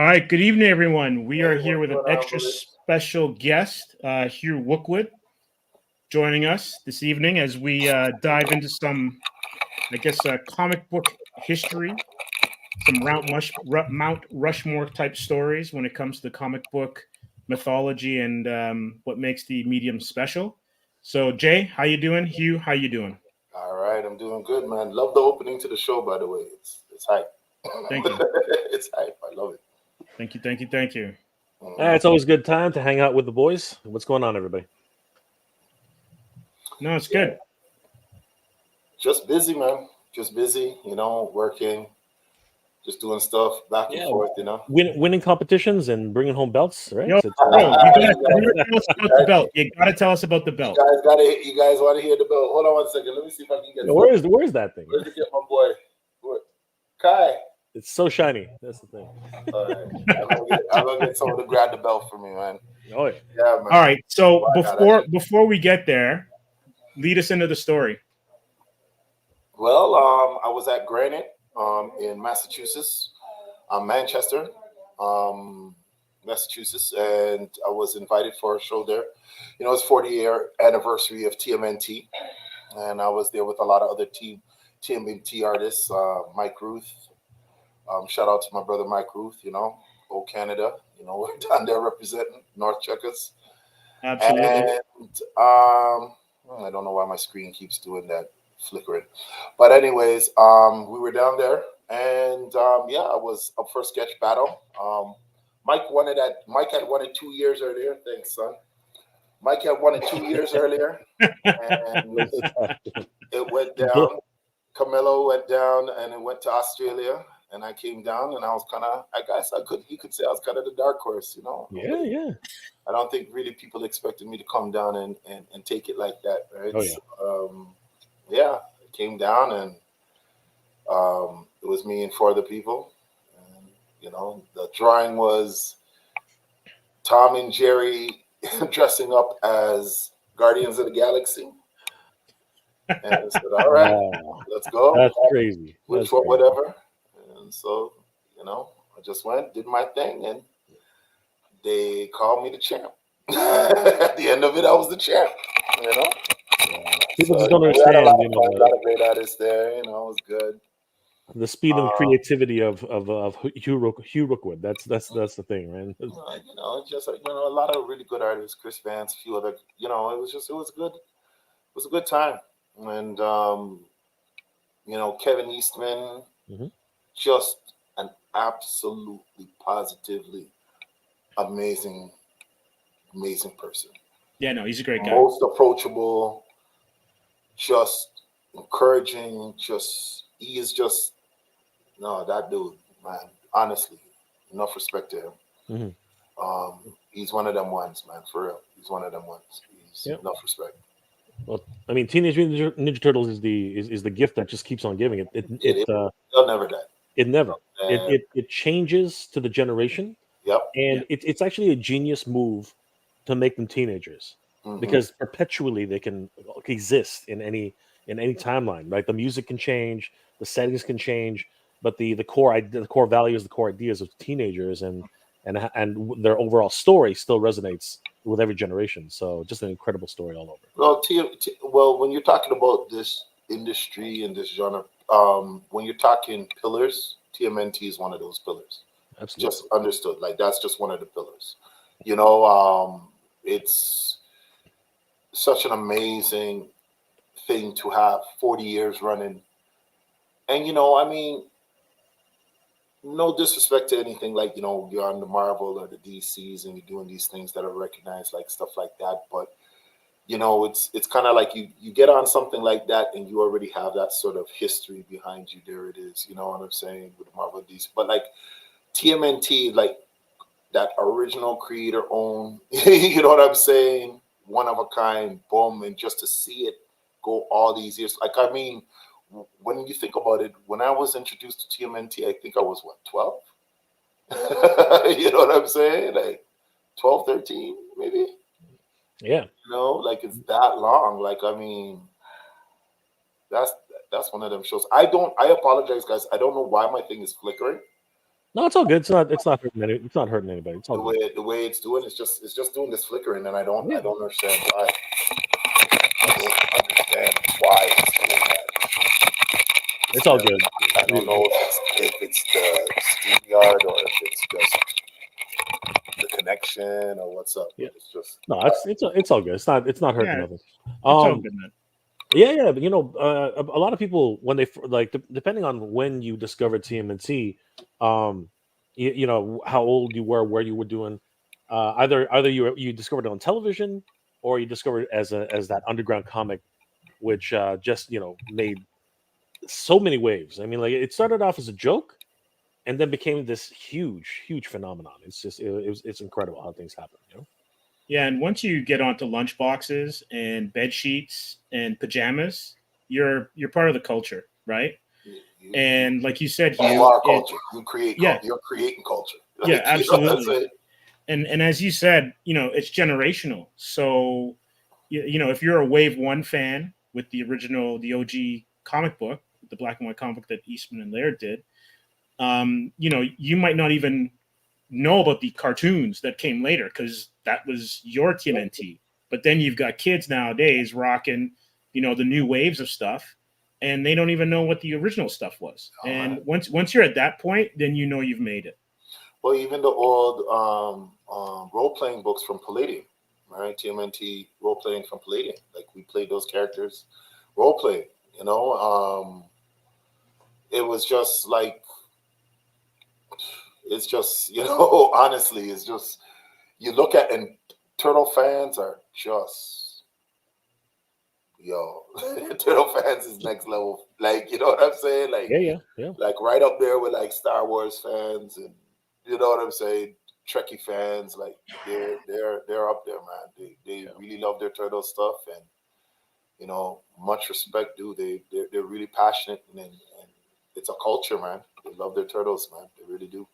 right, good evening, everyone. We are Hey, here what's with an going on, extra Willis? special guest, Hugh Wookwood, joining us this evening as we dive into some, comic book history, some Mount Rushmore type stories when it comes to comic book mythology and what makes the medium special. So, Jay, how you doing? Hugh, how you doing? All right, I'm doing good, man. Love the opening to the show, by the way. It's hype. Thank you, It's hype. I love it. thank you, thank you, thank you. Mhm. It's always a good time to hang out with the boys. What's going on, everybody? No, it's Yeah, good. just busy, man. Just busy, working, just doing stuff back and Yeah, forth. winning competitions and bringing home belts, right? Yo, It's, bro, you gotta, you you guys, gotta tell us you about the guys, belt. You gotta tell us about the you belt. guys got it. You guys want to hear the bell? Hold on one second. Let me see if I can get some. where's that thing? Let me get my boy, Kai. It's so shiny. That's the thing. All right, I'm gonna get someone to grab the bell for me, man. Oh yeah. Yeah, All man. right. So Why not? before we get there, lead us into the story. Well, I was at Granite in Massachusetts, Manchester, um, Massachusetts, and I was invited for a show there. It's 40-year anniversary of TMNT, and I was there with a lot of other TMNT artists. Mike Ruth, shout out to my brother Mike Ruth. old Canada. We're down there representing North Checkers, Absolutely. and I don't know why my screen keeps doing that flickering. But anyways, we were down there, and yeah, I was up for a sketch battle. Mike had won it 2 years earlier. Thanks, son. Mike had won it 2 years earlier, and it went down. Camilo went down, and it went to Australia. And I came down, and I was kind of, I guess you could say I was kind of the dark horse. Yeah, yeah. I don't think really people expected me to come down and take it like that, right? Oh yeah. So, yeah, I came down, and it was me and four other people. And, the drawing was Tom and Jerry dressing up as Guardians of the Galaxy. And I said, all right, Wow. let's go. That's crazy. Which That's one, crazy. whatever. And so, I just went, did my thing, and they called me the champ. At the end of it, I was the champ, you know? People So, just don't we had a lot understand, of fun, a lot of great artists there, it was good. the speed and Um, creativity of Hugh Rookwood. That's the thing, right? just like, a lot of really good artists, Chris Vance, a few other, it was good. It was a good time. And, Kevin Eastman, Mhm. just an absolutely positively amazing, amazing person. Yeah, no, he's a great guy. Most approachable, just encouraging, he is just, no, that dude, man, honestly, enough respect to him. Mhm. He's one of them ones, man, for real. He's one of them ones. He's Yep. enough respect. Well, I mean, Teenage Mutant Ninja Turtles is the gift that just keeps on giving. They'll never die. It never. And, It changes to the generation, yep. and it's actually a genius move to make them teenagers Mhm. because perpetually they can exist in any timeline. Right, the music can change, the settings can change, but the core values, the core ideas of teenagers and their overall story still resonates with every generation. So just an incredible story all over. Well, when you're talking about this industry and this genre, when you're talking pillars, TMNT is one of those pillars. Absolutely. Just understood. Like, that's just one of the pillars. It's such an amazing thing to have 40 years running. And, I mean, no disrespect to anything, like, you're on the Marvel or the DCs and you're doing these things that are recognized, like stuff like that. But, it's kind of like you get on something like that and you already have that sort of history behind you. There it is. You know what I'm saying? With Marvel DC. But like TMNT, like that original creator own, you know what I'm saying? One of a kind, boom. And just to see it go all these years. Like, I mean, when you think about it, when I was introduced to TMNT, I think I was 12? You know what I'm saying? Like 12, 13, maybe? Yeah. Like, it's that long. Like, I mean, that's one of them shows. I apologize, guys. I don't know why my thing is flickering. No, it's all good. It's not hurting it's not hurting anybody. It's all good. The way it's doing, it's just doing this flickering, and I don't Yeah. understand why. I don't understand why it's doing that. It's all good. I don't know if it's the StreamYard or if it's just the connection or what's up. Yeah. But it's just No, it's all good. It's not hurting Yeah, nothing. it's all good, man. Yeah, but a lot of people when they like depending on when you discovered TMNT, you know how old you were, where you were doing, either you discovered it on television or you discovered it as that underground comic, which just made so many waves. I mean, like it started off as a joke and then became this huge phenomenon. It's just it's incredible how things happen. Yeah, and once you get onto lunch boxes and bed sheets and pajamas, you're part of the culture, right? And like you said, you Hugh, are culture. You create yeah, you're creating culture. yeah, You know what I'm absolutely. saying? And as you said, it's generational. So if you're a Wave One fan with the OG comic book, the black and white comic book that Eastman and Laird did, you might not even know about the cartoons that came later because that was your TMNT. But then you've got kids nowadays rocking, the new waves of stuff, and they don't even know what the original stuff was. All And right. once you're at that point, then you've made it. Well, even the old role playing books from Palladium, right? TMNT role playing from Palladium. Like we played those characters role playing. You know, it was just like it's just honestly, it's just you look at and Turtle fans are just yo Turtle fans is next level. Like you know what I'm saying? Yeah. Like right up there with like Star Wars fans and you know what I'm saying, Trekkie fans. Like they're up there, man. They really love their turtle stuff and much respect, dude. They're really passionate and it's a culture, man. They love their turtles, man. They really do.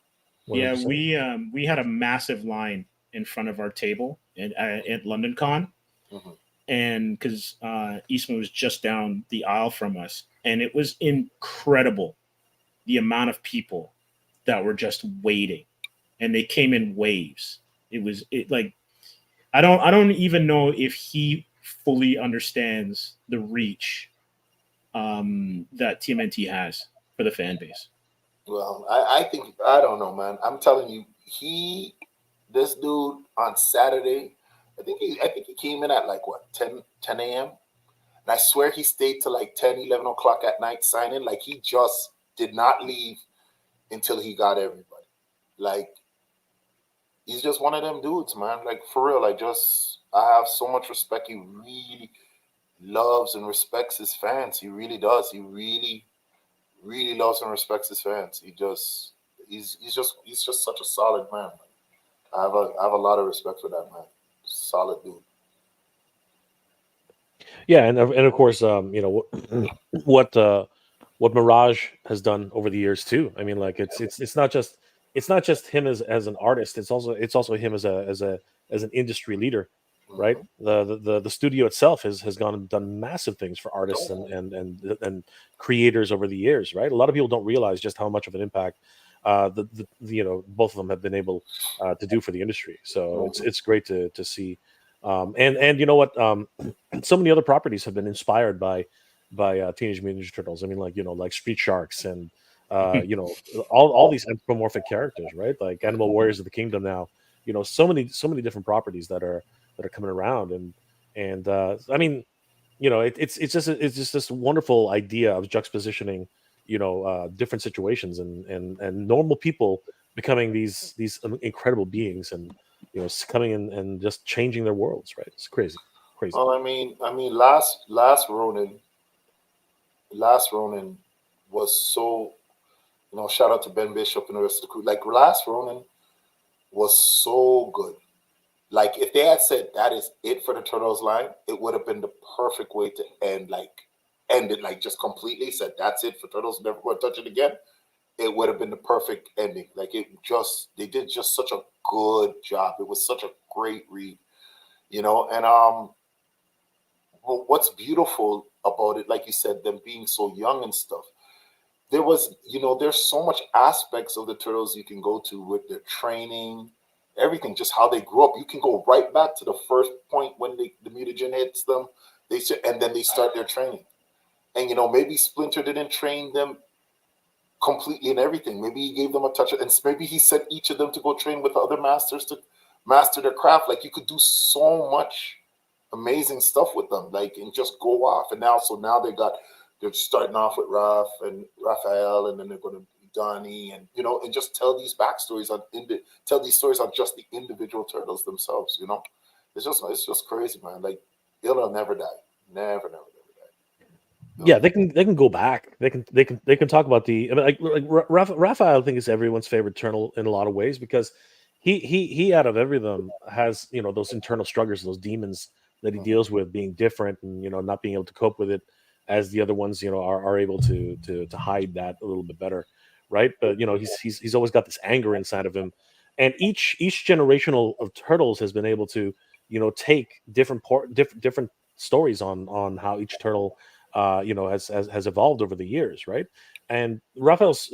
Yeah, 100%. we had a massive line in front of our table at London Con, Hmm. and because Eastman was just down the aisle from us, and it was incredible the amount of people that were just waiting, and they came in waves. Like I don't even know if he fully understands the reach that TMNT has for the fan base. Well, I think I don't know, man. I'm telling you, this dude on Saturday, I think he came in at like what 10 a.m. And I swear he stayed till like 10, 11 o'clock at night signing. Like he just did not leave until he got everybody. Like he's just one of them dudes, man. Like for real. I have so much respect. He really loves and respects his fans. He really does. He really loves and respects his fans. He's just such a solid man. I have a lot of respect for that man. Solid dude. Yeah, and of course, what what Mirage has done over the years too. I mean, like it's not just him as an artist. It's also him as an industry leader, right? Hmm. The studio itself has gone and done massive things for artists and creators over the years, right? A lot of people don't realize just how much of an impact both of them have been able to do for the industry. So Hmm. it's great to see. And you know what? So many other properties have been inspired by Teenage Mutant Ninja Turtles. I mean, like like Street Sharks and all these anthropomorphic characters, right? Like Animal Warriors of the Kingdom now. So many different properties that are coming around, and I mean, it's just this wonderful idea of juxtapositioning, different situations and normal people becoming these incredible beings and coming in and just changing their worlds, right? It's crazy, crazy. Well, last Ronin was so. Shout out to Ben Bishop and the rest of the crew. Like last Ronin was so good. Like if they had said that is it for the Turtles line, it would have been the perfect way to end it like just completely. Said that's it for Turtles, never going to touch it again. It would have been the perfect ending. Like they did just such a good job. It was such a great read, And what's beautiful about it, like you said, them being so young and stuff. there was, there's so much aspects of the Turtles you can go to with their training, everything, just how they grew up. You can go right back to the first point when the mutagen hits them, and then they start their training. And, maybe Splinter didn't train them completely in everything. Maybe he gave them a touch, and maybe he sent each of them to go train with other masters to master their craft. Like, you could do so much amazing stuff with them, like, and just go off. And now they're starting off with Raphael, and then they're going to be Donnie, and and just tell these backstories tell these stories on just the individual turtles themselves. It's just crazy, man. Like, it'll never die, never die. Yeah, they can go back. They can talk about the. I mean, like Raphael, I think, is everyone's favorite turtle in a lot of ways, because he out of every of them has those internal struggles, those demons that he deals with, being different and not being able to cope with it, as the other ones are able to hide that a little bit better, right? But he's always got this anger inside of him, and each generational of turtles has been able to take different stories on how each turtle has evolved over the years, right? And Raphael's,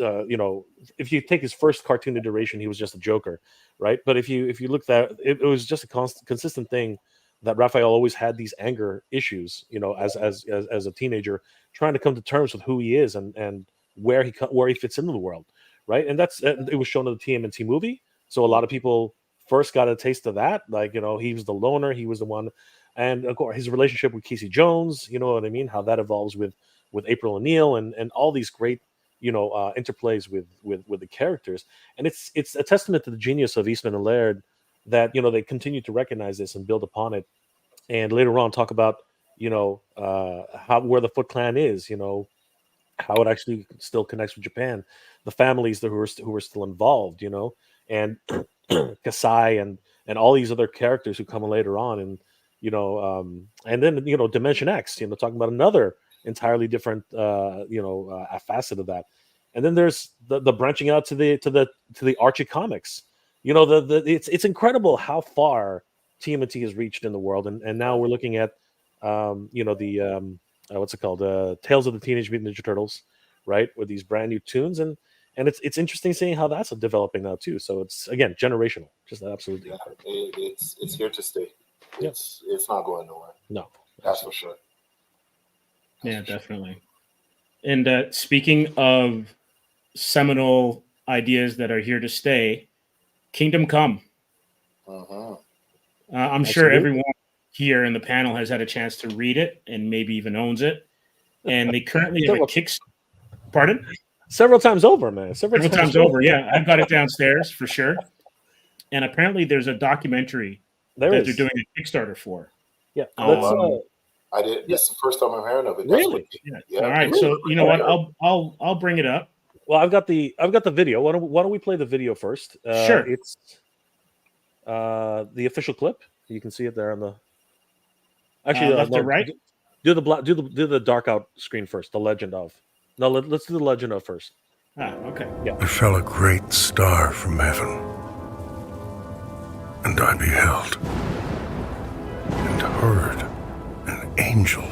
if you take his first cartoon iteration, he was just a Joker, right? But if you look at it was just a consistent thing that Raphael always had these anger issues, as a teenager, trying to come to terms with who he is and where he fits into the world, right? And it was shown in the TMNT movie, so a lot of people first got a taste of that, like he was the loner, he was the one. And of course, his relationship with Casey Jones, you know what I mean? How that evolves with April O'Neil and all these great, interplays with the characters. And it's a testament to the genius of Eastman and Laird that they continue to recognize this and build upon it. And later on, talk about where the Foot Clan is, how it actually still connects with Japan, the families who are still involved, and Kasai and all these other characters who come later on, and and then Dimension X, talking about another entirely different facet of that. And then there's the branching out to the Archie comics. It's incredible how far TMNT has reached in the world, and now we're looking at what's it called, Tales of the Teenage Mutant Ninja Turtles, right, with these brand new tunes, and it's interesting seeing how that's developing now too. So it's, again, generational, just absolutely incredible. It's here to stay. It's not going nowhere. No, that's for sure. Yeah, definitely. And speaking of seminal ideas that are here to stay, Kingdom Come. I'm sure everyone here in the panel has had a chance to read it and maybe even owns it. And they currently have a Kickstarter. Pardon? Several times over, man. Several times over. Yeah, I've got it downstairs for sure. And apparently there's a documentary they're doing a Kickstarter for. Yeah. I did. This is the first time I'm hearing of it. Really? Yeah. All right. Really? So you know what? I'll bring it up. Well, I've got the video. Why don't we play the video first? Sure. It's the official clip. You can see it there on the. Actually, left to right. Do the dark out screen first. The legend of. No, let's do the legend of first. Okay. Yeah. I fell a great star from heaven, and I beheld and heard an angel.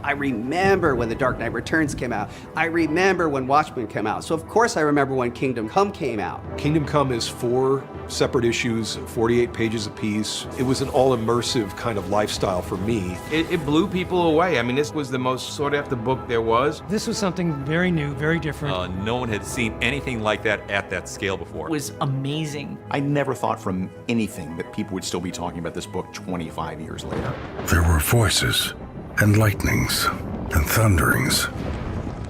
I remember when The Dark Knight Returns came out. I remember when Watchmen came out. So of course I remember when Kingdom Come came out. Kingdom Come is 4 separate issues, 48 pages apiece. It was an all-immersive kind of lifestyle for me. It blew people away. I mean, this was the most sought-after book there was. This was something very new, very different. No one had seen anything like that at that scale before. It was amazing. I never thought from anything that people would still be talking about this book 25 years later. There were voices and lightnings and thunderings.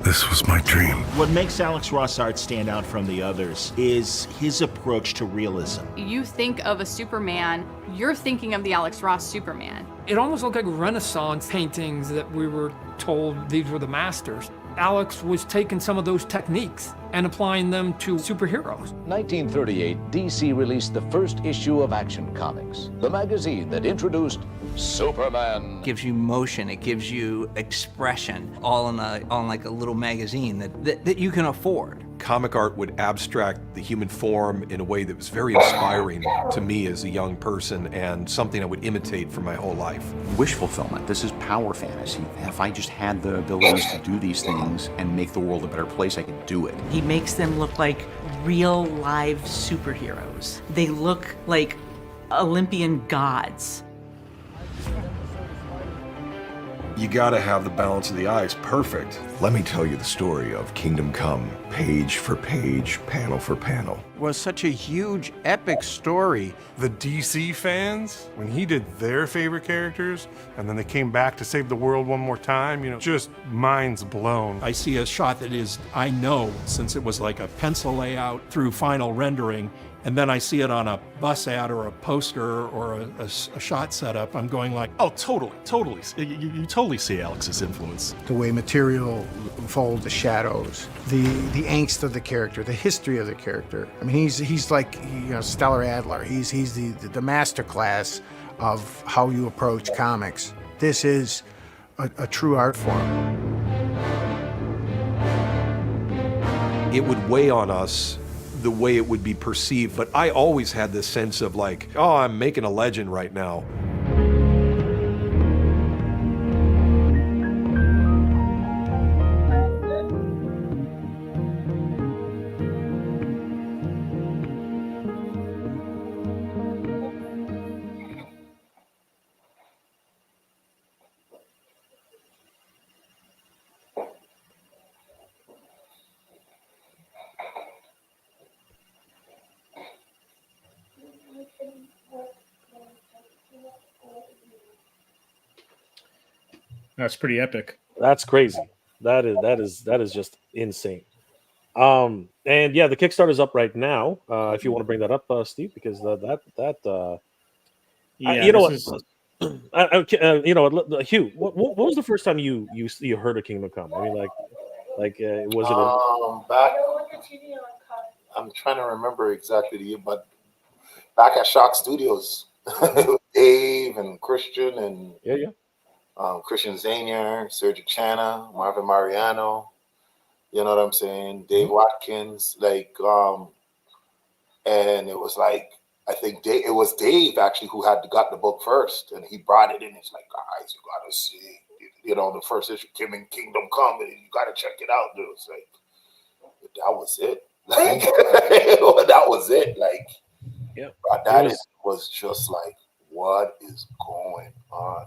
This was my dream. What makes Alex Ross art stand out from the others is his approach to realism. You think of a Superman, you're thinking of the Alex Ross Superman. It almost looked like Renaissance paintings that we were told these were the masters. Alex was taking some of those techniques and applying them to superheroes. 1938, DC released the first issue of Action Comics, the magazine that introduced Superman. It gives you motion, it gives you expression, all in like a little magazine that you can afford. comic art would abstract the human form in a way that was very inspiring to me as a young person and something I would imitate for my whole life. Wish fulfillment. This is power fantasy. If I just had the abilities to do these things and make the world a better place, I could do it. He makes them look like real live superheroes. They look like Olympian gods. You gotta have the balance of the eyes perfect. Let me tell you the story of Kingdom Come, page for page, panel for panel. It was such a huge, epic story. The DC fans, when he did their favorite characters, and then they came back to save the world one more time, just minds blown. I see a shot that is, I know, since it was like a pencil layout through final rendering, and then I see it on a bus ad or a poster or a shot setup, I'm going like, oh, totally. You totally see Alex's influence. The way material folds the shadows, the angst of the character, the history of the character. I mean, he's like Stellar Adler. He's the master class of how you approach comics. This is a true art form. It would weigh on us the way it would be perceived, but I always had this sense of like, oh, I'm making a legend right now. That's pretty epic. That's crazy. That is just insane. And yeah, the Kickstarter's up right now. If you want to bring that up, Steve, because Hugh, what was the first time you heard of Kingdom Come? I mean, was it back? I'm trying to remember exactly the year, but back at Shock Studios, Dave and Christian and Christian Zanier, Sergio Chana, Marvin Mariano, you know what I'm saying? Dave Watkins, and it was like, I think it was Dave actually who got the book first, and he brought it in. He's like, guys, you gotta see, the first issue, Kingdom Come, and you gotta check it out, dude. It's like, that was it. That was it. That was just like, what is going on?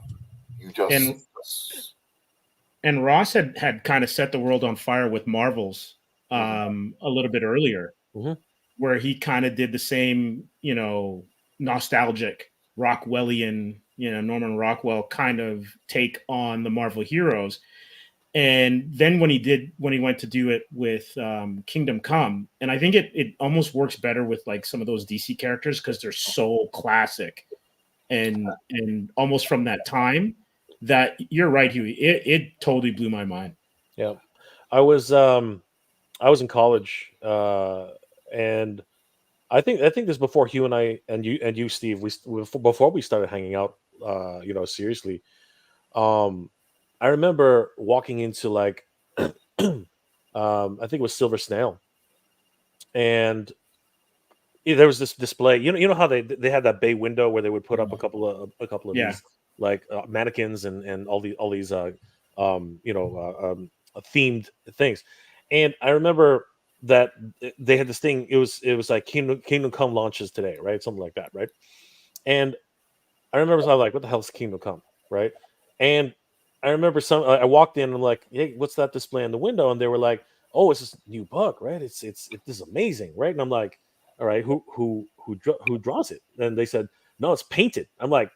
And Ross had kind of set the world on fire with Marvels a little bit earlier, where he kind of did the same, nostalgic Rockwellian, Norman Rockwell kind of take on the Marvel heroes. And then when he went to do it with Kingdom Come, and I think it almost works better with like some of those DC characters because they're so classic and almost from that time. That you're right, Huey. It totally blew my mind. Yeah, I was in college, and I think this before Hugh and I and you Steve, before we started hanging out, seriously. I remember walking into I think it was Silver Snail, and there was this display. You know how they had that bay window where they would put up a couple of these mannequins and all these themed things. And I remember that they had this thing. It was like Kingdom Come launches today, right? Something like that, right? And I remember I was like, what the hell is Kingdom Come, right? And I remember I walked in and I'm like, hey, what's that display in the window? And they were like, oh, it's this new book, right? This is amazing, right? And I'm like, all right, who draws it? And they said, no, it's painted. I'm like,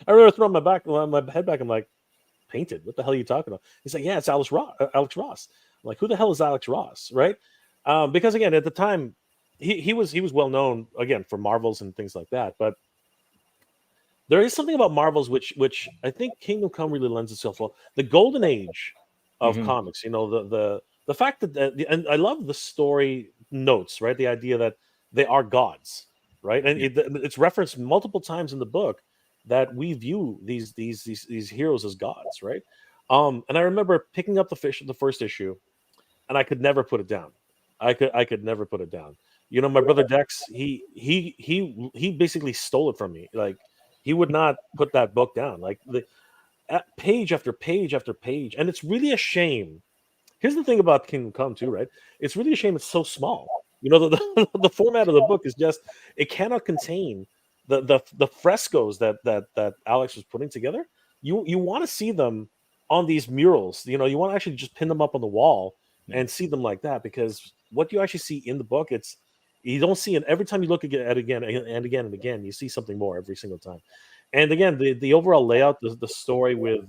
I remember throwing my head back. I'm like, painted? What the hell are you talking about? He's like, yeah, it's Alex Ross. I'm like, who the hell is Alex Ross, right? Because again, at the time, he was well known again for Marvels and things like that. But there is something about Marvels which I think Kingdom Come really lends itself well. The golden age of comics, the fact that and I love the story notes, right? The idea that they are gods, right? And it's referenced multiple times in the book that we view these heroes as gods, right? And I remember picking up the first issue, and I could never put it down. I could never put it down. You know, my brother Dex, he basically stole it from me. Like, he would not put that book down. Like, the page after page after page, and it's really a shame. Here's the thing about Kingdom Come too, right? It's really a shame it's so small. You know, the format of the book is just, it cannot contain the frescoes that Alex was putting together. You want to see them on these murals. You know, you want to actually just pin them up on the wall and see them like that, because what you actually see in the book, it's, you don't see it every time you look at it again and again and again. You see something more every single time. And again, the overall layout, the story with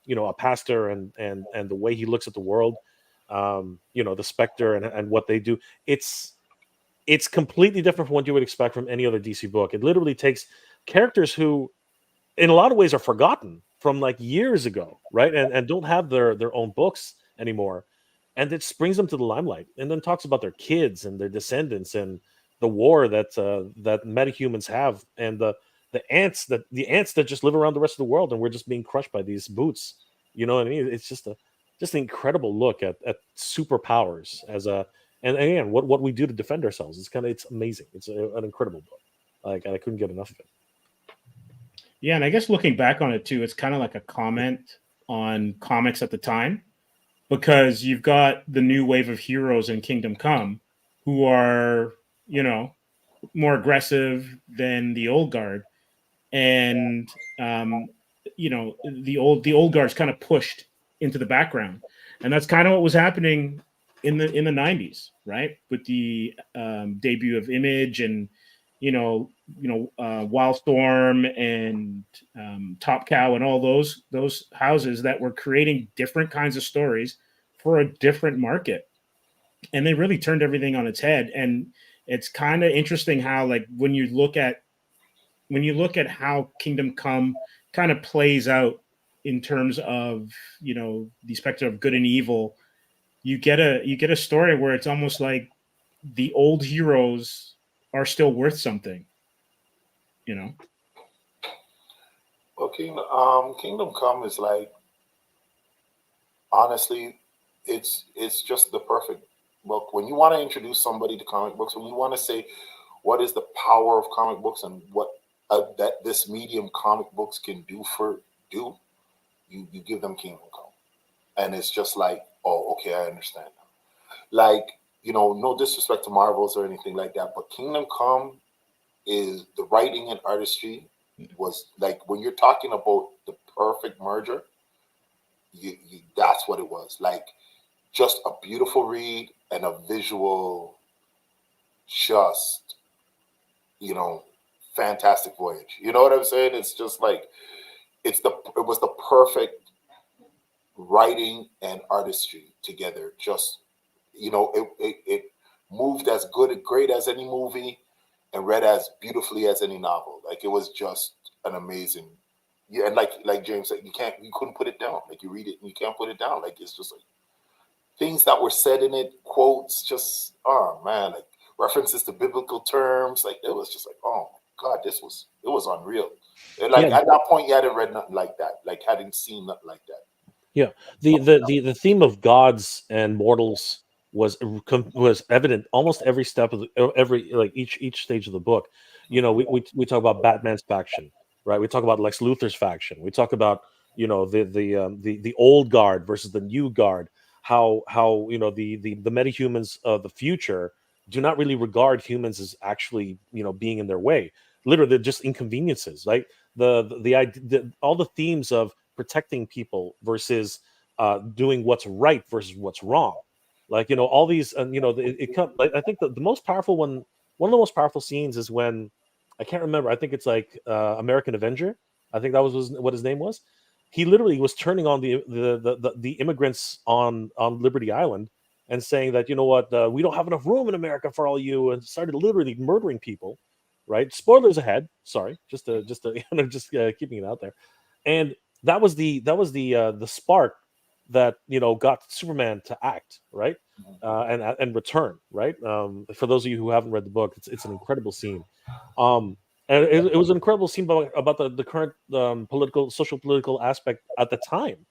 you know, a pastor and the way he looks at the world, you know, the Spectre and what they do, it's completely different from what you would expect from any other DC book. It literally takes characters who, in a lot of ways, are forgotten from like years ago, right? And don't have their own books anymore, and it brings them to the limelight, and then talks about their kids and their descendants and the war that metahumans have, and the ants that just live around the rest of the world, and we're just being crushed by these boots. You know what I mean? It's just an incredible look at superpowers as a, and again, what we do to defend ourselves. It's amazing. It's an incredible book. Like, I couldn't get enough of it. Yeah, and I guess looking back on it too, it's kind of like a comment on comics at the time, because you've got the new wave of heroes in Kingdom Come who are, you know, more aggressive than the old guard, and you know, the old guard's kind of pushed into the background, and that's kind of what was happening in the 90s, right? With the debut of Image and Wildstorm and Top Cow and all those houses that were creating different kinds of stories for a different market, and they really turned everything on its head. And it's kind of interesting how, like, when you look at how Kingdom Come kind of plays out in terms of, you know, the specter of good and evil, you get a story where it's almost like the old heroes are still worth something, you know. Well, Kingdom Come is like, honestly, it's just the perfect book when you want to introduce somebody to comic books, when you want to say what is the power of comic books and what that this medium comic books can do. You give them Kingdom Come, and it's just like, oh, okay, I understand now. Like, you know, no disrespect to Marvels or anything like that, but Kingdom Come is, the writing and artistry was like, when you're talking about the perfect merger, you that's what it was. Like, just a beautiful read and a visual, just, you know, fantastic voyage. You know what I'm saying? It's just like, it was the perfect writing and artistry together. Just, you know, it moved as great as any movie and read as beautifully as any novel. Like, it was just an amazing, yeah. And like James said, you couldn't put it down. Like, you read it and you can't put it down. Like, it's just like things that were said in it, quotes, just, oh man, like references to biblical terms. Like, it was just like, oh my God, it was unreal. And like, at that point, you hadn't read nothing like that. Like, hadn't seen nothing like that. Yeah, the theme of gods and mortals was evident almost every step of each stage of the book. You know, we talk about Batman's faction, right? We talk about Lex Luthor's faction. We talk about, you know, the old guard versus the new guard. How you know, the metahumans of the future do not really regard humans as actually, you know, being in their way. Literally, they're just inconveniences, right? All the themes of protecting people versus doing what's right versus what's wrong. Like, you know, all these, you know, I think the most powerful one of the most powerful scenes is when, I can't remember, I think it's like American Avenger. I think that was what his name was. He literally was turning on the immigrants on Liberty Island and saying that, you know what, we don't have enough room in America for all you, and started literally murdering people. Right? Spoilers ahead. Sorry, just keeping it out there. And that was the spark that, you know, got Superman to act, right, and return, right. For those of you who haven't read the book, it's an incredible scene, and it was an incredible scene about the current social political aspect at the time,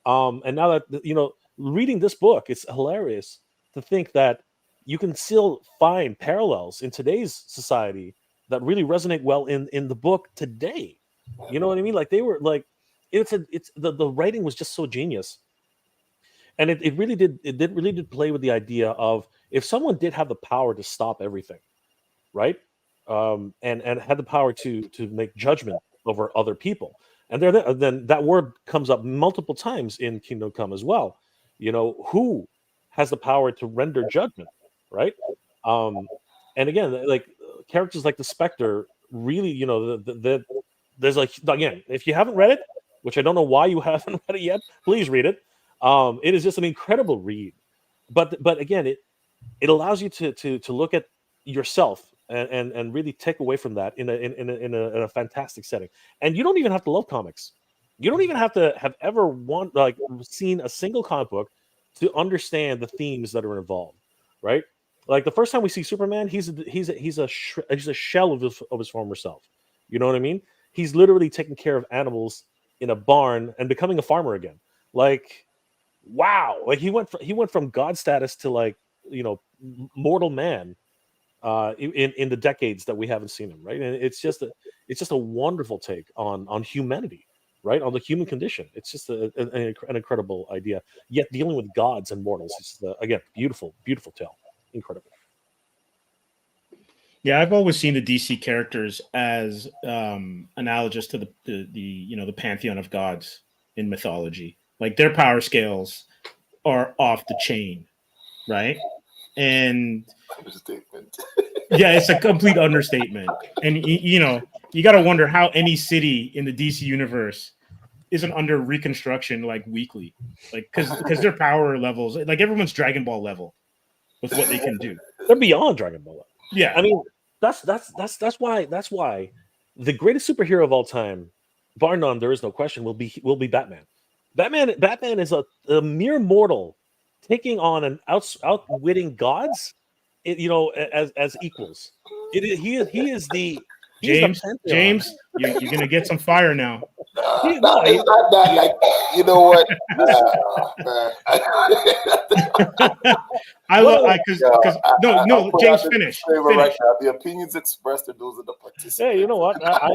and now that, you know, reading this book, it's hilarious to think that you can still find parallels in today's society that really resonate well in the book today. You know what I mean? Like they were like, it's the writing was just so genius, and it really did play with the idea of if someone did have the power to stop everything, right? And had the power to make judgment over other people, and then that word comes up multiple times in Kingdom Come as well. You know, who has the power to render judgment, right? And again, like characters like the Spectre, really, you know, there's like, again, if you haven't read it, which I don't know why you haven't read it yet, please read it. It is just an incredible read, but again, it allows you to look at yourself and really take away from that in a fantastic setting. And you don't even have to love comics. You don't even have to have ever seen a single comic book to understand the themes that are involved, right? Like the first time we see Superman, he's a shell of his former self. You know what I mean? He's literally taking care of animals in a barn and becoming a farmer again. Like, wow! Like he went from god status to, like, you know, mortal man in the decades that we haven't seen him, right? And it's just a wonderful take on humanity, right? On the human condition. It's just an incredible idea. Yet dealing with gods and mortals, it's again, beautiful tale. Incredible. Yeah, I've always seen the DC characters as analogous to the pantheon of gods in mythology. Like their power scales are off the chain, right? And Understatement. yeah, it's a complete understatement. And you know, you got to wonder how any city in the DC universe isn't under reconstruction like weekly, like because their power levels, like everyone's Dragon Ball level with what they can do. They're beyond Dragon Ball. Yeah, I mean, that's why the greatest superhero of all time, bar none, there is no question, will be Batman. Batman is a mere mortal taking on an outwitting gods, as equals. He is the James, pantheon. you're gonna get some fire now. It's not that, like, you know what? I love because no, James, finish. Right now. The opinions expressed are those of the participants. Hey, you know what? I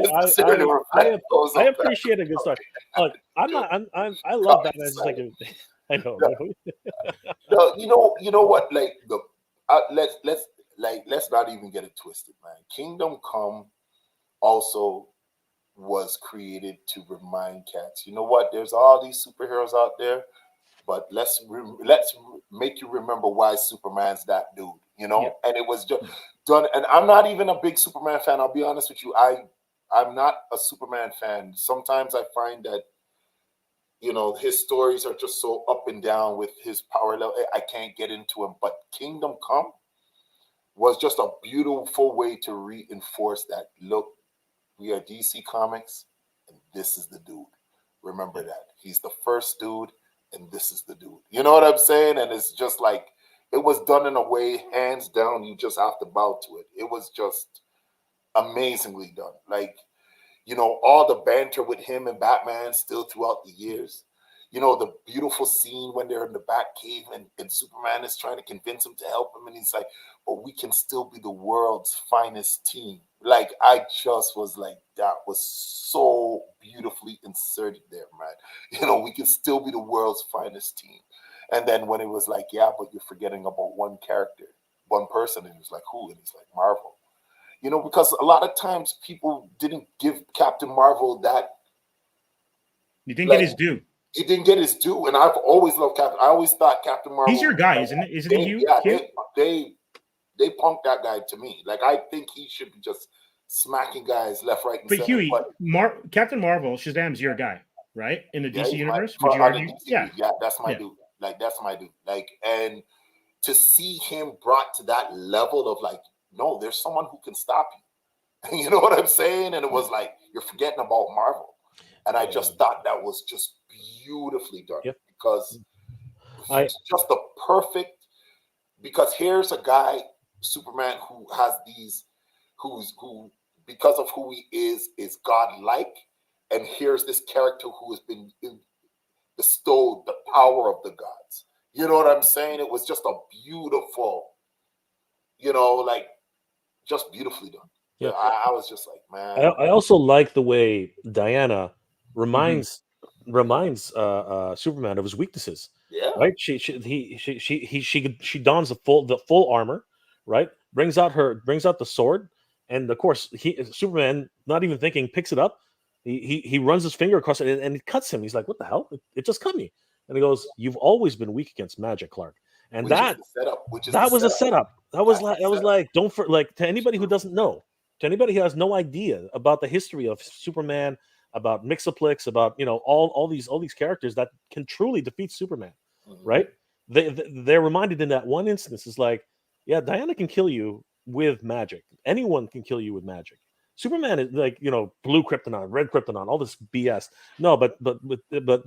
appreciate a good story. Look, I love Batman. Just like I know. No, you know what? Like, let's not even get it twisted, man. Kingdom Come also was created to remind cats, you know what? There's all these superheroes out there, but let's make you remember why Superman's that dude, you know? Yeah. And it was just done. And I'm not even a big Superman fan. I'll be honest with you. I'm not a Superman fan. Sometimes I find that, you know, his stories are just so up and down with his power level. I can't get into him. But Kingdom Come was just a beautiful way to reinforce that. Look, we are DC Comics, and this is the dude. Remember that. He's the first dude, and this is the dude. You know what I'm saying? And it's just like, it was done in a way, hands down, you just have to bow to it. It was just amazingly done. Like, you know, all the banter with him and Batman still throughout the years. You know, the beautiful scene when they're in the Batcave and Superman is trying to convince him to help him. And he's like, but we can still be the world's finest team. Like, I just was like, that was so beautifully inserted there, man. You know, we can still be the world's finest team. And then when it was like, yeah, but you're forgetting about one character, one person. And he was like, who? And he's like, Marvel. You know, because a lot of times people didn't give Captain Marvel that. He didn't get his due. He didn't get his due, and I've always loved Captain. I always thought Captain Marvel. He's your guy, isn't it? Isn't he you? Yeah, they punked that guy to me. Like, I think he should be just smacking guys left, right, and center. Huey, Captain Marvel, Shazam's your guy, right? In the DC universe, would you argue? Yeah, that's my dude. Like, that's my dude. Like, and to see him brought to that level of like, no, there's someone who can stop you. You know what I'm saying? And it was like, you're forgetting about Marvel. And I just thought that was just beautifully done because it's just the perfect, because here's a guy, Superman, who has these, who because of who he is godlike. And here's this character who has been bestowed the power of the gods. You know what I'm saying? It was just a beautiful, like just beautifully done. Yeah. I was just like, man. I also like the way Diana Mm-hmm. reminds Superman of his weaknesses. Yeah. Right. She dons the full armor. Right. Brings out the sword, and of course Superman, not even thinking, picks it up. He runs his finger across it and it cuts him. He's like, "What the hell? It just cut me." And he goes, "You've always been weak against magic, Clark." And Which is the setup. that was a setup. That was like to anybody who doesn't know, to anybody who has no idea about the history of Superman, about Mixoplex, about all these characters that can truly defeat Superman, right? They're reminded in that one instance is like, yeah, Diana can kill you with magic. Anyone can kill you with magic. Superman is like blue kryptonite, red kryptonite, all this BS. No, but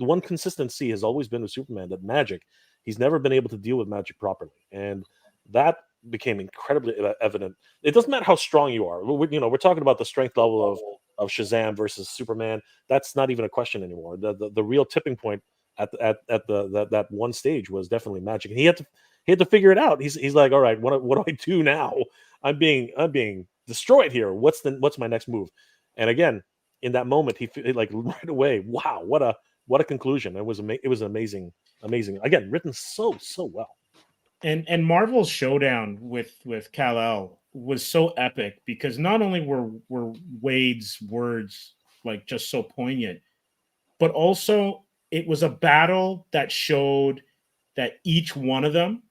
one consistency has always been with Superman, that magic. He's never been able to deal with magic properly, and that became incredibly evident. It doesn't matter how strong you are. We're talking about the strength level of Shazam versus Superman. That's not even a question anymore. The real tipping point at that one stage was definitely magic, and he had to figure it out. He's like, all right, what do I do now? I'm being destroyed here. What's my next move? And again, in that moment, he like right away. Wow, what a conclusion! It was amazing. Again, written so well. And Marvel's showdown with Kal-El was so epic because not only were Waid's words like just so poignant, but also it was a battle that showed that each one of them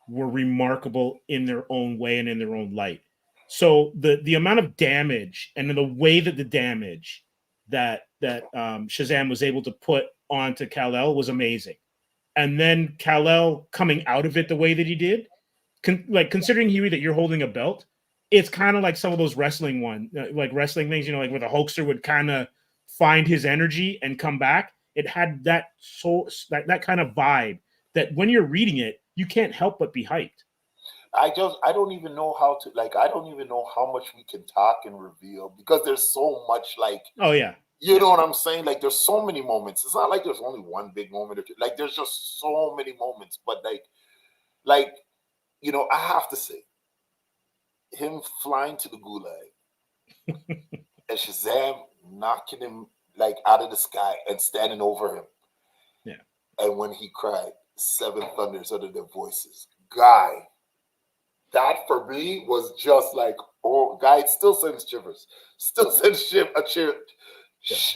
were remarkable in their own way and in their own light. So the amount of damage and the way that the damage that Shazam was able to put onto Kal-El was amazing. And then Kal-El coming out of it the way that he did, considering, Huey, that you're holding a belt, it's kind of like some of those wrestling things, like where the Hulkster would kind of find his energy and come back. It had that kind of vibe that when you're reading it, you can't help but be hyped. I don't even know I don't even know how much we can talk and reveal because there's so much oh yeah. You know what I'm saying? Like, there's so many moments. It's not like there's only one big moment or two. Like, there's just so many moments. But I have to say, him flying to the Gulag and Shazam knocking him out of the sky and standing over him. Yeah. And when he cried, 7 thunders under their voices. Guy, that for me was just like, oh, guy, it still sends shivers. Still sends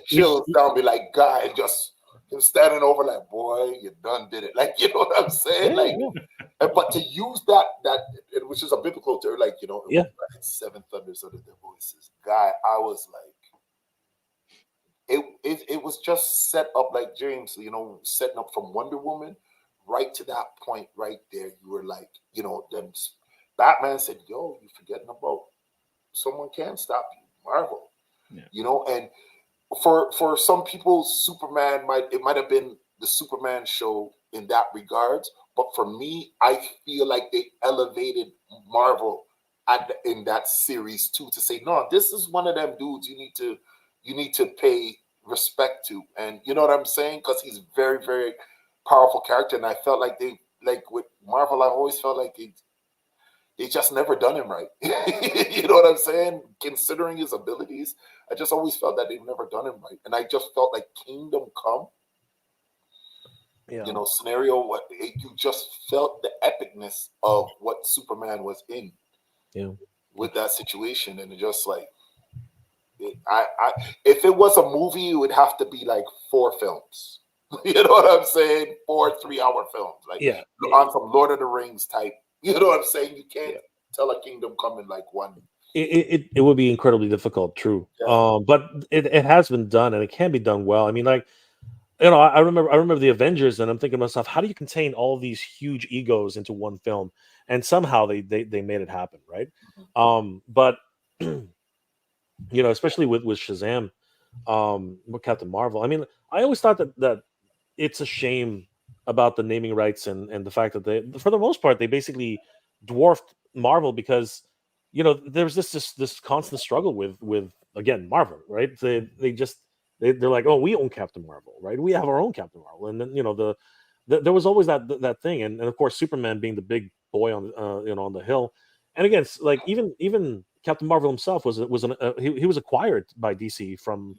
chills down me, like, guy, just him standing over like, boy, you done did it. Like, you know what I'm saying? But to use that which is a biblical term, yeah, 7 thunders under their voices. Guy, I was like, it was just set up like James, setting up from Wonder Woman right to that point right there. You were like, then Batman said, yo, you forgetting about someone can stop you, Marvel. Yeah. And for some people, Superman might have been the Superman show in that regards, but for me, I feel like they elevated Marvel in that series too, to say, no, this is one of them dudes you need to pay respect to, and you know what I'm saying, because he's very, very powerful character, and I felt like with Marvel, I always felt like they just never done him right. You know what I'm saying? Considering his abilities, I just always felt that they've never done him right. And I just felt like Kingdom Come, scenario, you just felt the epicness of what Superman was in with that situation. And it just like, if it was a movie, it would have to be like 4 films. You know what I'm saying? 4 3-hour films. On some Lord of the Rings type. You know what I'm saying? You can't tell a Kingdom Come in like one. It would be incredibly difficult, true. Yeah. But it has been done, and it can be done well. I mean, I remember the Avengers, and I'm thinking to myself, how do you contain all these huge egos into one film? And somehow they made it happen, right? But especially with Shazam, with Captain Marvel. I mean, I always thought that it's a shame about the naming rights and the fact that they, for the most part, they basically dwarfed Marvel because there's this constant struggle with again Marvel, right? They're like, oh, we own Captain Marvel, right? We have our own Captain Marvel, and then there was always that thing, and of course Superman being the big boy on on the hill, and again, like even Captain Marvel himself was he was acquired by DC from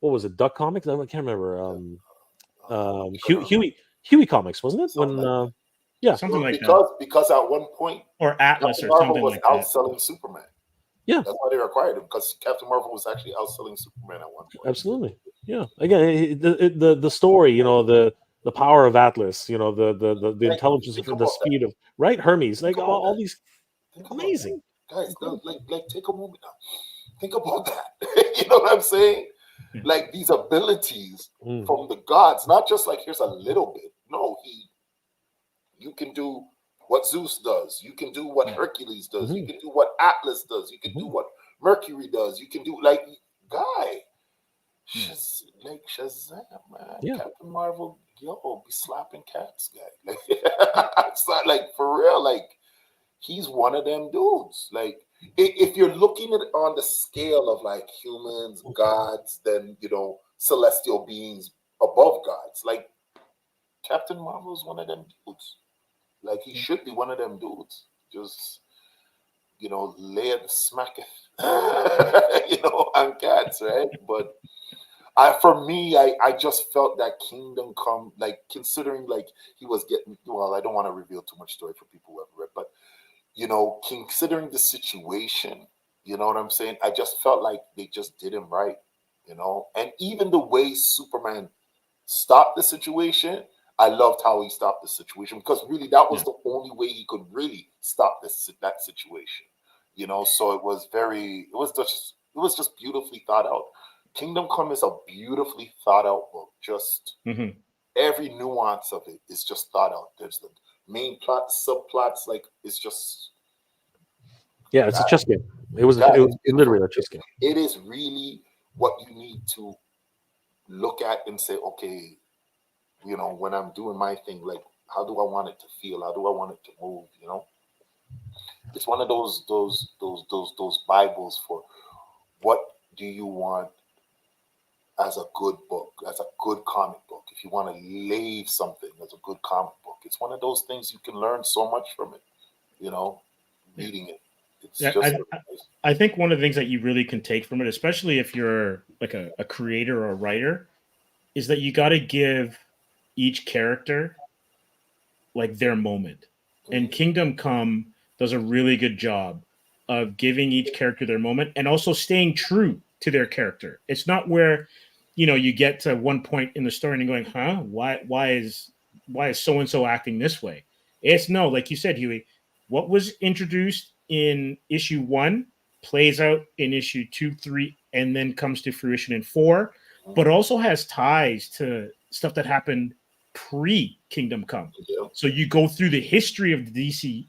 what was it, Duck Comics? I can't remember. Huey Comics, wasn't it? Yeah, something like because at one point or Atlas Captain or Marvel something was like that. outselling Superman. Yeah, that's why they acquired him, because Captain Marvel was actually outselling Superman at one point. Absolutely. Yeah. Again, the story, the power of Atlas, the intelligence, the speed of Hermes, like all these amazing. Guys, like take a moment now. Think about that. You know what I'm saying? Like these abilities from the gods, not just like here's a little bit. No, you can do what Zeus does. You can do what Hercules does. You can do what Atlas does. You can do what Mercury does. You can do like like Shazam, man. Yeah. Captain Marvel, be slapping cats, guy. Like it's not like for real. Like he's one of them dudes. Like if you're looking at it on the scale of like humans, gods, then celestial beings above gods. Like Captain Marvel is one of them dudes. Like he should be one of them dudes. Just lay it smacketh, on cats, right? But for me, I just felt that Kingdom Come, like considering like he was getting. Well, I don't want to reveal too much story for people who have read, but considering the situation, you know what I'm saying? I just felt like they just did him right, and even the way Superman stopped the situation, I loved how he stopped the situation, because really that was the only way he could really stop that situation, so it was just beautifully thought out. Kingdom Come is a beautifully thought out book. Just every nuance of it is just thought out. There's the main plot, subplots, like it's just it's a chess game. It was literally a chess game. It is really what you need to look at and say, okay, when I'm doing my thing, like how do I want it to feel? How do I want it to move? It's one of those Bibles for what do you want as a good book, as a good comic book. If you want to leave something as a good comic book, it's one of those things you can learn so much from it, reading it. It's just I think one of the things that you really can take from it, especially if you're like a creator or a writer, is that you got to give each character like their moment. And Kingdom Come does a really good job of giving each character their moment and also staying true to their character. It's not where you get to one point in the story and going, huh, why is so and so acting this way? It's no, like you said, Huey, what was introduced in issue 1 plays out in issue 2, 3, and then comes to fruition in 4, but also has ties to stuff that happened pre Kingdom Come. So you go through the history of the DC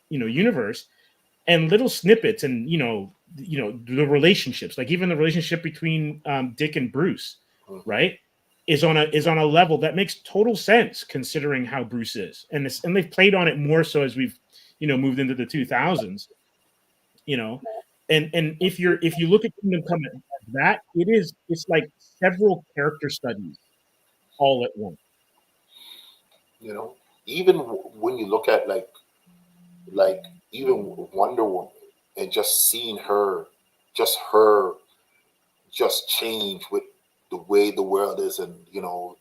universe and little snippets, and the relationships, like even the relationship between Dick and Bruce, right, is on a level that makes total sense considering how Bruce is, and they've played on it more so as we've moved into the 2000s, and if you look at Kingdom Come, that it's like several character studies all at once. Even when you look at like even Wonder Woman and just seeing her change with the way the world is, and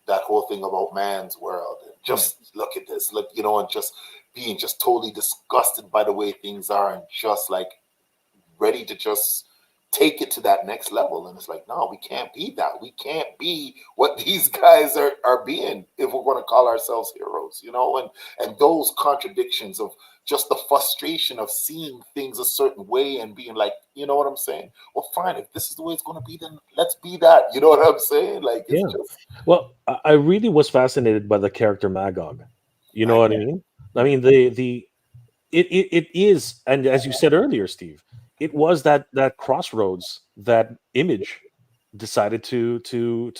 that whole thing about man's world, and just look at this, and just being just totally disgusted by the way things are, and just like ready to just take it to that next level. And it's like, no, we can't be that. We can't be what these guys are being if we're going to call ourselves heroes, and those contradictions of just the frustration of seeing things a certain way and being like, you know what I'm saying? Well, fine, if this is the way it's going to be, then let's be that. You know what I'm saying? Like, it's just... Well, I really was fascinated by the character Magog. You know what I mean? I mean, it is, and as you said earlier, Steve, it was that crossroads that Image decided to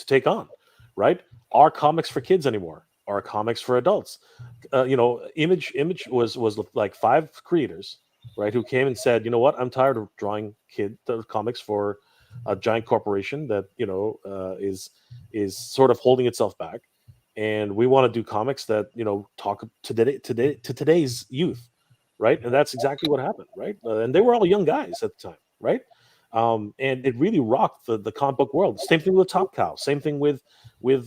take on, right? Are comics for kids anymore? Are comics for adults? Image was like 5 creators, right, who came and said, you know what, I'm tired of drawing comics for a giant corporation that is sort of holding itself back. and we want to do comics that talk to today's youth, right? And that's exactly what happened, right? And they were all young guys at the time, right? And it really rocked the comic book world. Same thing with Top Cow. Same thing with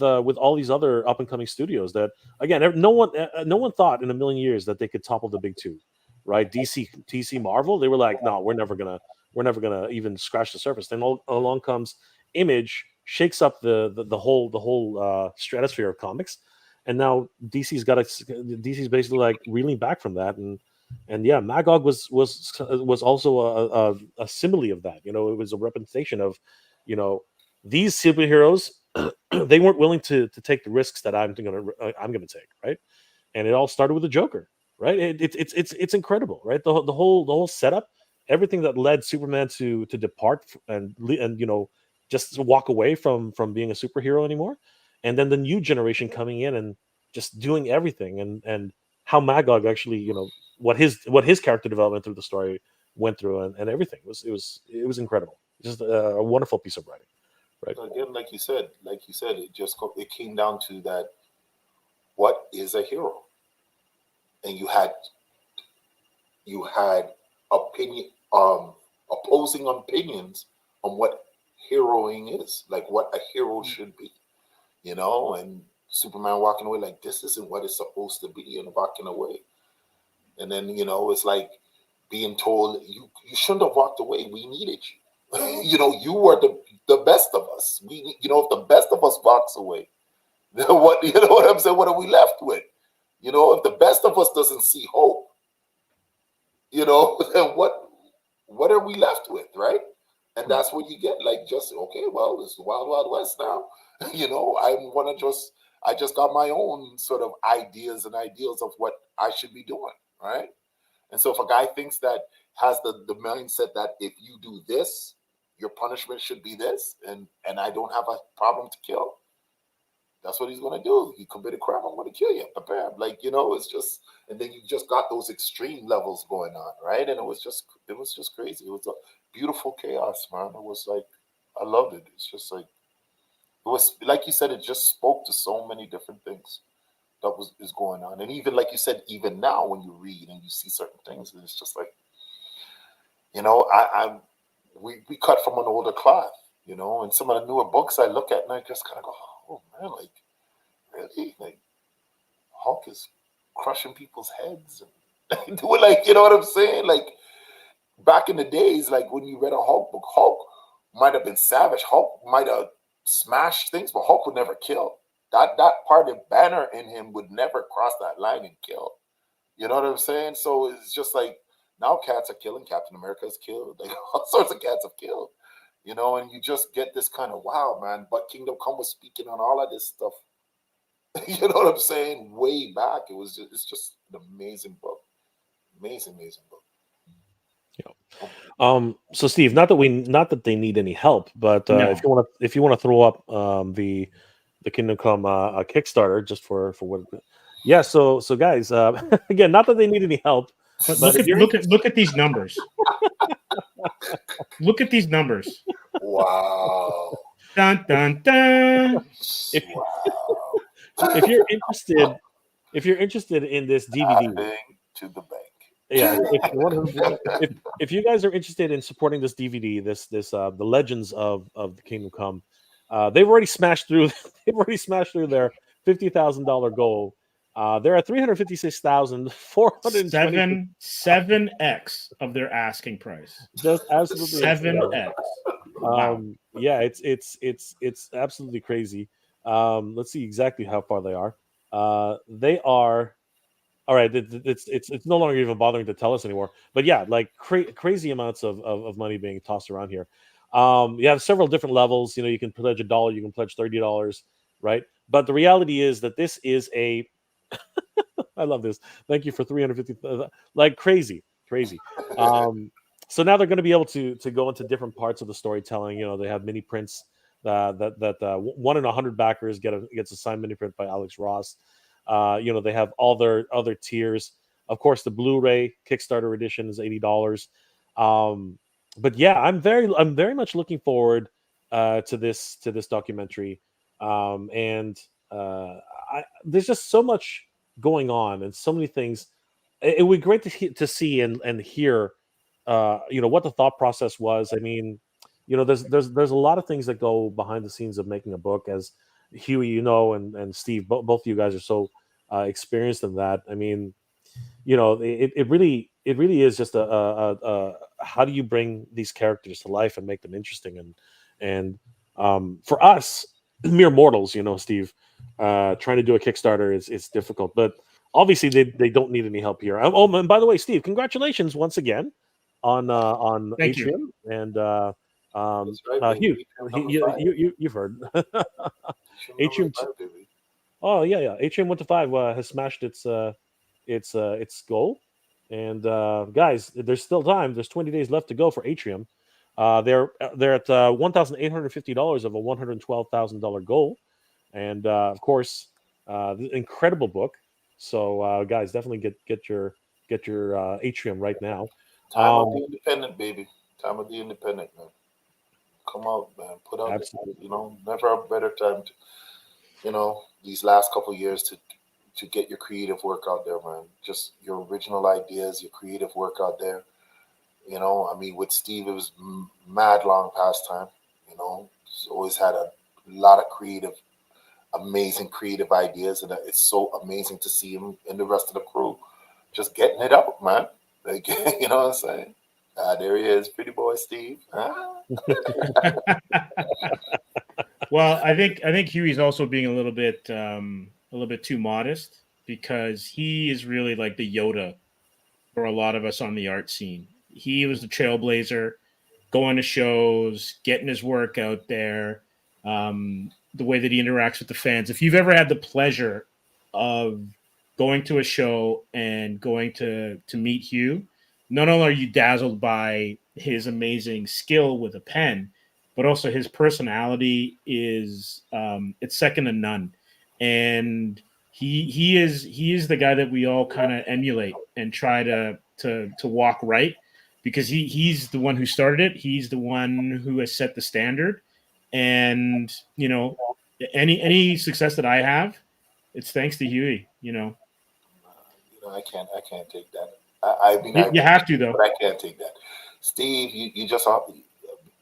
all these other up and coming studios. That again, no one thought in a million years that they could topple the big two, right? DC, Marvel. They were like, no, we're never gonna even scratch the surface. Then along comes Image, shakes up the whole stratosphere of comics, and now DC's basically like reeling back from that, and yeah, Magog was also a simile of that. It was a representation of these superheroes. They weren't willing to take the risks that I'm gonna take, right? And it all started with the Joker, right? It's incredible, right? The whole setup, everything that led Superman to depart and just walk away from being a superhero anymore, and then the new generation coming in and just doing everything, and how Magog actually what his character development through the story went through, and everything it was incredible. Just a wonderful piece of writing, right? Again, like you said, it came down to that. What is a hero? And you had opposing opinions on what heroing is, like what a hero should be, and Superman walking away like this isn't what it's supposed to be, and walking away. And then it's like being told you shouldn't have walked away. We needed you. You were the best of us. If the best of us walks away, then what what I'm saying? What are we left with? If the best of us doesn't see hope, then what are we left with, right? And that's what you get. Like, just okay, well, it's the wild, wild west now. I just got my own sort of ideas and ideals of what I should be doing, right? And so if a guy thinks that, has the mindset that if you do this, your punishment should be this, and I don't have a problem to kill, that's what he's going to do. You commit a crime, I'm going to kill you. Bam. Like, it's just, and then you just got those extreme levels going on, right? And it was just crazy. It was a beautiful chaos, man. It was like, I loved it. It's just like, it was, like you said, it just spoke to so many different things that is going on. And even, like you said, even now when you read and you see certain things, it's just like, we cut from an older cloth, and some of the newer books I look at and I just kind of go, oh man, like really, like Hulk is crushing people's heads and doing, like, what I'm saying? Like back in the days, like when you read a Hulk book, Hulk might have been savage, Hulk might have smashed things, but Hulk would never kill. That part of Banner in him would never cross that line and kill. You know what I'm saying? So it's just like now cats are killing. Captain America's killed. Like all sorts of cats have killed. And you just get this kind of wow, man. But Kingdom Come was speaking on all of this stuff. You know what I'm saying? Way back, it's just an amazing book, amazing book. So Steve, not that they need any help, but No. if you want to throw up the Kingdom Come Kickstarter just for what, yeah. So guys, again, not that they need any help, but look at these numbers. Look at these numbers. Wow. Dun dun dun. If you're interested in this DVD, to the bank. Yeah, if you guys are interested in supporting this DVD, this the Legends of the Kingdom Come, they've already smashed through. They've already smashed through their $50,000 goal. They're at $356,420. 7x of their asking price. Just absolutely 7x. Wow. Yeah, it's absolutely crazy. Let's see exactly how far they are. They are. All right, it's no longer even bothering to tell us anymore. But yeah, like crazy amounts of money being tossed around here. You have several different levels. You can pledge $1, you can pledge $30, right? But the reality is that this is a. I love this. Thank you for 350. Like crazy. So now they're going to be able to go into different parts of the storytelling. They have mini prints that 1 in 100 backers gets a signed mini print by Alex Ross. They have all their other tiers. Of course, the Blu-ray Kickstarter edition is $80. But yeah, I'm very much looking forward to this documentary. And there's just so much going on and so many things. It would be great to see and hear, what the thought process was. I mean, there's a lot of things that go behind the scenes of making a book, as Huey, and Steve, both of you guys are so experienced in that. I mean, it really is just a how do you bring these characters to life and make them interesting, and for us mere mortals, Steve, trying to do a Kickstarter is difficult, but obviously they don't need any help here. Oh, and by the way, Steve, congratulations once again on Thank you. Atrium, and That's right, baby. you've heard Atrium. Baby. Oh yeah. Atrium 1 to 5 has smashed its goal, and guys, there's still time. There's 20 days left to go for Atrium. They're at $1,850 of a $112,000 goal, and of course, incredible book. So guys, definitely get your Atrium right now. Time of the independent, baby. Time of the independent, man. Come out, man. Put out, absolutely. Never a better time to, these last couple of years to get your creative work out there, man. Just your original ideas, your creative work out there. I mean, with Steve, it was mad long past time. He's always had a lot of amazing creative ideas, and it's so amazing to see him and the rest of the crew just getting it up, man. Like, you know what I'm saying? There he is, pretty boy Steve. Well, I think Huey's also being a little bit too modest, because he is really like the Yoda for a lot of us on the art scene. He was the trailblazer, going to shows, getting his work out there, the way that he interacts with the fans. If you've ever had the pleasure of going to a show and going to meet Hugh, not only are you dazzled by his amazing skill with a pen, but also his personality is it's second to none. And he is the guy that we all kind of emulate and try to walk right, because he's the one who started it. He's the one who has set the standard. And any success that I have, it's thanks to Huey. I can't take that. I mean, you have to, though. But I can't take that. Steve, you just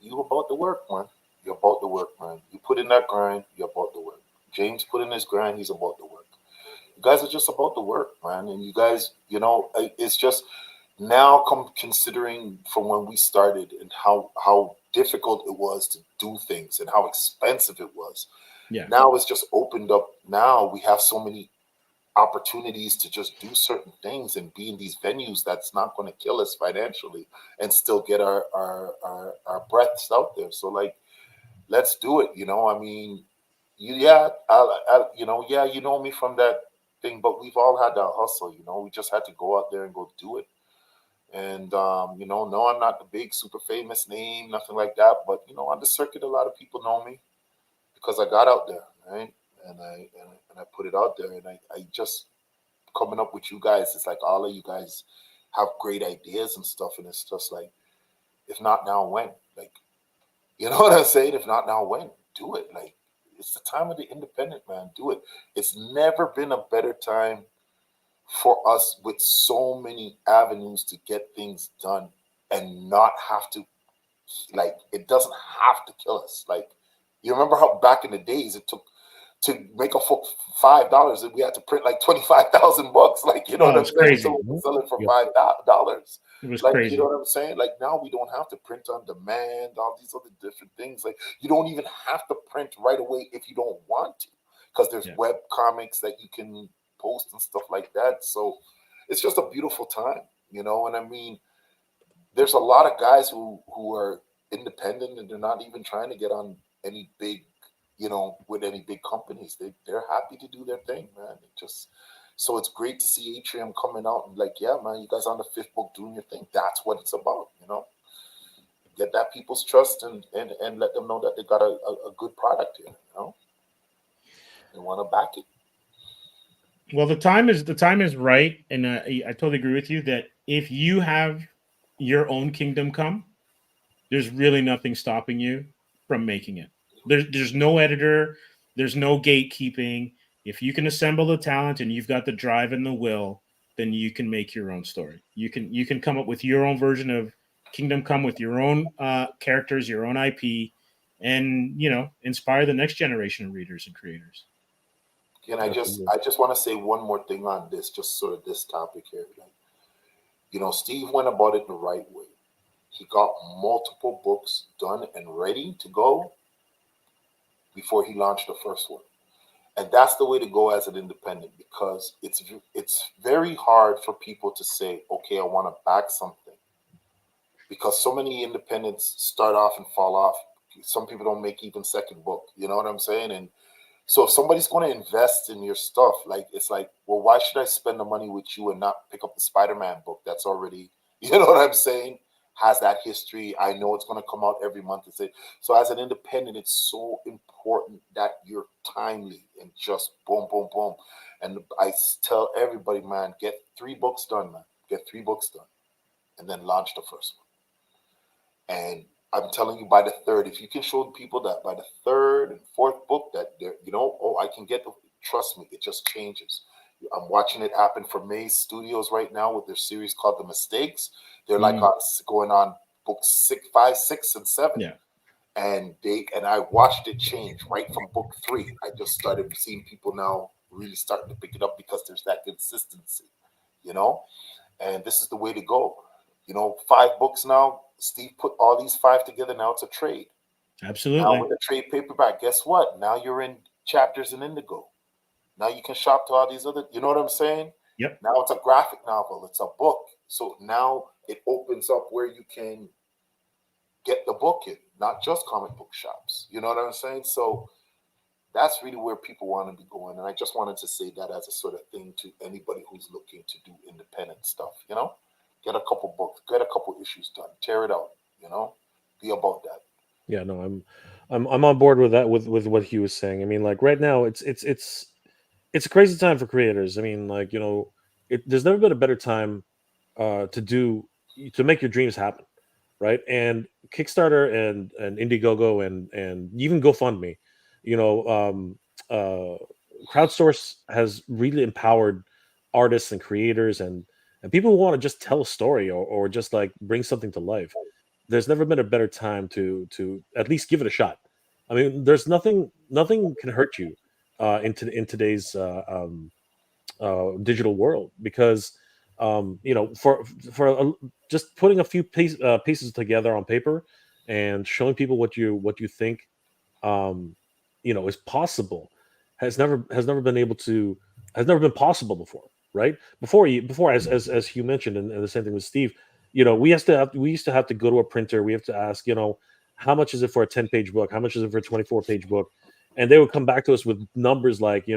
you about the work, man. You're about the work, man. You put in that grind, you're about the work. James put in his grind, he's about the work. You guys are just about the work, man. And you guys, it's just now considering from when we started and how difficult it was to do things and how expensive it was. Yeah. Now it's just opened up. Now we have so many opportunities to just do certain things and be in these venues that's not going to kill us financially and still get our breaths out there. So let's do it. I mean, you know me from that thing, but we've all had that hustle. We just had to go out there and go do it. And no, I'm not the big super famous name, nothing like that. But on the circuit, a lot of people know me because I got out there, right? And I put it out there, and I just coming up with you guys. It's like all of you guys have great ideas and stuff, and it's just like, if not now, when? Like, you know what I'm saying? If not now, when? Do it. Like, it's the time of the independent, man. Do it. It's never been a better time for us with so many avenues to get things done and not have to, it doesn't have to kill us. Like, you remember how back in the days it took to make a $5 and we had to print like 25,000 books. Like, what I'm saying? Crazy. So we sell it for $5. It was like, crazy. You know what I'm saying? Like, now we don't have to print on demand, all these other different things. Like, you don't even have to print right away if you don't want to, because there's web comics that you can post and stuff like that. So it's just a beautiful time, and I mean, there's a lot of guys who are independent and they're not even trying to get on any big, with any big companies. They're happy to do their thing, man. So it's great to see Atrium coming out and like, yeah, man, you guys on the 5th book doing your thing. That's what it's about, Get that people's trust and let them know that they got a good product here, They want to back it. Well, the time is right, and I totally agree with you that if you have your own Kingdom Come, there's really nothing stopping you from making it. There's no editor, There's no gatekeeping. If you can assemble the talent and you've got the drive and the will, then you can make your own story. You can come up with your own version of Kingdom Come with your own characters, your own IP, and inspire the next generation of readers and creators. And I just want to say one more thing on this, just sort of this topic here. Like, Steve went about it the right way. He got multiple books done and ready to go before he launched the first one. And that's the way to go as an independent, because it's very hard for people to say, okay, I want to back something, because so many independents start off and fall off. Some people don't make even second book. You know what I'm saying? And so if somebody's going to invest in your stuff, like, it's like, well, why should I spend the money with you and not pick up the Spider-Man book that's already, you know what I'm saying, has that history? I know it's going to come out every month. So as an independent, it's so important that you're timely and just boom, boom, boom. And I tell everybody, man, get 3 books done, man. Get 3 books done, and then launch the first one. And I'm telling you, by the 3rd, if you can show people that by the 3rd and 4th book that they're, I can get trust me, it just changes. I'm watching it happen for Maze Studios right now with their series called The Mistakes. They're like going on books 5, 6, and 7. Yeah. And I watched it change right from book 3. I just started seeing people now really starting to pick it up because there's that consistency, and this is the way to go. 5 books now. Steve put all these 5 together. Now it's a trade. Absolutely. Now with the trade paperback, guess what? Now you're in Chapters in Indigo. Now you can shop to all these other, you know what I'm saying? Yep. Now it's a graphic novel. It's a book. So now it opens up where you can get the book in, not just comic book shops. You know what I'm saying? So that's really where people want to be going. And I just wanted to say that as a sort of thing to anybody who's looking to do independent stuff, Get a couple books, get a couple issues done, tear it out, be about that. Yeah, no, I'm on board with that, with what he was saying. I mean, like, right now it's a crazy time for creators. I mean, like, there's never been a better time to make your dreams happen, right? And Kickstarter and Indiegogo and even GoFundMe, crowdsource has really empowered artists and creators and people who want to just tell a story or just like bring something to life. There's never been a better time to at least give it a shot. I mean, there's nothing can hurt you in today's digital world, because for just putting a few pieces together on paper and showing people what you think is possible has never been possible before, right? Before as Hugh mentioned, and the same thing with Steve, we used to have to go to a printer. We have to ask, how much is it for a 10-page book? How much is it for a 24-page book? And they would come back to us with numbers like,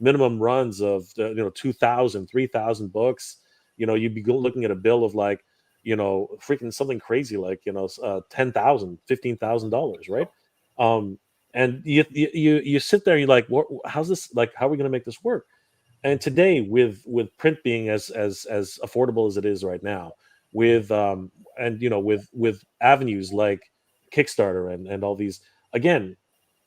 minimum runs of 2,000, 3,000 books. You'd be looking at a bill of like, freaking something crazy like, $10,000, $15,000, right? And you sit there, you're like, how's this, like, how are we going to make this work? And today, with print being as affordable as it is right now, with avenues like Kickstarter and all these, again,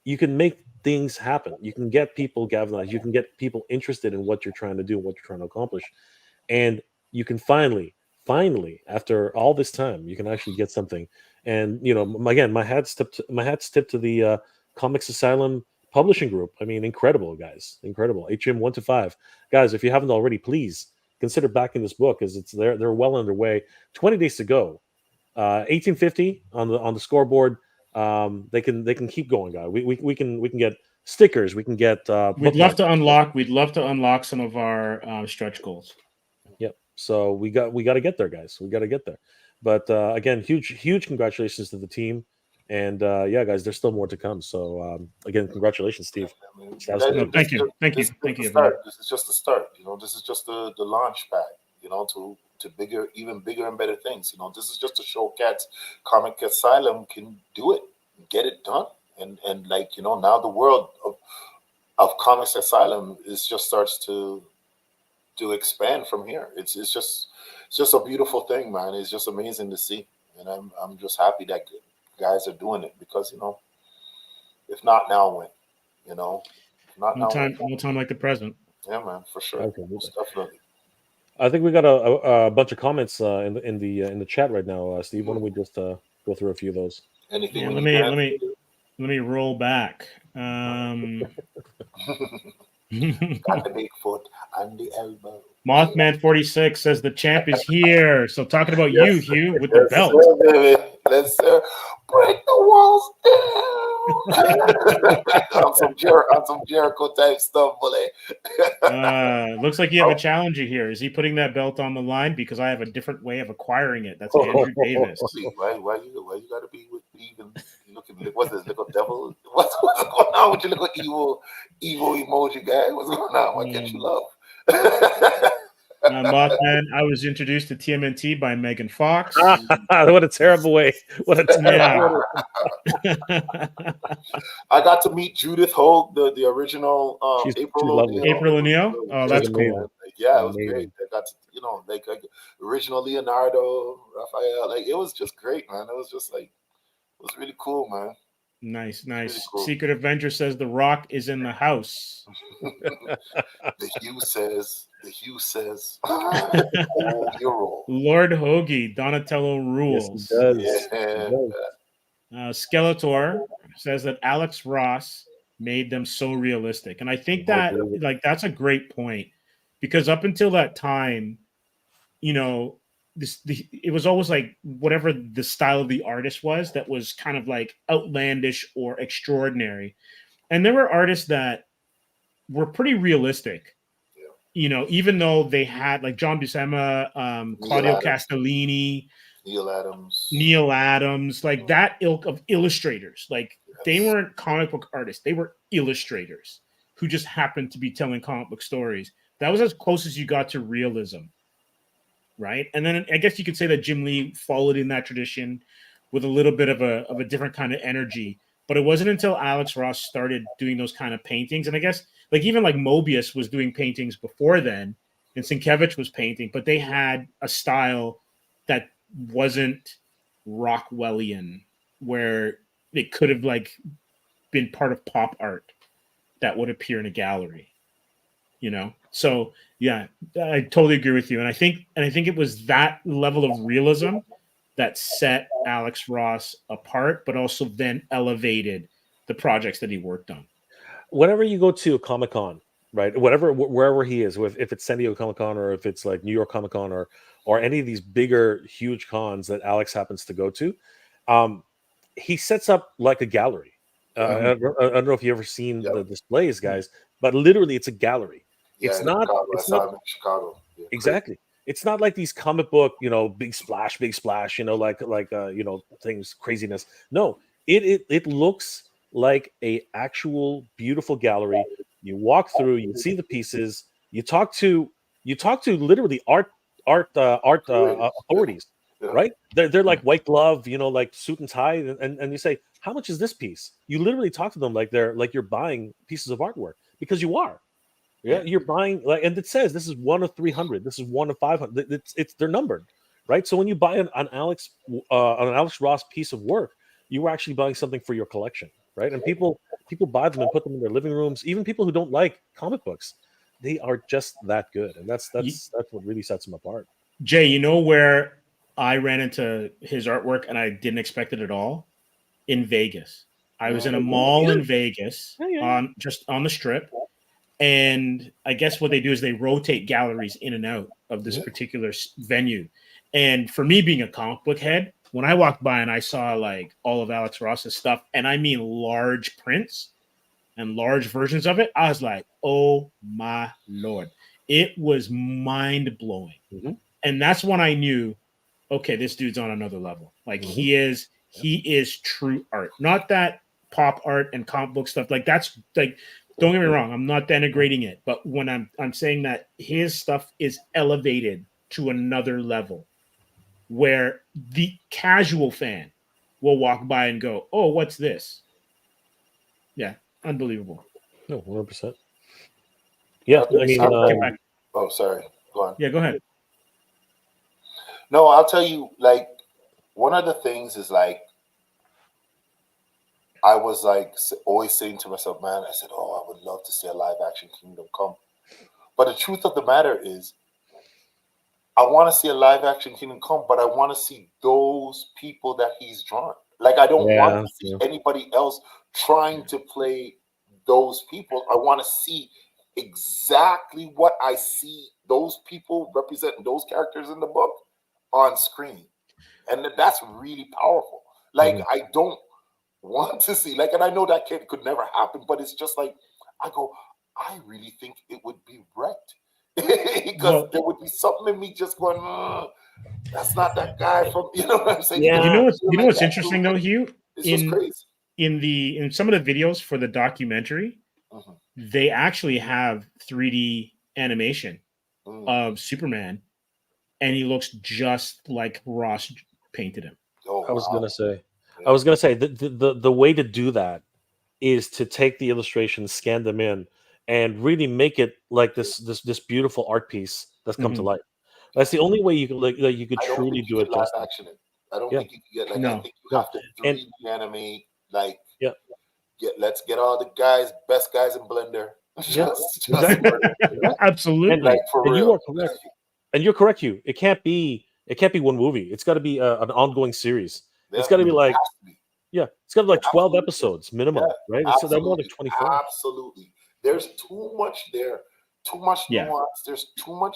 you can make things happen. You can get people galvanized. You can get people interested in what you're trying to do, what you're trying to accomplish, and you can finally, after all this time, you can actually get something. And again, my hat's tipped to the Comix Asylum publishing group. I mean, incredible, guys, incredible. HM 1 to 5, guys. If you haven't already, please consider backing this book, as they're well underway. 20 days to go. 1850 on the scoreboard. They can keep going, guys. We can get stickers. We can get. We'd love to unlock some of our stretch goals. Yep. So we got to get there, guys. We got to get there. But again, huge congratulations to the team. And yeah, guys, there's still more to come. So again, congratulations, Steve. Thank you. This is just the start. This is just the launch pad. To bigger, even bigger and better things. This is just to show cats Comic Asylum can do it, get it done, and like now the world of Comics Asylum just starts to expand from here. It's just a beautiful thing, man. It's just amazing to see, and I'm just happy that guys are doing it, because if not now, when? You know, not No now. time like the present. Yeah, man, for sure. Absolutely. Most definitely. I think we got a bunch of comments in the chat right now, Steve. Why don't we just go through a few of those? Anything? Yeah, in let the me roll back. Got the big foot and the elbow. Mothman 46 says the champ is here. So talking about you, Hugh, with the Yes, belt. sir, baby. Yes, sir. Break the walls down. on some Jericho type stuff, bully. Looks like you have a challenger here. Is he putting that belt on the line? Because I have a different way of acquiring it. That's Andrew Davis. Why you gotta be with even looking? What's this little devil? What's going on with your little evil emoji guy? What's going on? Why can't you love? Mothman, I was introduced to TMNT by Megan Fox. What a terrible way. What a terrible way. I got to meet Judith Hogue, the original April O'Neil. Oh, that's cool. Yeah, it was great. I got to, like original Leonardo, Raphael. Like, it was just great, man. It was just like, it was really cool, man. Nice. Really cool. Secret Avenger says The Rock is in the house. The Hugh says, oh, you're Lord Hoagie, Donatello rules. Yes, he does. Skeletor says that Alex Ross made them so realistic. And I think that that's a great point, because up until that time, it was always like whatever the style of the artist was, that was kind of like outlandish or extraordinary. And there were artists that were pretty realistic, even though they had like John Buscema, Claudio Castellini, Neil Adams, like that ilk of illustrators. Like, they weren't comic book artists, they were illustrators who just happened to be telling comic book stories. That was as close as you got to realism, right? And then I guess you could say that Jim Lee followed in that tradition with a little bit of a different kind of energy. But it wasn't until Alex Ross started doing those kind of paintings, and I guess like even like Mobius was doing paintings before then, and Sienkiewicz was painting, but they had a style that wasn't Rockwellian, where it could have like been part of pop art that would appear in a gallery, So yeah, I totally agree with you, and I think it was that level of realism that set Alex Ross apart, but also then elevated the projects that he worked on. Whenever you go to a Comic-Con, right, wherever he is, if it's San Diego Comic-Con or if it's like New York Comic-Con or any of these bigger, huge cons that Alex happens to go to, he sets up like a gallery. I don't know if you've ever seen the displays, guys, but literally it's a gallery. Yeah, it's not Chicago. Yeah, exactly. It's not like these comic book, big splash, like things, craziness. No, it looks like a actual beautiful gallery. You walk through, you see the pieces, you talk to literally art authorities, right? They're like white glove, like suit and tie, and you say, how much is this piece? You literally talk to them like you're buying pieces of artwork, because you are. Yeah, you're buying and it says this is 1 of 300. This is 1 of 500. They're numbered, right? So when you buy an Alex Ross piece of work, you were actually buying something for your collection, right? And people buy them and put them in their living rooms. Even people who don't like comic books, they are just that good, and that's what really sets them apart. Jay, where I ran into his artwork and I didn't expect it at all? In Vegas. I was in a mall in Vegas on the Strip. And I guess what they do is they rotate galleries in and out of this particular venue. And for me, being a comic book head, when I walked by and I saw like all of Alex Ross's stuff, and I mean large prints and large versions of it, I was like, oh my Lord. It was mind blowing. Mm-hmm. And that's when I knew, okay, this dude's on another level. Like he is true art. Not that pop art and comic book stuff. Like that's like, don't get me wrong, I'm not denigrating it, but when I'm saying that his stuff is elevated to another level, where the casual fan will walk by and go, "Oh, what's this?" Yeah, unbelievable. No, 100%. Yeah, I mean, oh, sorry. Go on. Yeah, go ahead. No, I'll tell you. Like, one of the things is like, I was like always saying to myself, man, I said, oh, I would love to see a live action Kingdom Come. But the truth of the matter is, I want to see a live action Kingdom Come, but I want to see those people that he's drawn. Like, I don't want to see anybody else trying to play those people. I want to see exactly what I see those people representing those characters in the book on screen. And that's really powerful. Like, I don't want to see, like, and I know that could never happen, but it's just like, I go, I really think it would be wrecked. Because there would be something in me just going, that's not that guy from, you know what I'm saying? Yeah. You know what's interesting though, Hugh? It's just crazy. In some of the videos for the documentary, they actually have 3D animation of Superman, and he looks just like Ross painted him. I was gonna say the way to do that is to take the illustrations, scan them in, and really make it like this beautiful art piece that's come to life. That's the only way you could truly do it justice. Action. I don't think you can get like. I think you have to 3D animate. Like, let's get all the best guys in Blender. Absolutely. And, and you are correct. And you're correct, Hugh. It can't be one movie. It's got to be an ongoing series. It's got to be like, it's got to be like 12 episodes minimum, right? So they're more like 24. Absolutely. There's too much there, too much nuance. There's too much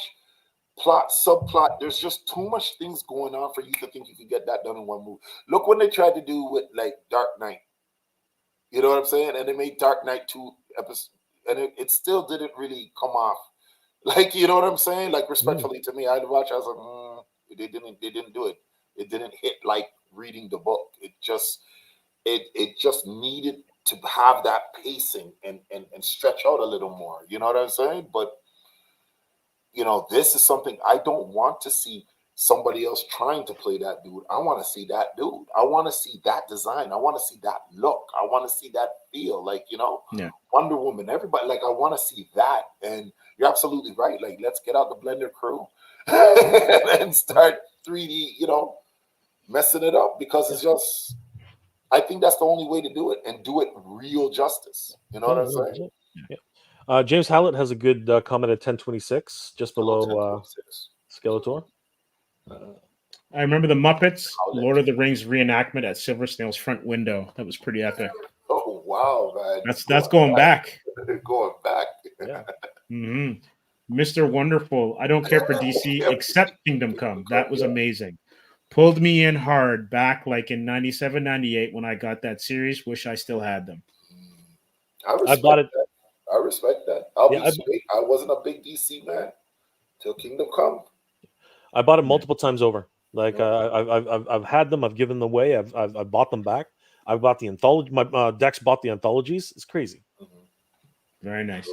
plot, subplot. There's just too much things going on for you to think you can get that done in one movie. Look what they tried to do with like Dark Knight. You know what I'm saying? And they made Dark Knight 2 episodes, and it still didn't really come off. Like, you know what I'm saying? Like, respectfully to me, I'd watch. I was like, they didn't do it. It didn't hit like reading the book. It just needed to have that pacing and stretch out a little more. You know what I'm saying? But this is something I don't want to see somebody else trying to play that dude. I want to see that dude. I want to see that design. I want to see that look. I want to see that feel. Like, Wonder Woman, everybody, like, I want to see that. And you're absolutely right. Like, let's get out the Blender crew and start 3D, messing it up, because it's just, I think that's the only way to do it and do it real justice. You know what I'm saying? Yeah. James Hallett has a good comment at 1026, just below Skeletor. I remember the Muppets Lord of the Rings reenactment at Silver Snail's front window. That was pretty epic. Oh wow, man! That's going back. Going back. Yeah. Mr. Wonderful. I don't care for DC except Kingdom Come. That was amazing. Pulled me in hard back like in 97, 98 when I got that series. Wish I still had them. I bought it. I respect that. I'll be straight. I wasn't a big DC man till Kingdom Come. I bought it multiple times over. Like I've had them. I've given them away. I've bought them back. I've bought the anthology. My Dex bought the anthologies. It's crazy. Very nice.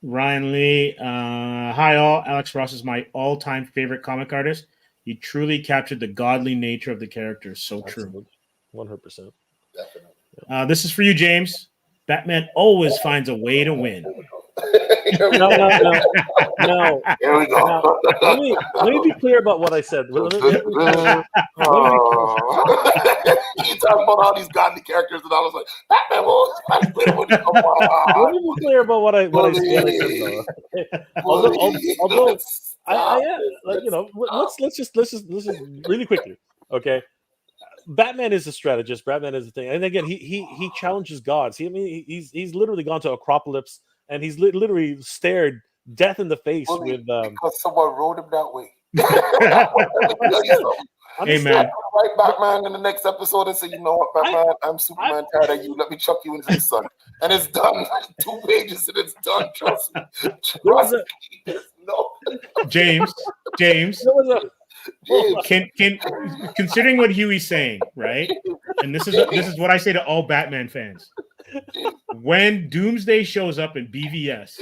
Ryan Lee. Hi all. Alex Ross is my all-time favorite comic artist. He truly captured the godly nature of the characters. So true. 100%. Definitely. This is for you, James. Batman always finds a way to win. No. Here we go. Let me be clear about what I said. You talk about all these godly characters, and I was like, Batman always finds a way to win. Let me be clear about what I said. Although let's just really quickly, okay? Batman is a strategist. Batman is the thing, and again, he challenges gods. He's literally gone to Acropolis, and he's literally stared death in the face with. Because someone wrote him that way. Hey man, right, Batman in the next episode and say, you know what, Batman, I'm Superman, tired of you. Let me chuck you into the sun, and it's done. 2 pages and it's done. Trust me. No. James. Considering what Huey's saying, right? And this is what I say to all Batman fans. When Doomsday shows up in BVS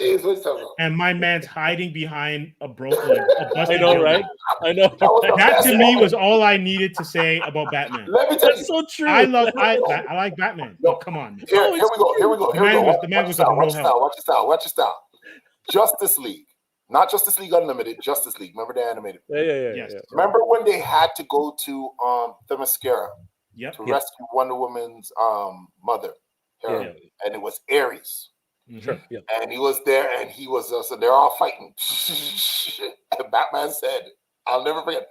and my man's hiding behind a busted I know, right? I know. That to me was all I needed to say about Batman. Let me tell you, that's so true. I like Batman. No, come on. Here we go. The man was a real help. Watch your style. Justice League. Not Justice League Unlimited, Justice League. Remember the animated? Yeah. Yes. Remember when they had to go to Themyscira Yep. to rescue Wonder Woman's mother, Hera, and it was Ares. Sure. Yeah. And he was there, and he was so they're all fighting. And Batman said, "I'll never forget.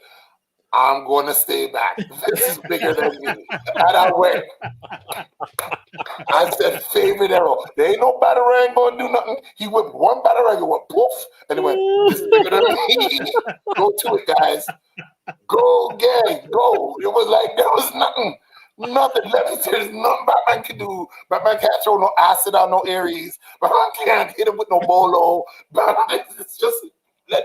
I'm going to stay back. This is bigger than me." And I went. I said, "Favorite arrow. There ain't no batarang going to do nothing." He whipped one batarang and went poof, and he went, "This is bigger than me." Go to it, guys. Go, gang, go. It was like there was nothing. Let me say, there's nothing Batman can do. Batman can't throw no acid on no Ares. Batman can't hit him with no bolo. Batman, it's just let's.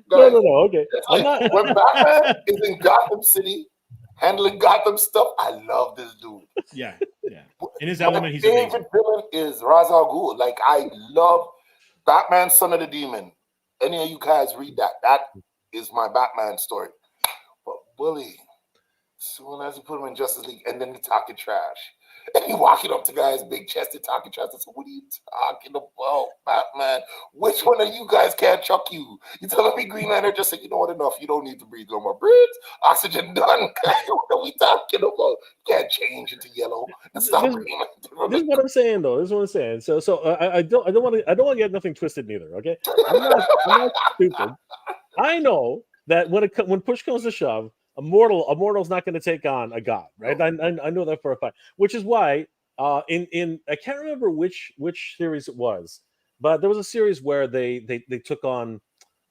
No, okay. When Batman is in Gotham City handling Gotham stuff, I love this dude. Yeah. In his element, he's my amazing. favorite villain is Ra's al Ghul. Like, I love Batman, Son of the Demon. Any of you guys read that? That is my Batman story. But Bully, as soon as you put him in Justice League, and then he talking trash. And he walking up to guys, big chested, talking trash. I said, "What are you talking about, Batman? Which one of you guys can't chuck you? You telling me Green Lantern just said, you know what, enough. You don't need to breathe no more. Breathe. Oxygen done. What are we talking about? You can't change into yellow and stop Green Lantern." This is what I'm saying, though. This is what I'm saying. So I don't want to get nothing twisted neither. Okay, I'm not stupid. I know that when push comes to shove, a mortal's not going to take on a god, right? I know that for a fact. Which is why in I can't remember which series it was, but there was a series where they took on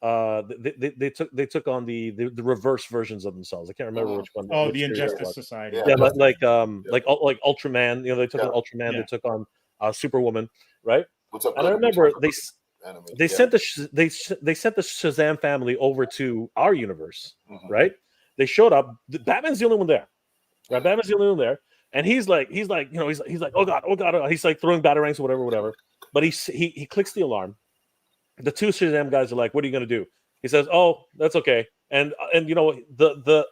they took on the reverse versions of themselves. I can't remember which one. Oh, which the series it Injustice was. Society. Yeah, but like Ultraman. You know, they took on Ultraman. They took on Superwoman, right? And I remember they sent the Shazam family over to our universe, right? They showed up. Batman's the only one there, right? Batman's the only one there, and he's like, he's like, oh god, he's like throwing batarangs or whatever. But he clicks the alarm. The two Shazam guys are like, "What are you gonna do?" He says, "Oh, that's okay." And you know,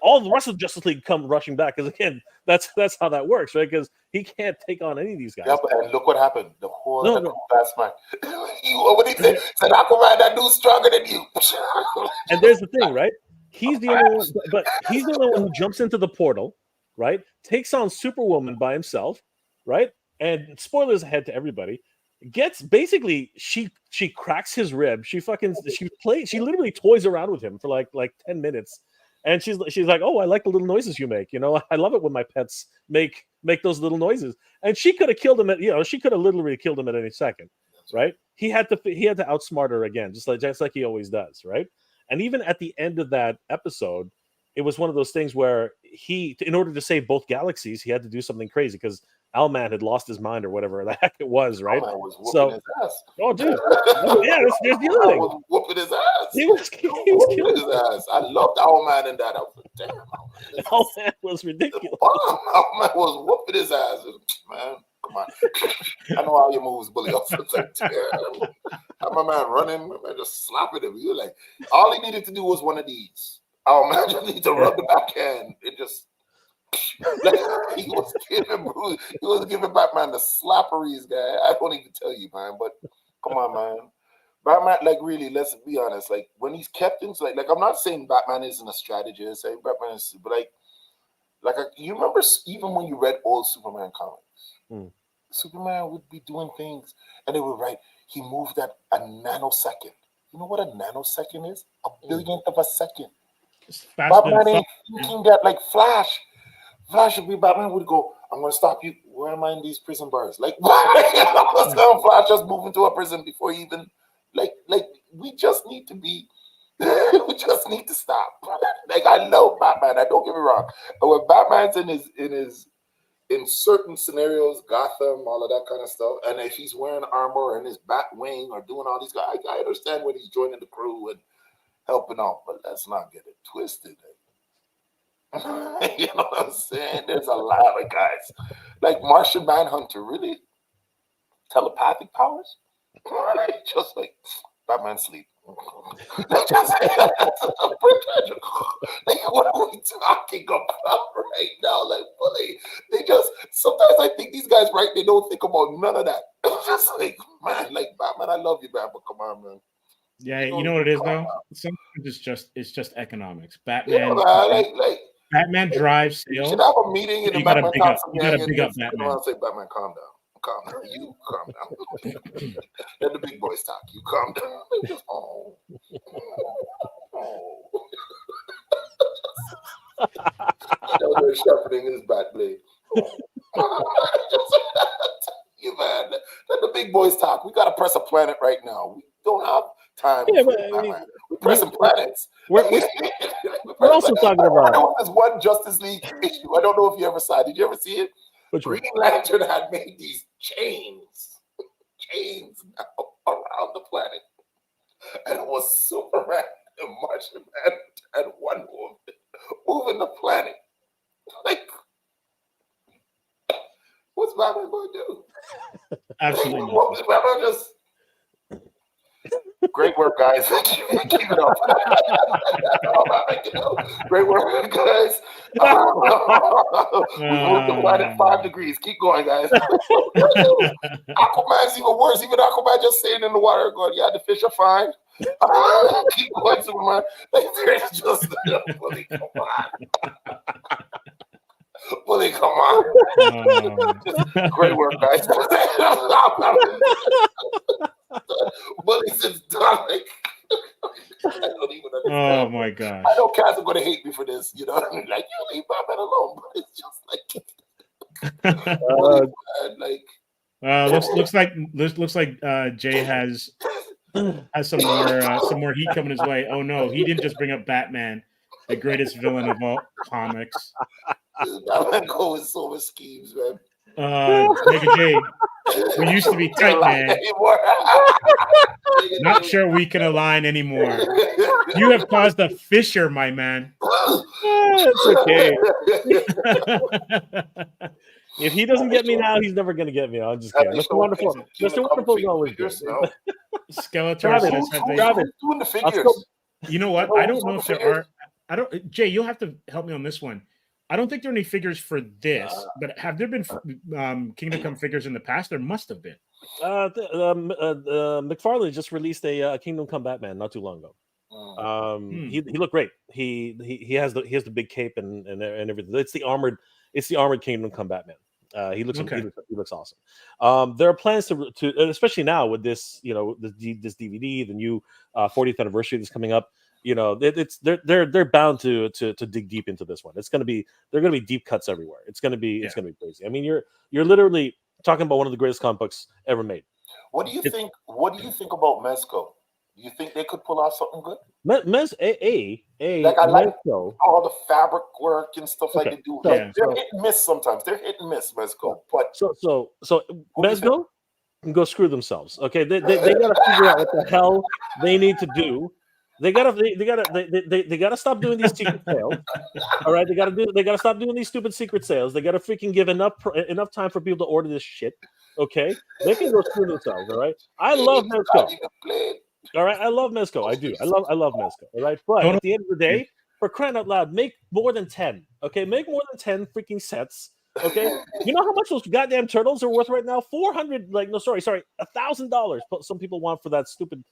all the rest of the Justice League come rushing back, because again, that's how that works, right? Because he can't take on any of these guys. Yeah, but look what happened. The whole Batman. What he said, Aquaman, that dude's stronger than you. And there's the thing, right? He's the only one, but he's the only one who jumps into the portal, right? Takes on Superwoman by himself, right? And spoilers ahead to everybody. Gets basically she cracks his rib. She literally toys around with him for like 10 minutes. And she's like, "Oh, I like the little noises you make. You know, I love it when my pets make those little noises." And she could have killed him she could have literally killed him at any second, right? He had to outsmart her again, just like he always does, right? And even at the end of that episode, it was one of those things where in order to save both galaxies, he had to do something crazy because Owlman had lost his mind or whatever the heck it was, right? Owlman was whooping his ass. Oh, dude. Yeah, there's the other thing. Was whooping his ass. He was whooping his ass. I loved Owlman in that. I was like, damn, Owlman was ridiculous. Owlman was whooping his ass. Man, come on. I know how your moves, Bully. I was like, damn. Had my man running, my man just slapping him. You like, all he needed to do was one of these. Owlman just needed to rub the backhand. It just. Like, he was giving Batman the slapperies, guy. I don't even tell you, man. But come on, man. Batman, like, really, let's be honest. Like, when he's kept in, like I'm not saying Batman isn't a strategist. Batman is, but you remember even when you read old Superman comics, Superman would be doing things, and they would write, he moved at a nanosecond. You know what a nanosecond is? A billionth of a second. Batman ain't thinking that like Flash would be Batman would go, "I'm gonna stop you. Where am I in these prison bars?" Like, Flash just moving to a prison before he even like we just need to be we just need to stop. Like, I love Batman. Don't get me wrong. But when Batman's in certain scenarios, Gotham, all of that kind of stuff, and if he's wearing armor and his bat wing or doing all these guys, I understand when he's joining the crew and helping out, but let's not get it twisted. You know what I'm saying? There's a lot of guys like Martian Manhunter, really telepathic powers, just like Batman sleep. Like, what are we talking about right now? Like, Bully, they just sometimes I think these guys, right? They don't think about none of that. It's just like, man, like Batman, I love you, man, but come on, man. Yeah, you know what it is though. Sometimes it's just economics. Batman. Yeah, like Batman drives You sales. should have a meeting in the You gotta Batman big up. Council You gotta gang big up and Batman. say, Batman, calm down. Calm down. You calm down. Let the big boys talk. You calm down. Just, oh. They're sharpening his bat blade. You man, let the big boys talk. We gotta press a planet right now. We don't have time. Yeah, for but, Batman. We're pressing planets. We're also talking about. There was this one Justice League issue. I don't know if you ever saw it. Did you ever see it? Which Green Lantern had made these chains now around the planet, and it was Superman and Martian Man and Wonder Woman moving the planet. Like, what's Batman going to do? Absolutely. What, Batman just. Great work, guys. Keep it up. Great work, guys. We moved the planet 5 degrees. Keep going, guys. Aquaman's even worse. Even Aquaman just staying in the water going, yeah, the fish are fine. Keep going, Superman. There's just Bully, come on. Bully, come on. Great work, guys. Bully's just done. Like, I don't even understand. Oh my gosh. I know cats are gonna hate me for this, you know. Like, you leave Batman alone, but it's just like, looks like Jay has some more heat coming his way. Oh no, he didn't just bring up Batman, the greatest villain of all comics. Batman go with so much schemes, man. Mega J, we used to be tight, man. Not sure we can align anymore. You have caused a fissure, my man. It's okay. If he doesn't get me now, he's never going to get me. I'm just kidding. Mr. Wonderful. Mr. Wonderful is always good. Skeletor says, doing the figures. You know what? I don't know if there are. Jay, you'll have to help me on this one. I don't think there are any figures for this, but have there been Kingdom Come figures in the past? There must have been. McFarlane just released a Kingdom Come Batman not too long ago. He looked great. He has the big cape and everything. It's the armored Kingdom Come Batman. He looks awesome. There are plans to especially now with this, this DVD, the new 40th anniversary that's coming up. They're bound to dig deep into this one. There are gonna be deep cuts everywhere. It's gonna be crazy. I mean, you're literally talking about one of the greatest comic books ever made. What do you think? What do you think about Mezco? Do you think they could pull off something good? Like I like all the fabric work and stuff like they do. They're hit and miss sometimes. They're hit and miss, Mezco. But so Mezco can go screw themselves. Okay, they gotta figure out what the hell they need to do. They gotta stop doing these secret sales. All right, they gotta stop doing these stupid secret sales. They gotta freaking give enough time for people to order this shit. Okay, they can go screw themselves. All right, I love Mezco. All right, I love Mezco. I do. I love Mezco. All right, but at the end of the day, for crying out loud, make more than 10. Okay, make more than 10 freaking sets. Okay, you know how much those goddamn turtles are worth right now? $1,000. Some people want for that stupid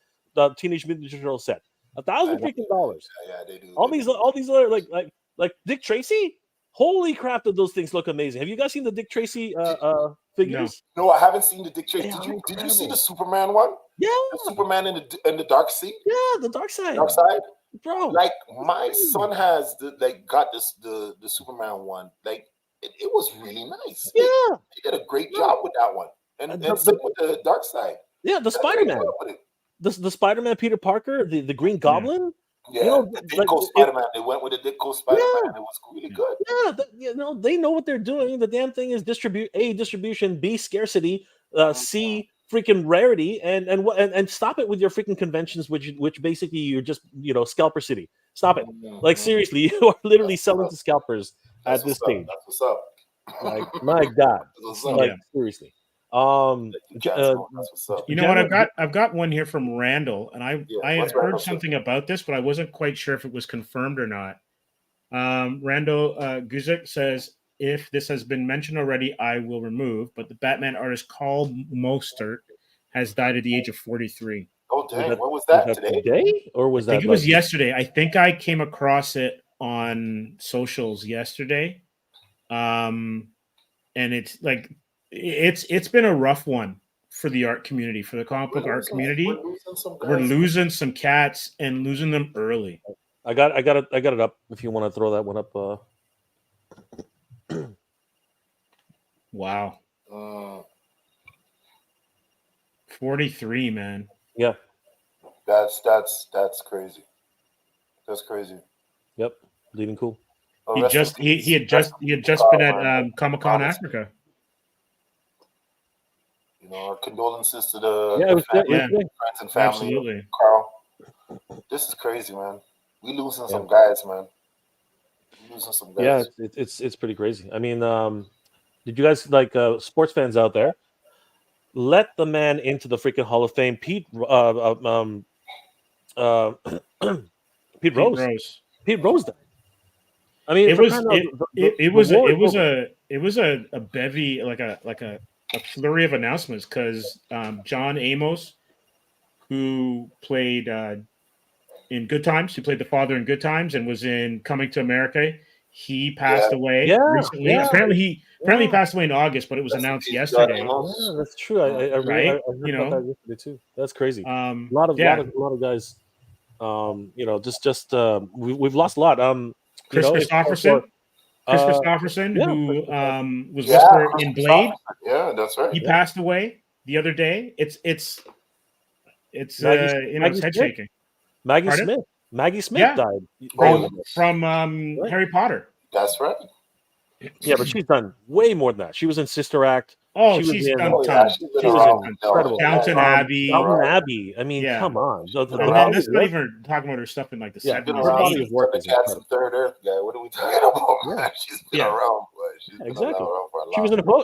Teenage Mutant Ninja Turtle set. $1,000 freaking dollars. Yeah, they do. All these other like Dick Tracy. Holy crap! Did those things look amazing? Have you guys seen the Dick Tracy figures? No, I haven't seen the Dick Tracy. Did you see the Superman one? Yeah, the Superman in the Dark Sea. Yeah, the Dark Side. Dark Side, bro. Like my son has got the Superman one. Like it was really nice. Yeah, they did a great job with that one, and same with the Dark Side. Yeah, the Spider-Man. The Spider-Man Peter Parker, the Green Goblin. Yeah, the Ditko Spider-Man. They went with the Ditko Spider-Man. Yeah. It was really good. Yeah, they know what they're doing. The damn thing is distribution, B, scarcity, C, freaking rarity, and stop it with your freaking conventions, which basically you're just scalper city. Stop it. Like seriously, you are literally selling to scalpers at this stage. That's what's up. Like my God. Like seriously. You know what? I've got one here from Randall, and I had heard something about this, but I wasn't quite sure if it was confirmed or not. Randall Guzik says, if this has been mentioned already, I will remove. But the Batman artist Carl Mostert has died at the age of 43. Oh dang! What was that today? Or was that? I think it was yesterday. I think I came across it on socials yesterday, and it's like it's been a rough one for the art community, for the comic book art community. We're losing some cats and losing them early. I got it up. If you want to throw that one up. Wow. 43, man. Yeah. That's crazy. That's crazy. Yep. Leaving cool. He had just been at Comic-Con Africa. You know, our condolences to the Yeah, friends and family. absolutely. Carl. This is crazy, man. We losing some guys, man. We losing some guys. Yeah, it's pretty crazy. I mean, did you guys like sports fans out there? Let the man into the freaking Hall of Fame, Pete Rose. Pete Rose died. I mean, it was a bevy, like a flurry of announcements, because John Amos, who played in Good Times, he played the father in Good Times and was in Coming to America. He passed away recently. Apparently he passed away in August, but it was announced yesterday. Yeah, that's true. I heard about that yesterday too. That's crazy. A lot of guys. We've lost a lot. Chris Christopherson, yeah, who was Whisper in Blade. Yeah, that's right. He passed away the other day. It's it's head shaking. Maggie Smith died from Harry Potter. That's right. Yeah, but she's done way more than that. She was in Sister Act. Oh, she's done tons. She was incredible. Downton Abbey. Downton Abbey. I mean, come on. And that's not even talking about her stuff in like the 70s. Her body of work is incredible. Third Earth guy. What are we talking about? Man? She's been around, but she's been around for a lot.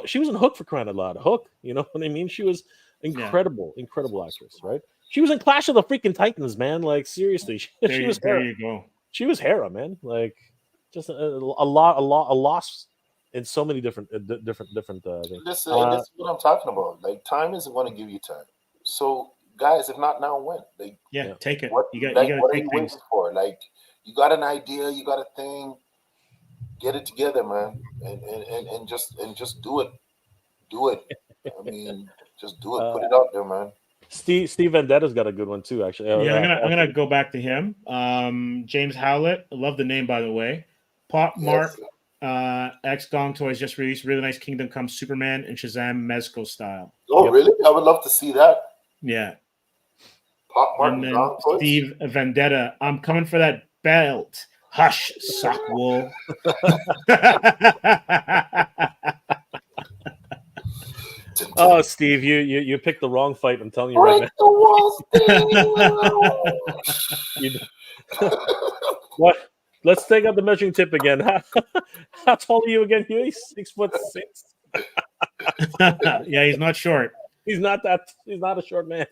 She was in Hook, for crying out loud. Hook. You know what I mean? She was incredible actress, right? She was in Clash of the freaking Titans, man. Like seriously, she was there. Hera. You go. She was Hera, man. Like just a loss in so many different things. This is what I'm talking about. Like time isn't going to give you time. So guys, if not now, when? Like take it. What, you got to what take are you things. waiting for? Like you got an idea, you got a thing. Get it together, man, and just do it. Do it. I mean, just do it. Put it out there, man. Steve Vendetta's got a good one too, actually. Yeah, I'm gonna go back to him. James Howlett, I love the name, by the way. Pop Mark X Gong Toys just released really nice Kingdom Come Superman and Shazam Mezco style. Oh, really? I would love to see that. Yeah. Pop Mark and then Gong Toys? Steve Vendetta, I'm coming for that belt. Hush, sock wool. Oh, Steve, you picked the wrong fight. I'm telling you right now. What? Let's take out the measuring tip again. How tall are you again, Huey? 6'6". Yeah, he's not short. He's not a short man.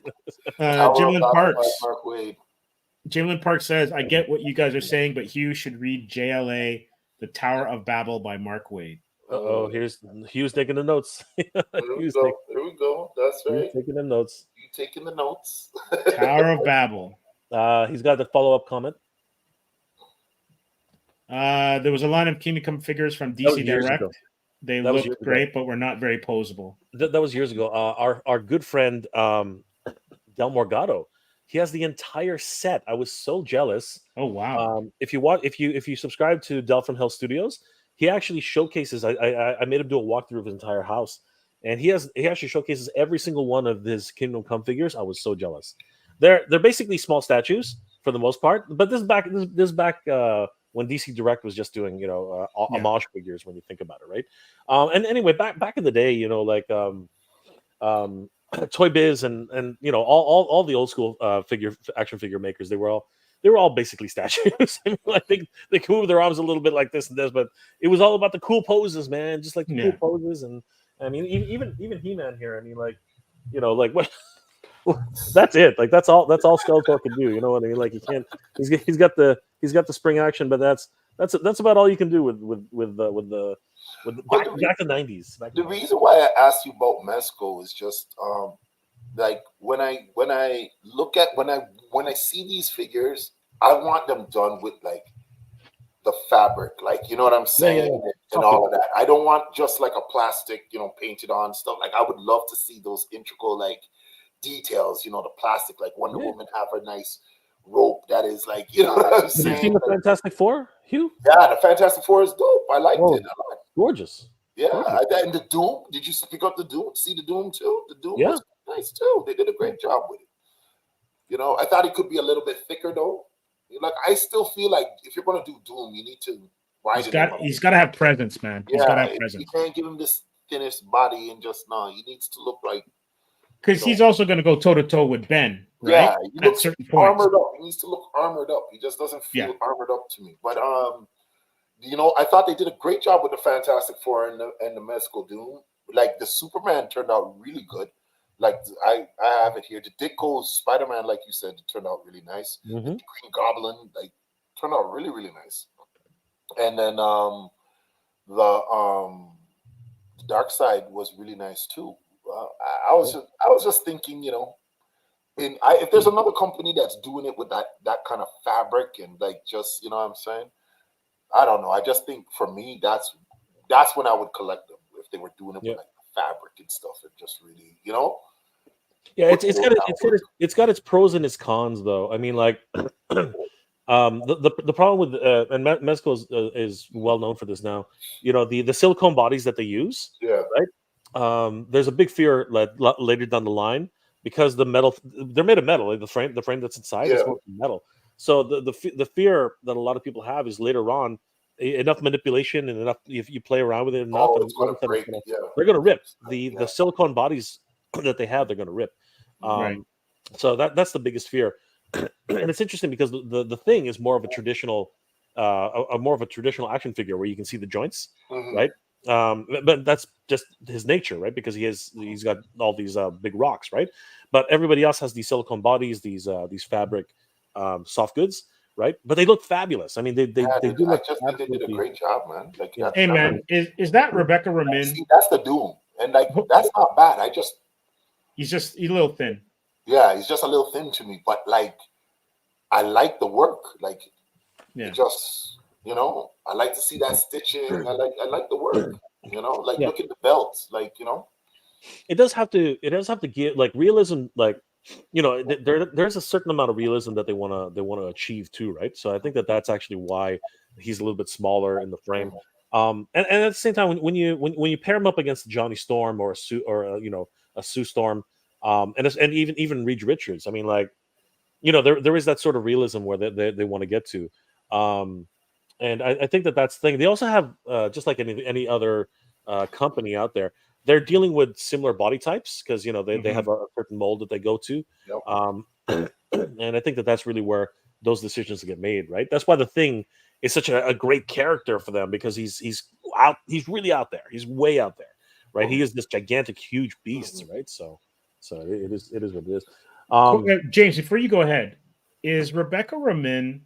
Jalen Parks says, "I get what you guys are saying, but Hugh should read JLA, The Tower of Babel by Mark Waid." Oh, here's Hugh's taking the notes. Here we go. That's right. He's taking the notes. You taking the notes? Tower of Babel. He's got the follow-up comment. There was a line of Kingdom Come figures from DC Direct. They look great, but were not very posable. That was years ago. Our good friend Del Morgado, he has the entire set. I was so jealous. Oh wow! If you subscribe to Del from Hell Studios, he actually showcases. I made him do a walkthrough of his entire house, and he actually showcases every single one of his Kingdom Come figures. I was so jealous. They're basically small statues for the most part, but this back when DC Direct was just doing homage figures when you think about it, right? And anyway, back in the day, Toy Biz and all the old school action figure makers, they were all basically statues. I mean, like they could move their arms a little bit like this and this, but it was all about the cool poses, man. Just like the cool poses, and I mean, even He-Man here. I mean, like what. That's it. Like that's all Skeletor can do. You know what I mean? Like he can't. He's got the spring action, but that's about all you can do with the back to the 90s. The reason why I asked you about Mezco is just like when I look at when I see these figures, I want them done with like the fabric, like, you know what I'm saying, and all of that. I don't want just like a plastic, you know, painted on stuff. Like, I would love to see those integral like details, you know, the plastic, like Wonder Woman have a nice rope that is like, you know what I'm saying. Have you seen the Fantastic Four, Hugh? Yeah, the Fantastic Four is dope. I liked it a lot. Gorgeous. Yeah, and the Doom. Did you pick up the Doom? See the Doom too? The Doom was nice too. They did a great job with it. You know, I thought it could be a little bit thicker though. Like, I still feel like if you're gonna do Doom, you need to widen. He's got to have presence, man. He's got to have presence. You can't give him this thinnest body and just he needs to look like. Because he's also going to go toe to toe with Ben, right? Yeah, he at looks certain points. armored up. He needs to look armored up. He just doesn't feel armored up to me. But you know, I thought they did a great job with the Fantastic Four and the Mystical Doom. Like, the Superman turned out really good. Like, I have it here. The Ditko Spider-Man, like you said, turned out really nice. The Green Goblin, like, turned out really, really nice. And then the Dark Side was really nice too. I was just thinking, you know, if there's another company that's doing it with that kind of fabric and like, just, you know what I'm saying? I don't know. I just think for me, that's when I would collect them, if they were doing it with like fabric and stuff, and just really, you know. Yeah, it's got its pros and its cons though. I mean, like the problem with and Mezco is well known for this now. You know, the silicone bodies that they use. Yeah. Right. There's a big fear later down the line, because the metal, they're made of metal. Like the frame that's inside is metal. So the fear that a lot of people have is later on, enough manipulation and enough, if you play around with it enough, and they're going to rip the silicone bodies that they have. They're going to rip. So that's the biggest fear. And it's interesting because the thing is more of a traditional, more of a traditional action figure where you can see the joints, right? But that's just his nature, right? Because he's got all these big rocks, right? But everybody else has these silicone bodies, these fabric soft goods, right? But they look fabulous. I mean, they do look. I just think they did a great job, man. Like, hey, man, is that Rebecca Ramin? See, that's the Doom, and like, that's not bad. He's a little thin. Yeah, he's just a little thin to me, but like, I like the work. Like, it just, you know, I like to see that stitching. I like the work. You know, like, look at the belts. Like, you know, it does have to give like realism. Like, you know, there's a certain amount of realism that they want to achieve too, right? So I think that's actually why he's a little bit smaller in the frame. And at the same time, when you pair him up against Johnny Storm or a Sue Storm, and even Reed Richards, I mean, like, you know, there is that sort of realism where they want to get to, and I think that's the thing. They also have just like any other company out there, they're dealing with similar body types because, you know, they have a certain mold that they go to, and I think that's really where those decisions get made, right? That's why the Thing is such a great character for them, because he's really out there. He's way out there, right? He is this gigantic, huge beast, right? So it is what it is. James, before you go ahead, is Rebecca Ramin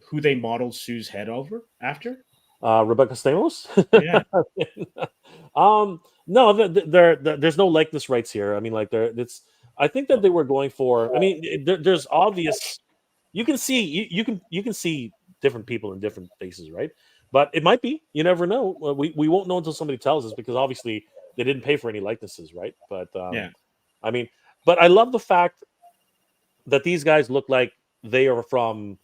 who they modeled Sue's head over after? Rebecca Stamos? Yeah. No, there's no likeness rights here. I mean, like, I think that they were going for. I mean, there's obvious. You can see you can see different people in different faces, right? But it might be. You never know. We won't know until somebody tells us, because obviously they didn't pay for any likenesses, right? But I mean, but I love the fact that these guys look like they are from,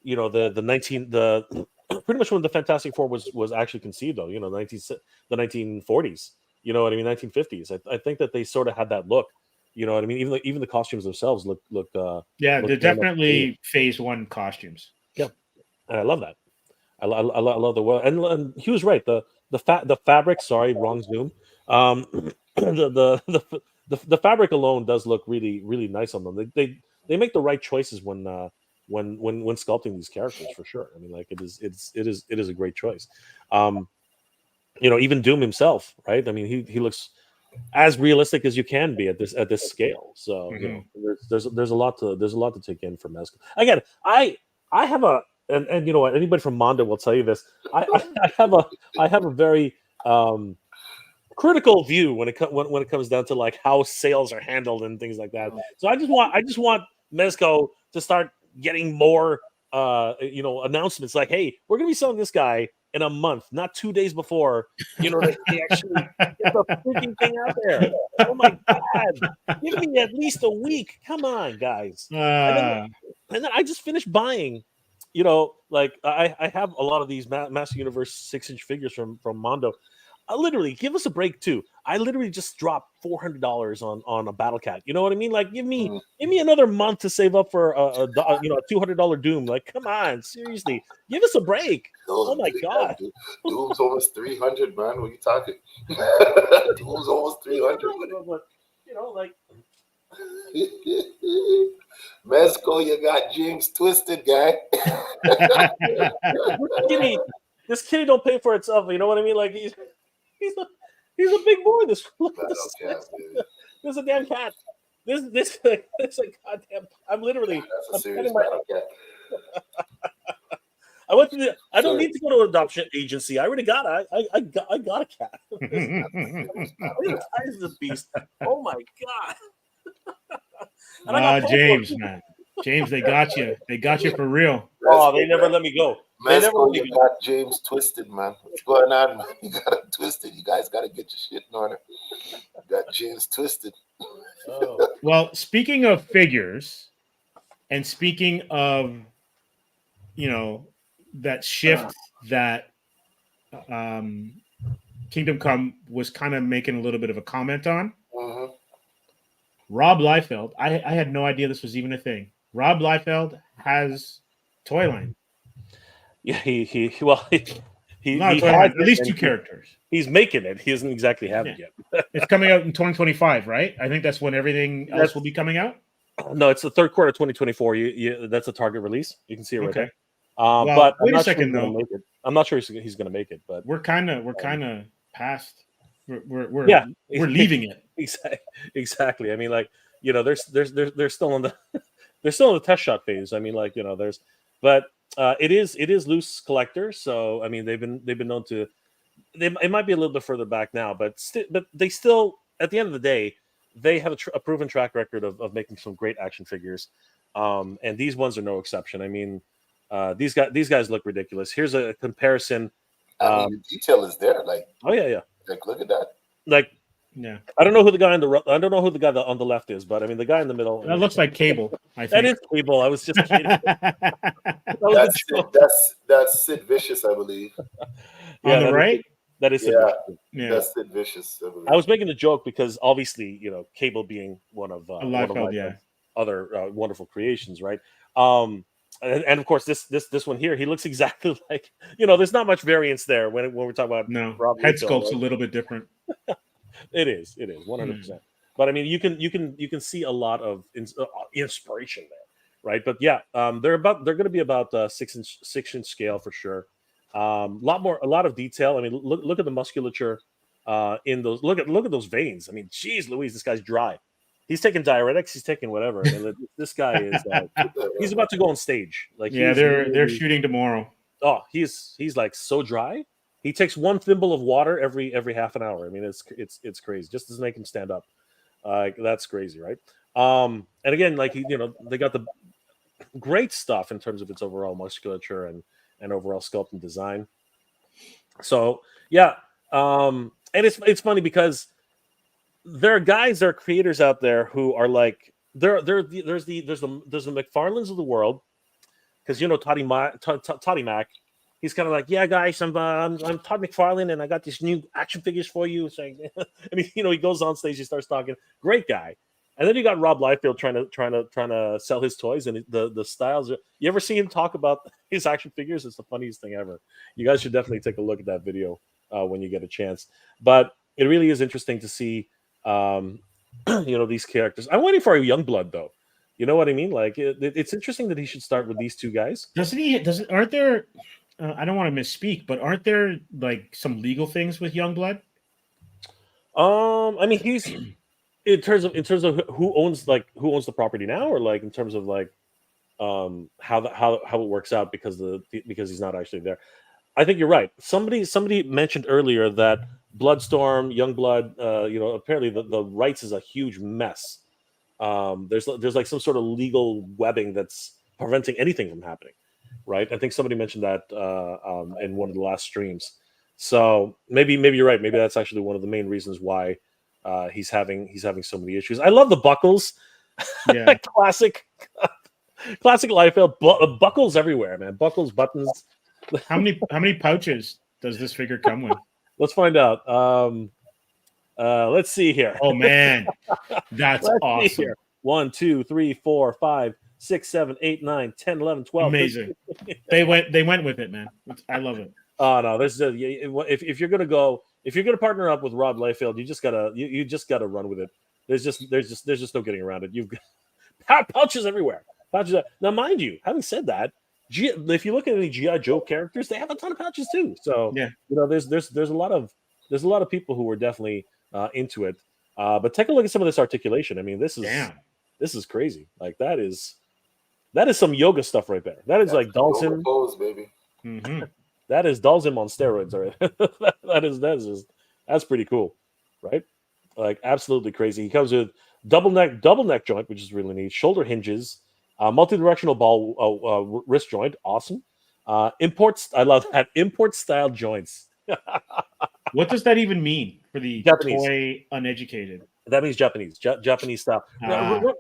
you know, pretty much when the Fantastic Four was actually conceived, though, you know, the 1940s, you know what I mean, 1950s. I think that they sort of had that look, you know what I mean. Even the costumes themselves look. They're definitely Phase 1 costumes. Yeah, and I love that. I love the world, and he was right. The fabric. Sorry, wrong zoom. The fabric alone does look really, really nice on them. They make the right choices when sculpting these characters, for sure. I mean, like, it is a great choice. You know, even Doom himself, right? I mean, he looks as realistic as you can be at this scale. So you know, there's a lot to take in for Mezco. Again, I have and you know what, anybody from Mondo will tell you this. I have a very critical view when it comes down to like how sales are handled and things like that. So I just want Mezco to start getting more announcements like, "Hey, we're gonna be selling this guy in a month, not 2 days before." They actually get the freaking thing out there. Oh my god! Give me at least a week. Come on, guys. And then I just finished buying. I have a lot of these Master Universe 6-inch figures from Mondo. Literally, give us a break too. I literally just dropped $400 on a Battle Cat. You know what I mean? Like, give me another month to save up for a $200 Doom. Like, come on, seriously, give us a break. Oh my god, Doom's almost 300, man. What are you talking? Doom's almost 300. Like. Mezco, you got James Twisted, guy. This kitty don't pay for itself. You know what I mean? Like he's a big boy. This is a damn cat. This a goddamn. I'm literally. That's a serious battle cat. I don't need to go to an adoption agency. I already got it. I got a cat. This is a beast. Oh my god. James, man. James, they got you. They got you for real. Oh, they never let me go. You got James Twisted, man. What's going on, man? You got him twisted. You guys got to get your shit in order. You got James Twisted. Well, speaking of figures, and speaking of, that shift that Kingdom Come was kind of making a little bit of a comment on. Rob Liefeld, I had no idea this was even a thing. Rob Liefeld has toyline. Yeah, he has at least 2 characters. He's making it. He doesn't exactly have it yet. It's coming out in 2025, right? I think that's when everything else will be coming out. No, it's the third quarter of 2024. That's a target release. You can see it right there. But wait a second, though. I'm not sure he's going to make it, but we're kind of past. We're leaving it. Exactly. I mean, like, they're still in the they're still in the test shot phase. I mean, like, but it is loose collector. So I mean, they've been known to. It might be a little bit further back now, but they still, at the end of the day, they have a proven track record of making some great action figures, and these ones are no exception. I mean, these guys look ridiculous. Here's a comparison. I mean, the detail is there. Like, oh yeah. Like, look at that. Like, yeah. I don't know who the guy on the left is, but I mean the guy in the middle. That looks like Cable. I think that is Cable. I was just kidding. That's Sid Vicious, I believe. On the right. That is Sid Vicious. Yeah, that's Sid Vicious. I was making a joke because obviously, Cable being one of other wonderful creations, right? And of course, this one here, he looks exactly like, there's not much variance there when we're talking about head sculpt's a little bit different. It is 100%. But I mean, you can see a lot of inspiration there, right? But yeah, they're going to be about 6-inch scale for sure. A lot of detail. I mean, look at the musculature in those. Look at those veins. I mean, geez, Louise, this guy's dry. He's taking diuretics. He's taking whatever. And this guy is. He's about to go on stage. Like, they're shooting tomorrow. Oh, he's like so dry. He takes one thimble of water every half an hour. I mean, it's crazy. Just to make him stand up. That's crazy, right? And again, like they got the great stuff in terms of its overall musculature and overall sculpt and design. So yeah, and it's funny because there are creators out there who are like there's the McFarlanes of the world, because Toddy Mac, he's kind of like, yeah guys, I'm Todd McFarlane and I got these new action figures for you. It's like, I mean, he goes on stage, he starts talking, great guy. And then you got Rob Liefeld trying to sell his toys and the styles. You ever see him talk about his action figures? It's the funniest thing ever. You guys should definitely take a look at that video when you get a chance. But it really is interesting to see, these characters. I'm waiting for a Youngblood though. You know what I mean? Like it's interesting that he should start with these two guys. Aren't there? I don't want to misspeak, but aren't there like some legal things with Youngblood? I mean, he's. In terms of who owns the property now, or like in terms of like how it works out because he's not actually there. I think you're right. Somebody mentioned earlier that Bloodstorm, Youngblood, apparently the rights is a huge mess. There's like some sort of legal webbing that's preventing anything from happening. right? I think somebody mentioned that in one of the last streams. So maybe you're right. Maybe that's actually one of the main reasons why he's having so many issues. I love the buckles. Yeah. Classic Liefeld. Buckles everywhere, man. Buckles, buttons. How many pouches does this figure come with? Let's find out. Let's see here. Oh man, that's Let's see awesome. here. 1, 2, 3, 4, 5, 6, 7, 8, 9, 10, 11, 12. Amazing. 13. They went with it, man. I love it. Oh no, if you're gonna partner up with Rob Liefeld, you just gotta run with it. There's just no getting around it. You've got pouches everywhere. Now, mind you, having said that, if you look at any GI Joe characters, they have a ton of pouches too. So yeah, there's a lot of people who were definitely into it. But take a look at some of this articulation. I mean, this is crazy. Like that is some yoga stuff right there. That's like Dalsim pose, baby. Mm-hmm. That is Dalsim on steroids, right? That's pretty cool, right? Like absolutely crazy. He comes with double neck joint, which is really neat. Shoulder hinges, multi-directional ball wrist joint, awesome. Imports, I love that. Import style joints. What does that even mean for the Japanese. toy uneducated? That means Japanese, Japanese style. Remember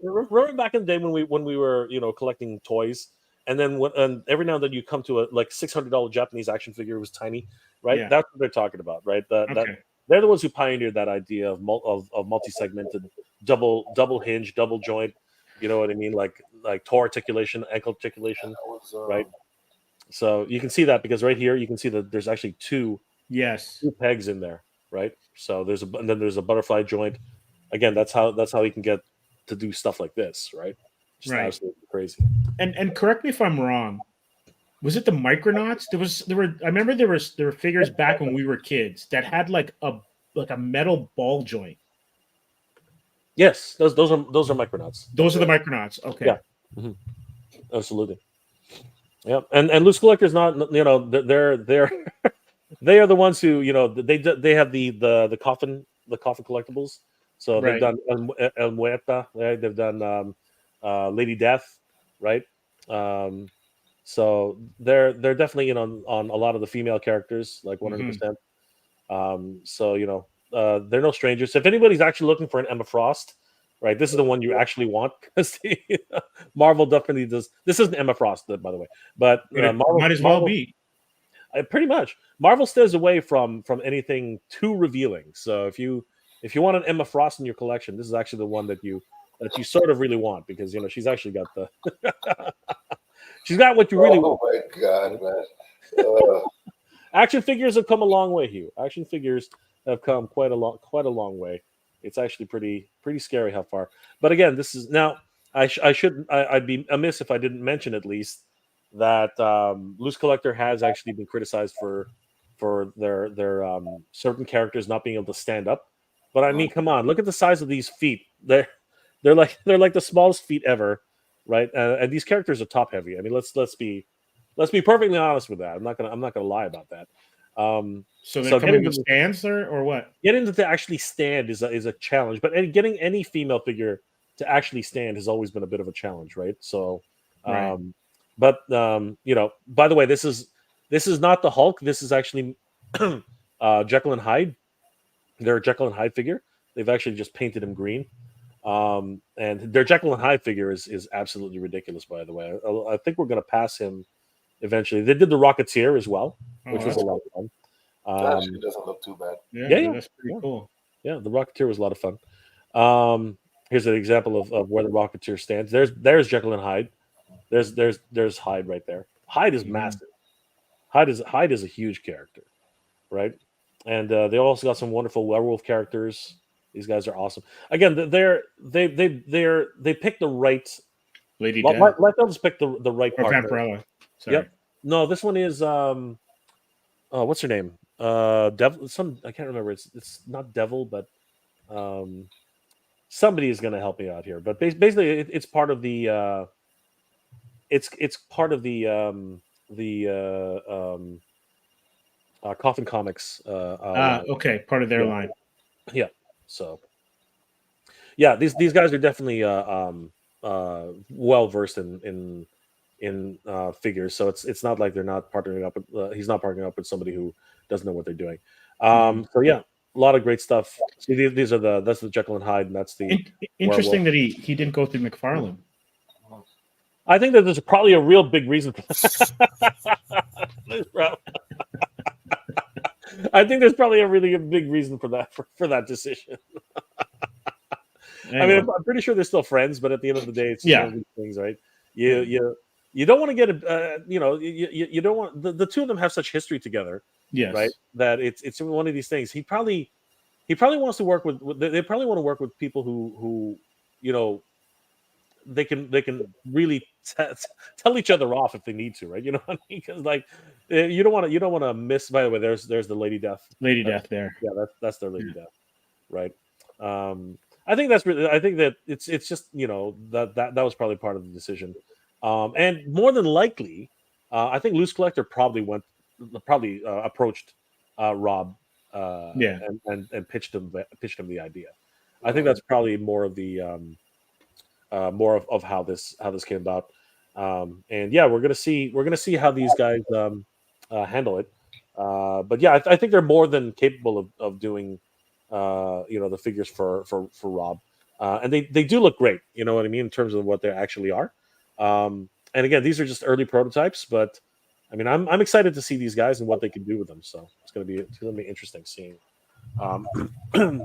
back in the day when we were collecting toys, and then and every now and then you come to a like $600 Japanese action figure. It was tiny, right? Yeah. That's what they're talking about, right? They're the ones who pioneered that idea of multi-segmented, double hinge, double joint. You know what I mean? Like toe articulation, ankle articulation, right? So you can see that because right here you can see that there's actually two pegs in there, right? So and then there's a butterfly joint. Again, that's how you can get to do stuff like this, right? Just absolutely crazy. And correct me if I'm wrong. Was it the Micronauts? I remember there were figures back when we were kids that had like a metal ball joint. Yes, those are Micronauts. Those are the Micronauts. Okay. Yeah. Mm-hmm. Absolutely. Yeah, and Loose Collector's not, they're they are the ones who, they have the coffin collectibles. So they've done El Muerta, right? They've done Lady Death, right? So they're definitely in on a lot of the female characters, like 100%. So they're no strangers. If anybody's actually looking for an Emma Frost, right, this is the one you actually want because Marvel definitely does. This isn't Emma Frost, by the way, but Marvel might as well be. Pretty much, Marvel stays away from anything too revealing. So if you want an Emma Frost in your collection, this is actually the one that you sort of really want because she's actually got the she's got what you really want. Oh my god, man! Action figures have come a long way, Hugh. Action figures have come quite a long way. It's actually pretty scary how far. But again, this is now. I'd be amiss if I didn't mention at least that Loose Collector has actually been criticized for their certain characters not being able to stand up. But I mean, come on, look at the size of these feet. They're like the smallest feet ever, right? And these characters are top heavy. I mean, let's be perfectly honest with that. I'm not gonna lie about that. So they're coming with stands or what? Getting them to actually stand is a challenge, but getting any female figure to actually stand has always been a bit of a challenge, right? So, but by the way, this is not the Hulk. This is actually Jekyll and Hyde. They're a Jekyll and Hyde figure. They've actually just painted him green, and their Jekyll and Hyde figure is absolutely ridiculous. By the way, I think we're going to pass him eventually. They did the Rocketeer as well, which was a lot of fun. That actually doesn't look too bad. Yeah, that's pretty cool. Yeah, the Rocketeer was a lot of fun. Here's an example of where the Rocketeer stands. There's Jekyll and Hyde. There's Hyde right there. Hyde is massive. Hyde is a huge character, right? And they also got some wonderful werewolf characters. These guys are awesome. Again, they picked the right. Lady Death. Let them pick the right or partner. Vampirella. Sorry. Yep. No, this one is what's her name? Devil. I can't remember. It's not Devil, but somebody is going to help me out here. But basically, it's part of the. It's part of the Coffin Comix. Okay, part of their line. Yeah. So. Yeah, these guys are definitely well versed in in figures, so it's not like they're not partnering up with he's not partnering up with somebody who doesn't know what they're doing. So yeah, a lot of great stuff. See, these are that's the Jekyll and Hyde, and that's the Interesting werewolf. that he didn't go through McFarlane. I think that there's probably a real big reason for that. I think there's probably a really big reason for that for that decision. I mean, I'm pretty sure they're still friends, but at the end of the day, it's just one of these things, right? You don't want to get you don't want the two of them have such history together, yes, right? That it's one of these things. He probably wants to work with they probably want to work with people who they can really tell each other off if they need to, right? You know what I mean? Because like you don't want to miss. By the way, there's the Lady Death. Death there. Yeah, that's their Lady Death, right? I think that it's just that was probably part of the decision, and more than likely, I think Loose Collector probably approached Rob, and pitched him the idea. I think that's probably more of the more of how this came about, and yeah, we're gonna see how these guys handle it. But yeah, I think they're more than capable of doing the figures for Rob, and they do look great. You know what I mean in terms of what they actually are. And again, these are just early prototypes, but I mean, I'm excited to see these guys and what they can do with them. So it's gonna be interesting seeing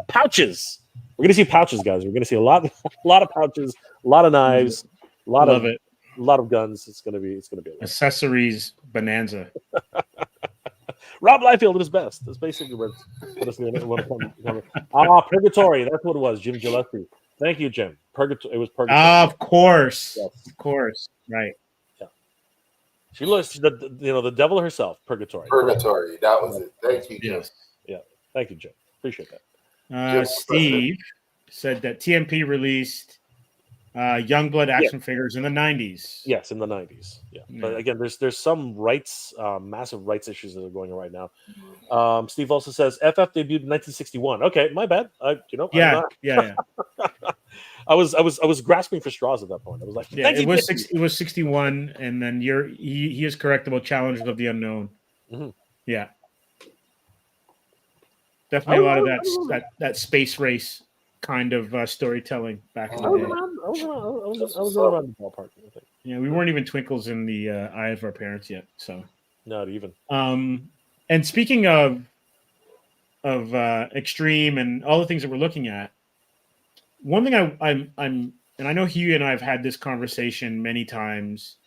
pouches. We're gonna see pouches, guys. We're gonna see a lot of pouches, a lot of knives, a lot of guns. It's gonna be accessories bonanza. Rob Liefeld at his best. That's basically what it's going to Purgatory. That's what it was. Jim Gillespie. Thank you, Jim. Purgatory. It was Purgatory. Of course, yes. Of course, right. Yeah. She looks the devil herself. Purgatory. Purgatory. That was it. Thank you, Jim. Yes. Yeah. Thank you, Jim. Appreciate that. Steve said that TMP released Youngblood action figures in the 90s. Yes, in the 90s. Yeah. But again, there's some rights, massive rights issues that are going on right now. Steve also says FF debuted in 1961. Okay, my bad. Yeah. I was grasping for straws at that point. I was like, it was 61, and then he is correct about Challengers of the Unknown. Mm-hmm. Yeah. Definitely a lot of that space race kind of storytelling back in the day. I was around the ballpark. I think. Yeah, we weren't even twinkles in the eye of our parents yet. So not even. And speaking of extreme and all the things that we're looking at, one thing I'm and I know Hugh and I have had this conversation many times.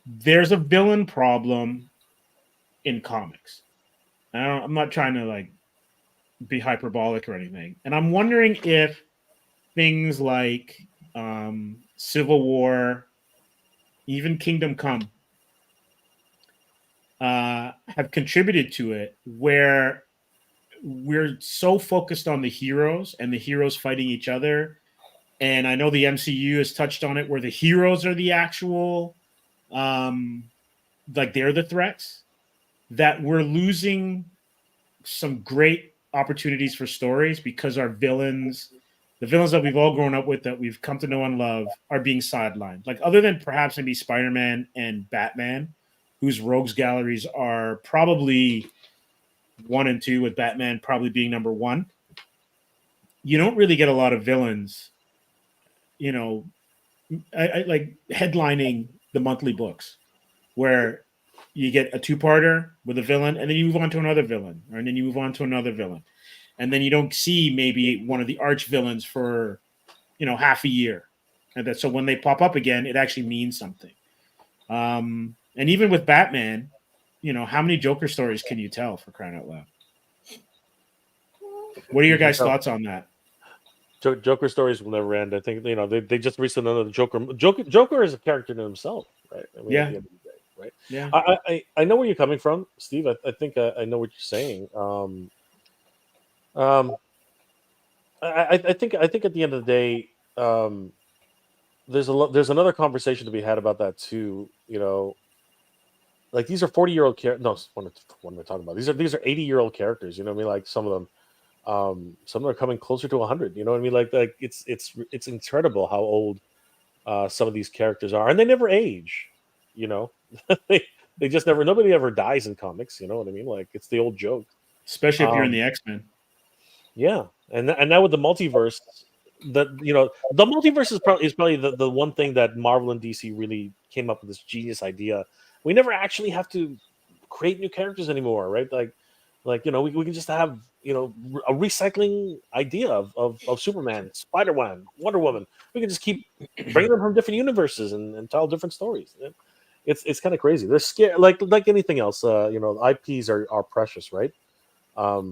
There's a villain problem in comics. I'm not trying to be hyperbolic or anything, and I'm wondering if things like Civil War, even Kingdom Come, have contributed to it, where we're so focused on the heroes and the heroes fighting each other. And I know the MCU has touched on it, where the heroes are the actual, they're the threats, that we're losing some great opportunities for stories because our villains, the villains that we've all grown up with, that we've come to know and love, are being sidelined. Other than perhaps maybe Spider-Man and Batman, whose rogues galleries are probably 1 and 2, with Batman probably being number 1. You don't really get a lot of villains, I like headlining the monthly books, where you get a 2-parter with a villain, and then you move on to another villain, and then you move on to another villain. And then you don't see maybe one of the arch villains for, half a year. And so when they pop up again, it actually means something. And even with Batman, how many Joker stories can you tell, for crying out loud? What are your guys' thoughts on that? Joker stories will never end. I think they just released another Joker. Joker is a character in himself, right? I mean, yeah. At the end of the day, right? Yeah. I know where you're coming from, Steve. I think I know what you're saying. I think at the end of the day, there's another conversation to be had about that too. These are 40-year-old characters. No, what am I talking about? These are 80-year-old characters. You know what I mean? Like some of them are coming closer to 100. You know what I mean? Like it's incredible how old some of these characters are, and they never age. You know, they just never. Nobody ever dies in comics. You know what I mean? Like it's the old joke. Especially if you're in the X-Men. Yeah, and now with the multiverse, the multiverse is probably the one thing that Marvel and DC really came up with this genius idea. We never actually have to create new characters anymore, right? Like we can just have a recycling idea of Superman, Spider-Man, Wonder Woman. We can just keep bringing them from different universes and tell different stories. It's kind of crazy. They're scared, like anything else. IPs are precious, right? But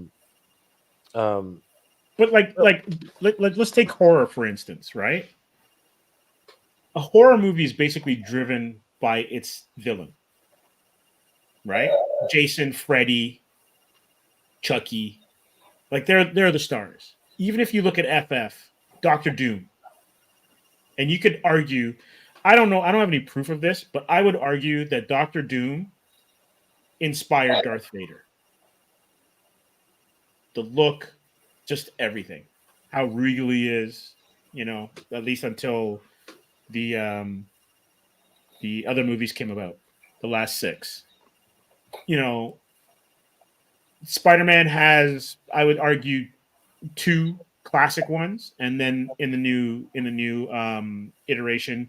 let's take horror for instance, right? A horror movie is basically driven by its villain, right? Jason, Freddy, Chucky, like they're the stars. Even if you look at FF, Doctor Doom, and you could argue, I don't know, I don't have any proof of this, but I would argue that Doctor Doom inspired Darth Vader. The look, just everything, how regal he is, at least until the other movies came about, the last 6. Spider-Man has, I would argue, 2 classic ones, and then in the new iteration,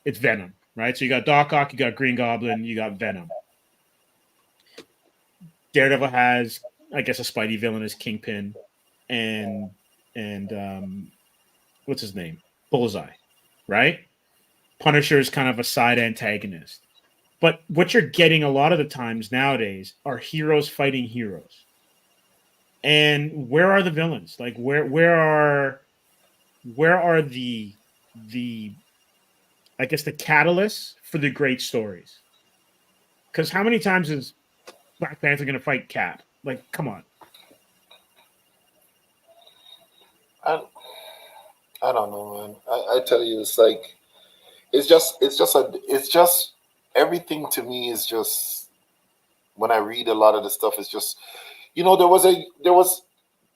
it's Venom, right? So you got Doc Ock, you got Green Goblin, you got Venom. Daredevil has, I guess, a Spidey villain as Kingpin, and what's his name? Bullseye, right? Punisher is kind of a side antagonist. But what you're getting a lot of the times nowadays are heroes fighting heroes. And where are the villains? Like where are the I guess the catalysts for the great stories? Because how many times is Black Panther going to fight Cap? Like, come on. I don't know, man. I tell you, it's just everything to me is just, when I read a lot of the stuff, it's just, there was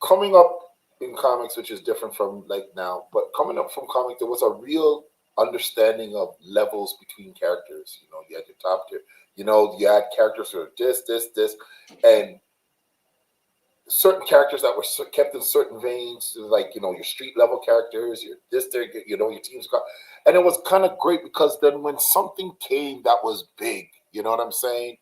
coming up in comics, which is different from like now, but coming up from comic, there was a real understanding of levels between characters. You had your top tier, you had characters who are this, and certain characters that were kept in certain veins, like your street level characters, your your teams got, and it was kind of great because then when something came that was big, you know what I'm saying?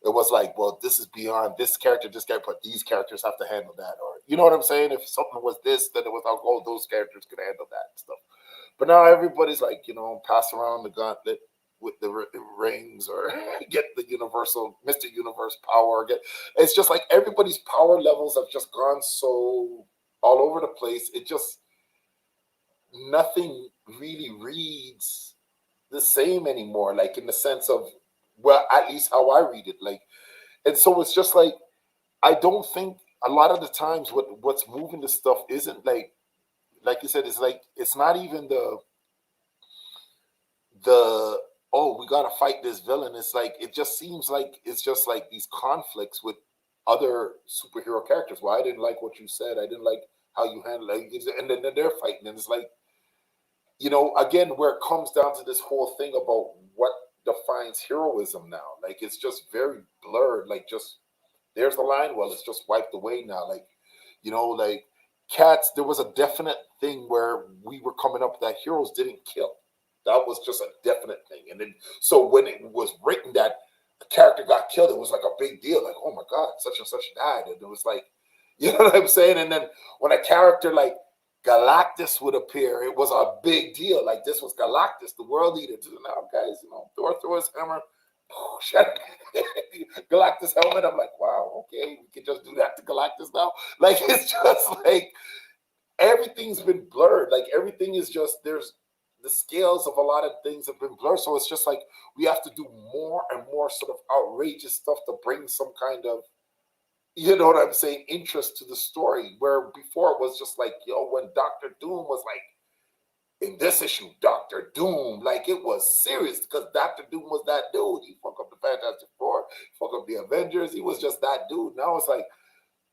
It was like, well, this is beyond this character, but these characters have to handle that, or you know what I'm saying? If something was this, then it was like, oh, those characters could handle that and stuff. But now everybody's like, pass around the gauntlet with the rings, or get the universal Mr. Universe power. It's just like everybody's power levels have just gone so all over the place. It just, nothing really reads the same anymore, like in the sense of, well, at least how I read it. Like, and so it's just like, I don't think a lot of the times what's moving the stuff isn't like you said, it's like, it's not even the oh, we gotta fight this villain. It's like, it just seems like it's just like these conflicts with other superhero characters. Well, I didn't like what you said. I didn't like how you handled it. And then they're fighting, and it's like, again, where it comes down to this whole thing about what defines heroism now. Like, it's just very blurred. Like, just, there's the line. Well, it's just wiped away now. Like, like Cats, there was a definite thing where we were coming up that heroes didn't kill. That was just a definite thing. And then, so when it was written that a character got killed, it was like a big deal. Like, oh my God, such and such died. And it was like, you know what I'm saying? And then when a character like Galactus would appear, it was a big deal. Like, this was Galactus, the world leader. Now, guys, Thor threw his hammer, Galactus helmet. I'm like, wow, okay, we can just do that to Galactus now. Like, it's just like everything's been blurred. Like, everything is just, the scales of a lot of things have been blurred. So it's just like we have to do more and more sort of outrageous stuff to bring some kind of, you know what I'm saying, interest to the story. Where before it was just like, when Dr. Doom was like, in this issue, Dr. Doom, like, it was serious because Dr. Doom was that dude. He fucked up the Fantastic Four, fucked up the Avengers. He was just that dude. Now it's like,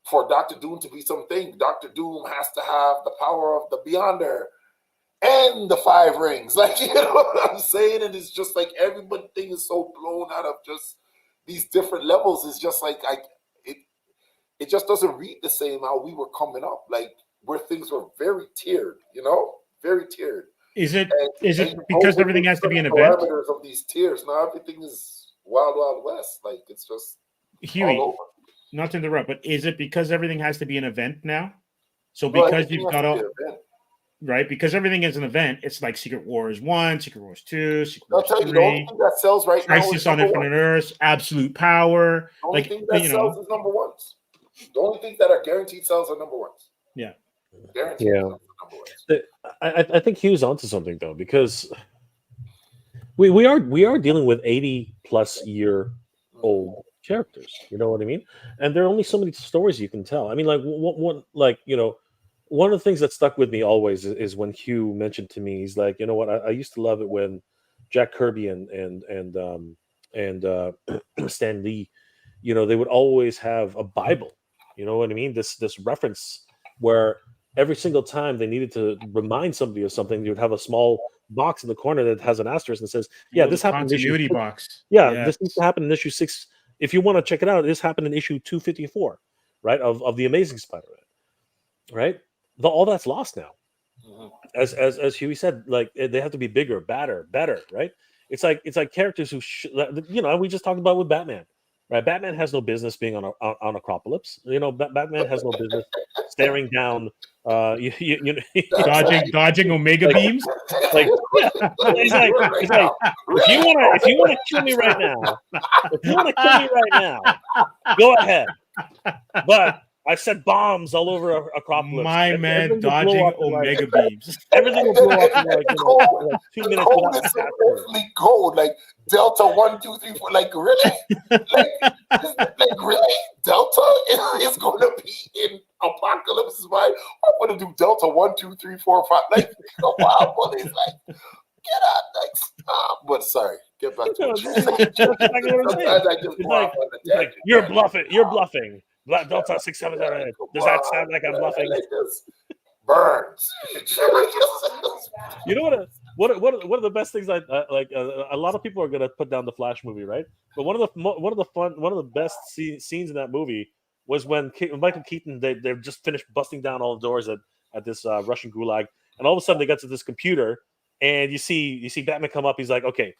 for Dr. Doom to be something, Dr. Doom has to have the power of the Beyonder. and the 5 rings. Like, you know what I'm saying? And it's just like everything is so blown out of just these different levels. It's just like it just doesn't read the same how we were coming up, like where things were very tiered, very tiered. Is it And because everything has to be an event? Parameters of these tiers. Now everything is wild, wild west. Like it's just Huey, all over. not to interrupt, but is it because everything has to be an event now? So because you've got all right, because everything is an event, it's like Secret Wars 1, Secret Wars 2, Secret Wars 3. The only thing that sells right now Crisis on Infinite Earths, Absolute Power. The only thing that sells is number ones. The only things that are guaranteed sales are number ones. Yeah. Guaranteed sales are number ones. I think Hugh's onto something though, because we are dealing with 80+ year old characters. You know what I mean? And there are only so many stories you can tell. I mean, like one of the things that stuck with me always is when Hugh mentioned to me, he's like, you know what, I used to love it when Jack Kirby and Stan Lee, they would always have a Bible. You know what I mean? This reference where every single time they needed to remind somebody of something, you would have a small box in the corner that has an asterisk and says, "Yeah, this happened in issue continuity box. Yeah, Yes. This needs to happen in issue 6. If you want to check it out, this happened in issue 254, right? Of the Amazing Spider-Man, right? All that's lost now. As Huey said, like they have to be bigger, better, right? It's like characters who we just talked about with Batman. Right, Batman has no business being on Acropolis. Batman has no business staring down, dodging Omega beams. Like, it's like if you want to kill me right now, go ahead. But I set bombs all over Acropolis. My man dodging Omega beams. Everything will blow up in like 2 minutes. Code is supposedly code, like Delta 1, 2, 3, 4. Like really, like really, Delta is going to be in Apocalypse. Right? I'm going to do Delta 1, 2, 3, 4, 5. Like wow, buddy, like get out, like stop. But sorry, get back to what you're bluffing. You're bluffing. Black Delta 6, 7, 8. Does that sound like I'm bluffing? Burns. You know what of the best things I like? A lot of people are gonna put down the Flash movie, right? But one of the best scenes in that movie was when Michael Keaton they've just finished busting down all the doors at this Russian gulag, and all of a sudden they got to this computer, and you see Batman come up. He's like, okay,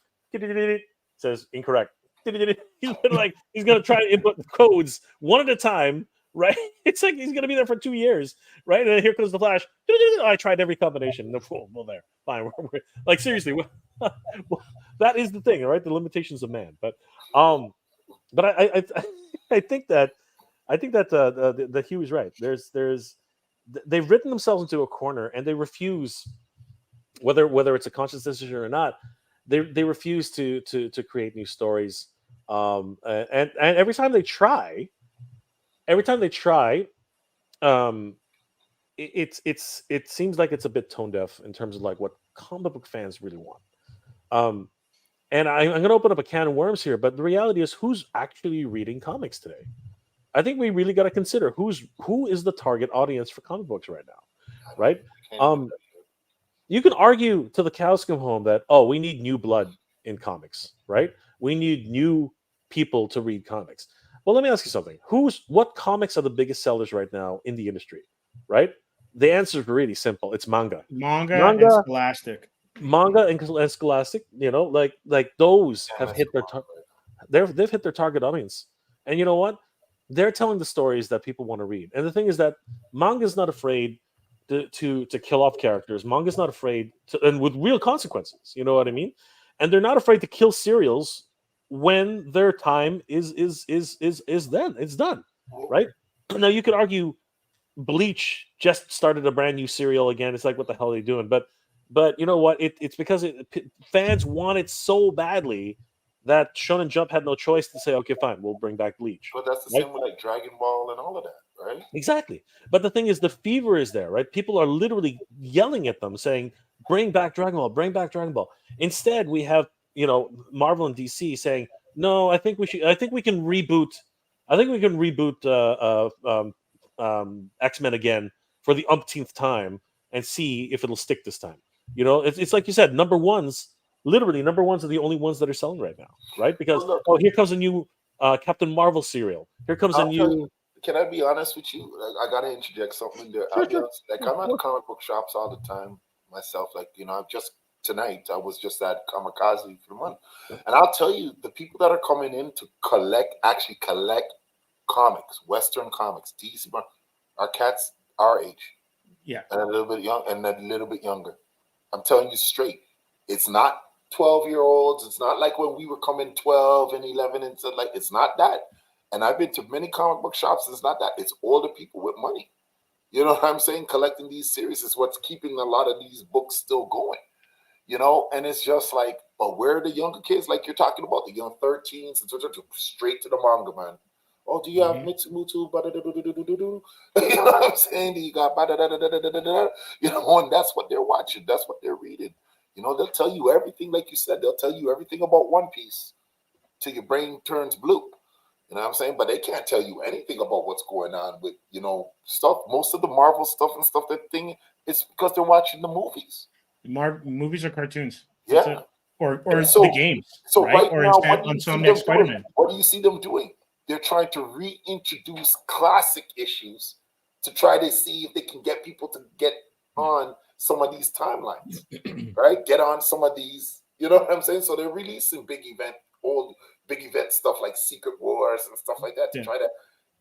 says incorrect. He's gonna try to input the codes one at a time, right? It's like he's gonna be there for 2 years, right? And then here comes the Flash. I tried every combination. Well, there, fine. Like seriously, that is the thing, right? The limitations of man. But I think that the Hugh is right. They've written themselves into a corner, and they refuse, whether it's a conscious decision or not. They refuse to create new stories. And every time they try, it seems like it's a bit tone deaf in terms of like what comic book fans really want. And I'm going to open up a can of worms here, but the reality is, who's actually reading comics today? I think we really got to consider who is the target audience for comic books right now, right? You can argue till the cows come home that we need new blood in comics, right? We need new people to read comics. Well, let me ask you something. What comics are the biggest sellers right now in the industry, right? The answer is really simple. It's manga. Manga and Scholastic. Manga and Scholastic, like those have hit they've hit their target audience. And you know what? They're telling the stories that people want to read. And the thing is that manga is not afraid to kill off characters. Manga is not afraid and with real consequences. You know what I mean? And they're not afraid to kill serials when their time is then it's done, right? Now you could argue Bleach just started a brand new serial again. It's like, what the hell are they doing? But you know what? It's because fans want it so badly that Shonen Jump had no choice to say, okay, fine, we'll bring back Bleach. But that's the same with like Dragon Ball and all of that, right? Exactly. But the thing is, the fever is there, right? People are literally yelling at them, saying, "Bring back Dragon Ball! Bring back Dragon Ball!" Instead, we have Marvel and DC saying, "No, I think we can reboot. I think we can reboot X-Men again for the umpteenth time and see if it'll stick this time." You know, it's like you said, number ones. Literally, number ones are the only ones that are selling right now, right? Because here comes a new Captain Marvel serial. Here comes a new. Can I be honest with you? I gotta interject something there. I'll be honest, like I'm at comic book shops all the time myself. Like I've just tonight I was just at Kamikaze for month, and I'll tell you the people that are coming in to actually collect comics, Western comics, DC, are cats our age, and a little bit young and a little bit younger. I'm telling you straight, it's not 12-year-olds. It's not like when we were coming 12 and 11 and stuff. Like it's not that. And I've been to many comic book shops. It's not that. It's older people with money. You know what I'm saying? Collecting these series is what's keeping a lot of these books still going. And it's just like, but where are the younger kids? Like you're talking about the young 13s, straight to the manga, man. Oh, do you have Mitsumutu? You know what I'm saying? Do you got and that's what they're watching. That's what they're reading. They'll tell you everything, like you said. They'll tell you everything about One Piece till your brain turns blue. You know what I'm saying? But they can't tell you anything about what's going on with, stuff. Most of the Marvel stuff and stuff, it's because they're watching the movies. Movies or cartoons. Yeah. Or the games. So right now, what do you see them doing? They're trying to reintroduce classic issues to try to see if they can get people to get on some of these timelines, right? Get on some of these, you know what I'm saying? So they're releasing old big event stuff like Secret Wars and stuff like that to try to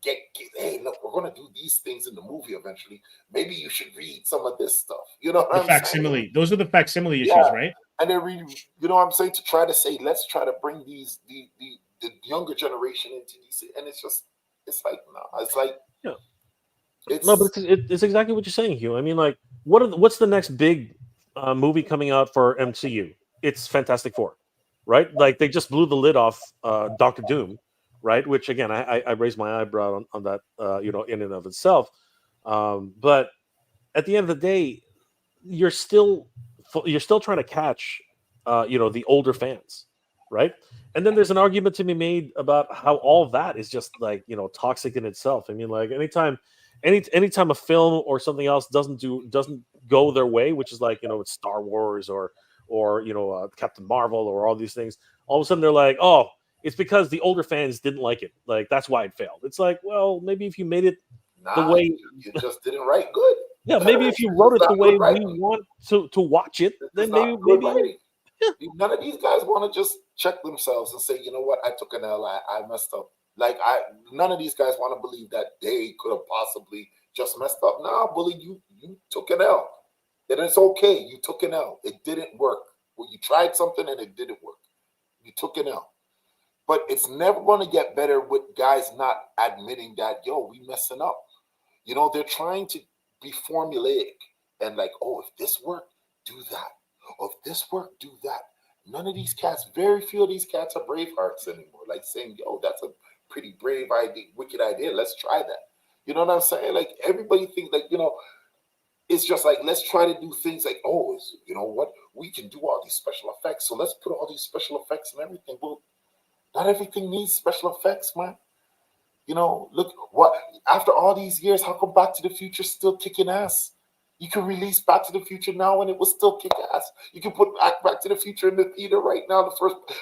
get, hey, look, we're going to do these things in the movie eventually. Maybe you should read some of this stuff. You know what I'm facsimile. saying? Those are the facsimile issues, right? And they're reading, you know what I'm saying? To try to say, let's try to bring the younger generation into these. And it's like, no, it's like, but it's exactly what you're saying, Hugh. I mean, like, what's the next big movie coming out for MCU? It's Fantastic Four, right? Like they just blew the lid off Doctor Doom, right? Which again, I raised my eyebrow on that, in and of itself. But at the end of the day, you're still trying to catch, the older fans, right? And then there's an argument to be made about how all that is just like toxic in itself. I mean, like anytime a film or something else doesn't go their way, which is like it's Star Wars or Captain Marvel or all these things, all of a sudden they're like, oh, it's because the older fans didn't like it, like that's why it failed. It's like, well, maybe if you made it the way you just didn't write good. Yeah, maybe if you wrote it the way we want to watch it, then maybe none of these guys want to just check themselves and say, you know what, I took an L, I messed up. Like none of these guys want to believe that they could have possibly just messed up. Nah, bully, you took an L. And it's okay. You took an L. It didn't work. Well, you tried something and it didn't work. You took an L. But it's never going to get better with guys not admitting that, we messing up. They're trying to be formulaic and like, oh, if this worked, do that. Or if this worked, do that. None of these cats, very few of these cats are brave hearts anymore. Like saying, that's a pretty brave idea, wicked idea. Let's try that. You know what I'm saying? Like everybody thinks like, it's just like, let's try to do things like, oh, you know what? We can do all these special effects. So let's put all these special effects and everything. Well, not everything needs special effects, man. Look, what after all these years, how come Back to the Future still kicking ass? You can release Back to the Future now and it will still kick ass. You can put Back to the Future in the theater right now,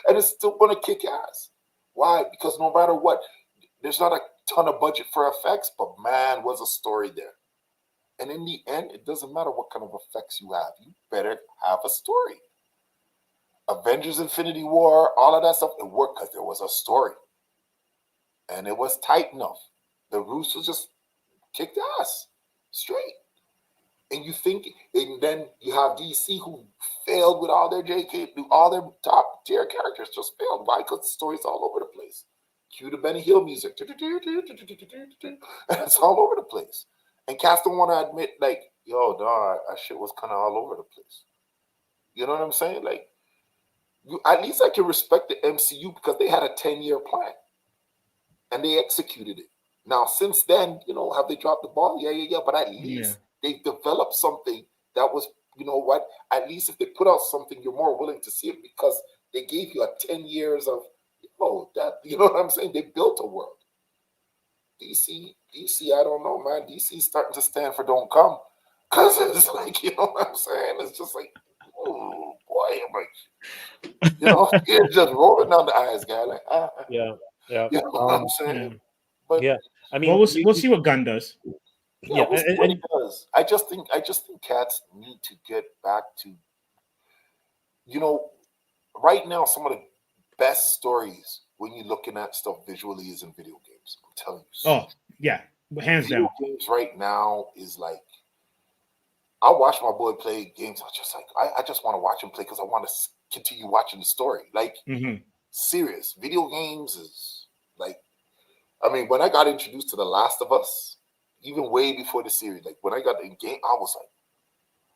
and it's still going to kick ass. Why? Because no matter what, there's not a ton of budget for effects, but man, was a story there. And in the end, it doesn't matter what kind of effects you have. You better have a story. Avengers Infinity War, all of that stuff, it worked because there was a story. And it was tight enough. The Russos just kicked ass straight. And then you have DC who failed with all their all their top tier characters just failed. Why? Because the story's all over the place. Cue the Benny Hill music. And it's all over the place. And cats don't want to admit, like, our shit was kind of all over the place. You know what I'm saying? Like, at least I can respect the MCU because they had a 10-year plan. And they executed it. Now, since then, have they dropped the ball? Yeah. But at least they've developed something that was, at least if they put out something, you're more willing to see it because they gave you a 10 years of, that, you know what I'm saying? They built a world. DC, I don't know, man. DC's starting to stand for don't come. Because it's like, you know what I'm saying? It's just like, oh boy, I'm like, you know, it's just rolling down the eyes, guy. Like, Yeah, yeah. you know what I'm saying? But yeah, I Well, mean, we'll see what Gunn does. yeah, we'll see what he does. I just think cats need to get back to, you know, right now some of the best stories when you're looking at stuff visually is in video games. I'm telling you. Oh yeah, hands video down. games right now is like, I watch my boy play games. I just like, I just want to watch him play because I want to continue watching the story. Like, serious video games is like, I mean, when I got introduced to The Last of Us, even way before the series, like when I got in game, I was like,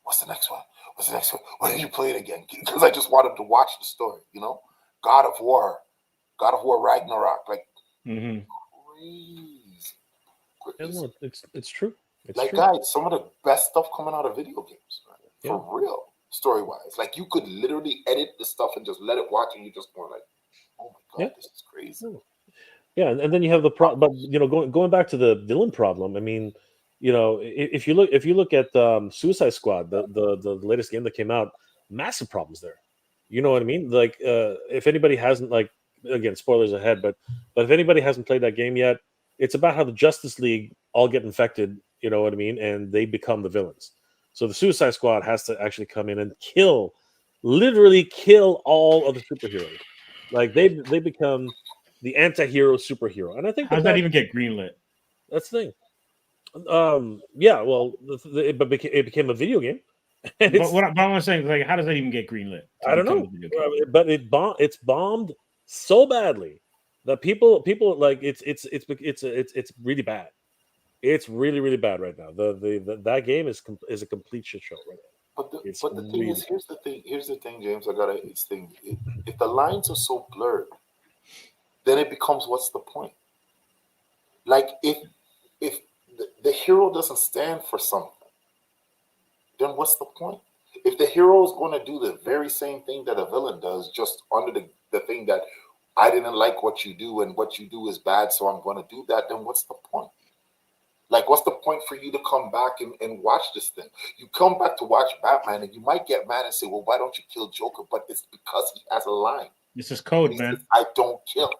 what's the next one? What's the next one? When did you play it again? Because I just wanted to watch the story, you know? God of War Ragnarok, like crazy. Yeah, no, it's true. It's like, true. guys, some of the best stuff coming out of video games, man. For real, story-wise. Like, you could literally edit the stuff and just let it watch, and you just going like, oh my God, this is crazy. Yeah, and then you have the but you know, going back to the villain problem. I mean, you know, if you look at Suicide Squad, the latest game that came out, massive problems there. You know what I mean? Like, if anybody hasn't, like, again, spoilers ahead, but if anybody hasn't played that game yet, it's about how the Justice League all get infected. You know what I mean? And they become the villains. So the Suicide Squad has to actually come in and literally kill all of the superheroes. Like, they become the anti-hero superhero. And I think how does that even get greenlit? That's the thing. Yeah, well, it became a video game. But what I'm saying is, like, how does that even get greenlit? I don't know, but it's bombed so badly that people like it's really bad. It's really, really bad right now. That game is a complete shit show right now. But the thing is, here's the thing, James. I gotta think. If the lines are so blurred, then it becomes, what's the point? Like, if the hero doesn't stand for something, then what's the point? If the hero is going to do the very same thing that a villain does, just under the thing that I didn't like what you do and what you do is bad, so I'm going to do that, then what's the point? Like, what's the point for you to come back and watch this thing? You come back to watch Batman, and you might get mad and say, well, why don't you kill Joker? But it's because he has a line. This is code, man. Says, I don't kill.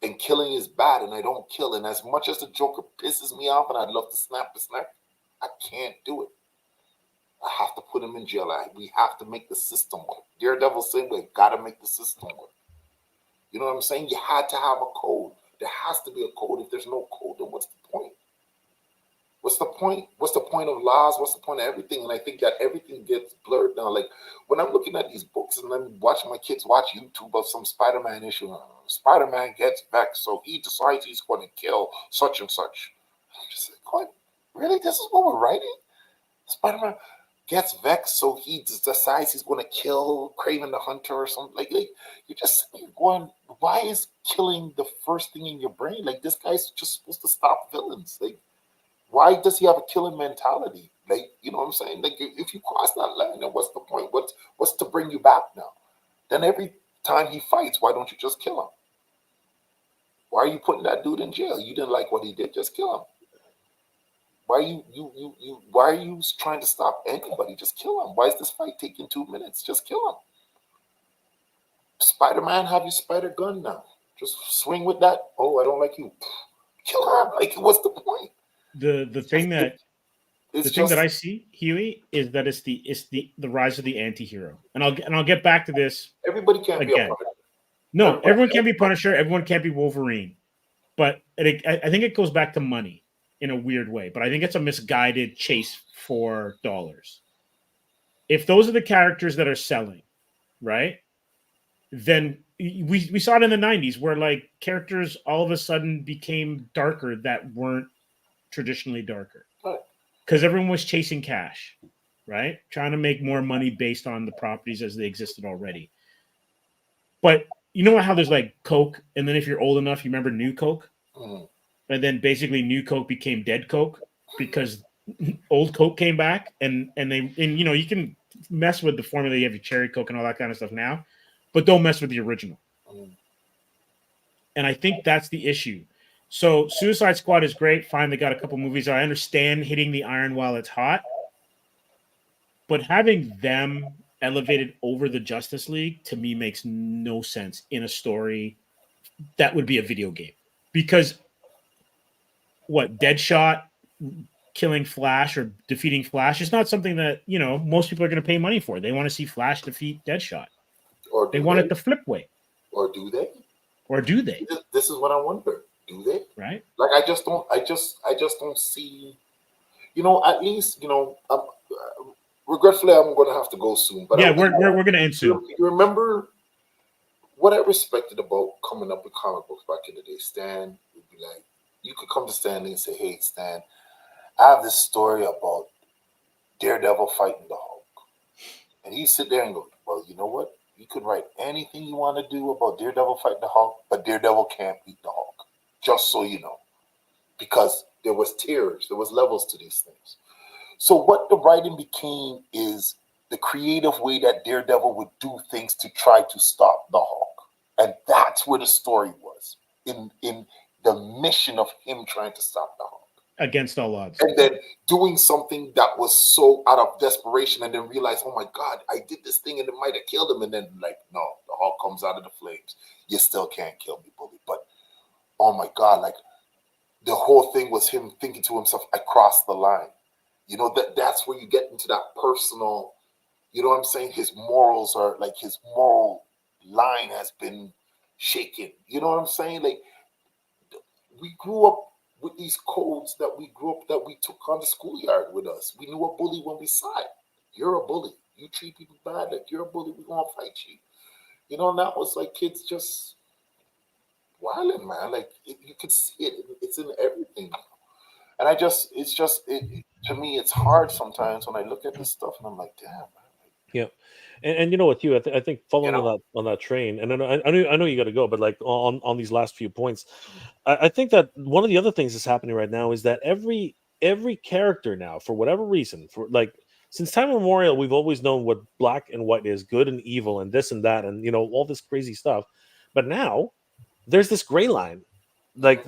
And killing is bad, and I don't kill. And as much as the Joker pisses me off and I'd love to snap his neck, I can't do it. I have to put him in jail. We have to make the system work. Daredevil same way, gotta make the system work. You know what I'm saying? You had to have a code. There has to be a code. If there's no code, then what's the point? What's the point? What's the point of laws? What's the point of everything? And I think that everything gets blurred now. Like, when I'm looking at these books and I'm watching my kids watch YouTube of some Spider-Man issue, Spider-Man gets vexed, so he decides he's going to kill such and such. I'm just like, what? Really? This is what we're writing? Spider-Man gets vexed, so he decides he's going to kill Kraven the Hunter or something. Like you're just going, why is killing the first thing in your brain? Like, this guy's just supposed to stop villains. Like, why does he have a killing mentality? Like, you know what I'm saying? Like, if you cross that line, then what's the point? What's to bring you back now? Then every time he fights, why don't you just kill him? Why are you putting that dude in jail? You didn't like what he did, just kill him. Why are you trying to stop anybody? Just kill him. Why is this fight taking 2 minutes? Just kill him. Spider-Man, have your spider gun now. Just swing with that. Oh, I don't like you. Kill him. Like, what's the point? The thing that I see, Huey, is that it's the rise of the anti-hero. And I'll get back to this. Everybody can't be a Punisher. No, everyone can't be Punisher, everyone can't be Wolverine. But I think it goes back to money in a weird way. But I think it's a misguided chase for dollars. If those are the characters that are selling, right? Then we saw it in the 90s where, like, characters all of a sudden became darker that weren't traditionally darker because everyone was chasing cash, right? Trying to make more money based on the properties as they existed already. But you know how there's like Coke, and then if you're old enough, you remember New Coke, and then basically New Coke became Dead Coke because old Coke came back, and you know, you can mess with the formula. You have your cherry Coke and all that kind of stuff now, but don't mess with the original. And I think that's the issue. So Suicide Squad is great. Fine, they got a couple movies. I understand hitting the iron while it's hot. But having them elevated over the Justice League to me makes no sense in a story that would be a video game. Because what, Deadshot killing Flash or defeating Flash is not something that, you know, most people are going to pay money for. They want to see Flash defeat Deadshot. Or they want it the flip way. Or do they? Or do they? This is what I wonder. Do they? Right? Like I just don't see. You know, at least, you know, regretfully, I'm going to have to go soon. But yeah, we're going to end soon. You remember what I respected about coming up with comic books back in the day? Stan would be like, you could come to Stanley and say, "Hey, Stan, I have this story about Daredevil fighting the Hulk," and he'd sit there and go, "Well, you know what? You could write anything you want to do about Daredevil fighting the Hulk, but Daredevil can't beat the Hulk. Just so you know, because there was tiers, there was levels to these things." So what the writing became is the creative way that Daredevil would do things to try to stop the Hulk. And that's where the story was, in the mission of him trying to stop the Hulk. Against all odds. And then doing something that was so out of desperation and then realize, oh my God, I did this thing and it might have killed him. And then like, no, the Hulk comes out of the flames. You still can't kill me, bully. But oh my God, like the whole thing was him thinking to himself, I crossed the line. You know, that's where you get into that personal, you know what I'm saying? His morals are like, his moral line has been shaken. You know what I'm saying? Like, we grew up with these codes that we took on the schoolyard with us. We knew a bully when we saw it. You're a bully. You treat people bad. Like, you're a bully. We're going to fight you. You know, and that was like kids just wilding, man. Like, you could see it. It's in everything now. And to me, it's hard sometimes when I look at this stuff and I'm like, damn, man. Yeah, and you know what, Hugh, I think following on that train, and I know you got to go, but like on these last few points, I think that one of the other things that's happening right now is that every character now, for whatever reason, for like since time immemorial, we've always known what black and white is, good and evil, and this and that, and you know all this crazy stuff, but now there's this gray line, like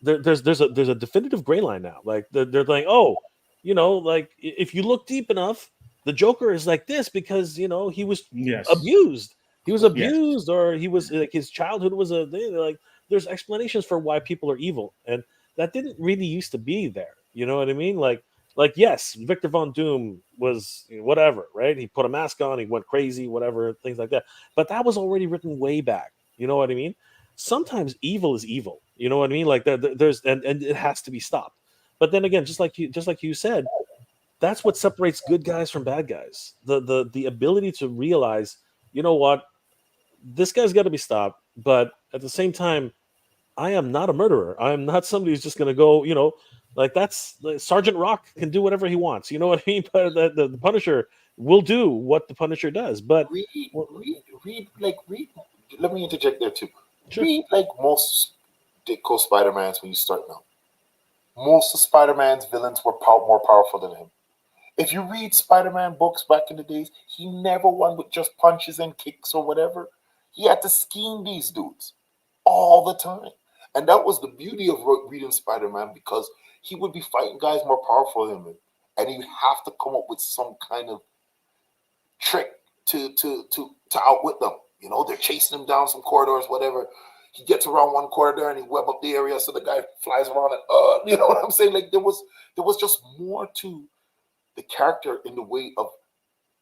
there's a definitive gray line now, like they're like, oh, you know, like if you look deep enough, the Joker is like this because, you know, he was abused. He was abused, or he was like his childhood was like there's explanations for why people are evil, and that didn't really used to be there. You know what I mean? Like yes, Victor Von Doom was whatever, right? He put a mask on, he went crazy, whatever, things like that. But that was already written way back. You know what I mean? Sometimes evil is evil. You know what I mean? Like there's and it has to be stopped. But then again, just like you said, that's what separates good guys from bad guys. The ability to realize, you know what, this guy's got to be stopped. But at the same time, I am not a murderer. I am not somebody who's just going to go, you know, like that's like Sergeant Rock can do whatever he wants. You know what I mean? But the Punisher will do what the Punisher does. But read. Let me interject there too. Sure. Read like most Ditko Spider-Mans when you start now. Most of Spider-Man's villains were more powerful than him. If you read Spider-Man books back in the days, he never won with just punches and kicks or whatever. He had to scheme these dudes all the time. And that was the beauty of reading Spider-Man, because he would be fighting guys more powerful than him. And he'd have to come up with some kind of trick to outwit them. You know, they're chasing him down some corridors, whatever. He gets around one corridor and he web up the area, so the guy flies around and you know what I'm saying? Like there was just more to the character in the way of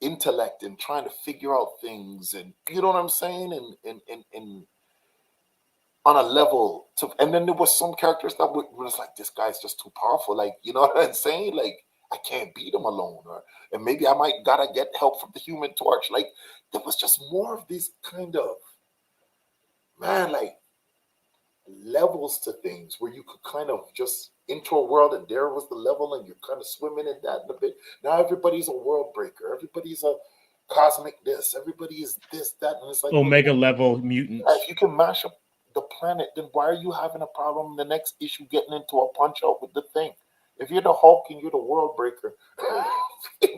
intellect and trying to figure out things, and you know what I'm saying, and on a level to, and then there was some characters that was like, this guy's just too powerful, like, you know what I'm saying, like I can't beat him alone, and maybe I might gotta get help from the Human Torch. Like there was just more of these kind of, man, like levels to things where you could kind of just intro a world, and there was the level, and you're kind of swimming in that a bit. Now everybody's a world breaker, everybody's a cosmic this, everybody is this, that, and it's like Omega level mutants. If you can mash up the planet, then why are you having a problem in the next issue getting into a punch out with the Thing? If you're the Hulk and you're the world breaker,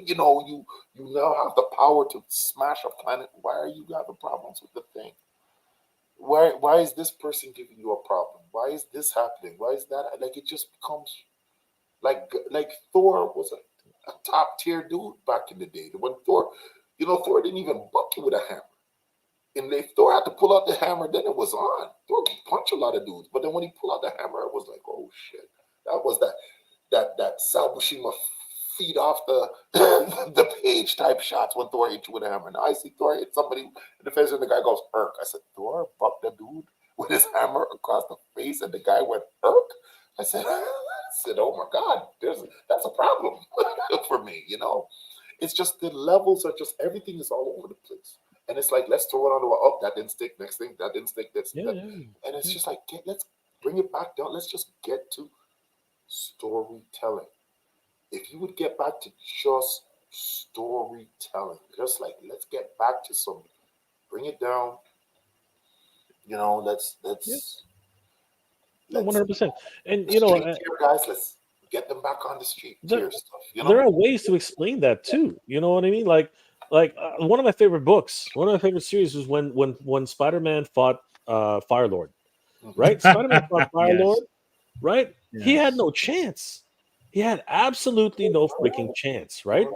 you know, you now have the power to smash a planet. Why are you having problems with the Thing? Why is this person giving you a problem? Why is this happening? Why is that? Like it just becomes like Thor was a top tier dude back in the day. When Thor, Thor didn't even buck you with a hammer. And if Thor had to pull out the hammer, then it was on. Thor could punch a lot of dudes, but then when he pulled out the hammer, it was like, oh shit. That was that Sal Buscema feed off the the page type shots when Thor hit you with a hammer. Now I see Thor hit somebody in the face and the guy goes, irk. I said, Thor bucked the dude with his hammer across the face and the guy went, irk? I said, oh my God, that's a problem for me, It's just the levels are just, everything is all over the place. And it's like, let's throw it onto a, that didn't stick, next thing, that didn't stick, and it's just like, let's bring it back down. Let's just get to storytelling. If you would get back to just storytelling, just like, let's get back to some, bring it down, let's 100%. And guys, let's get them back on the street. There are ways to explain that too. You know what I mean? Like one of my favorite books, one of my favorite series was when Spider-Man fought Firelord, right? Spider-Man fought Firelord, right? Yes. He had no chance. He had absolutely no freaking chance, right?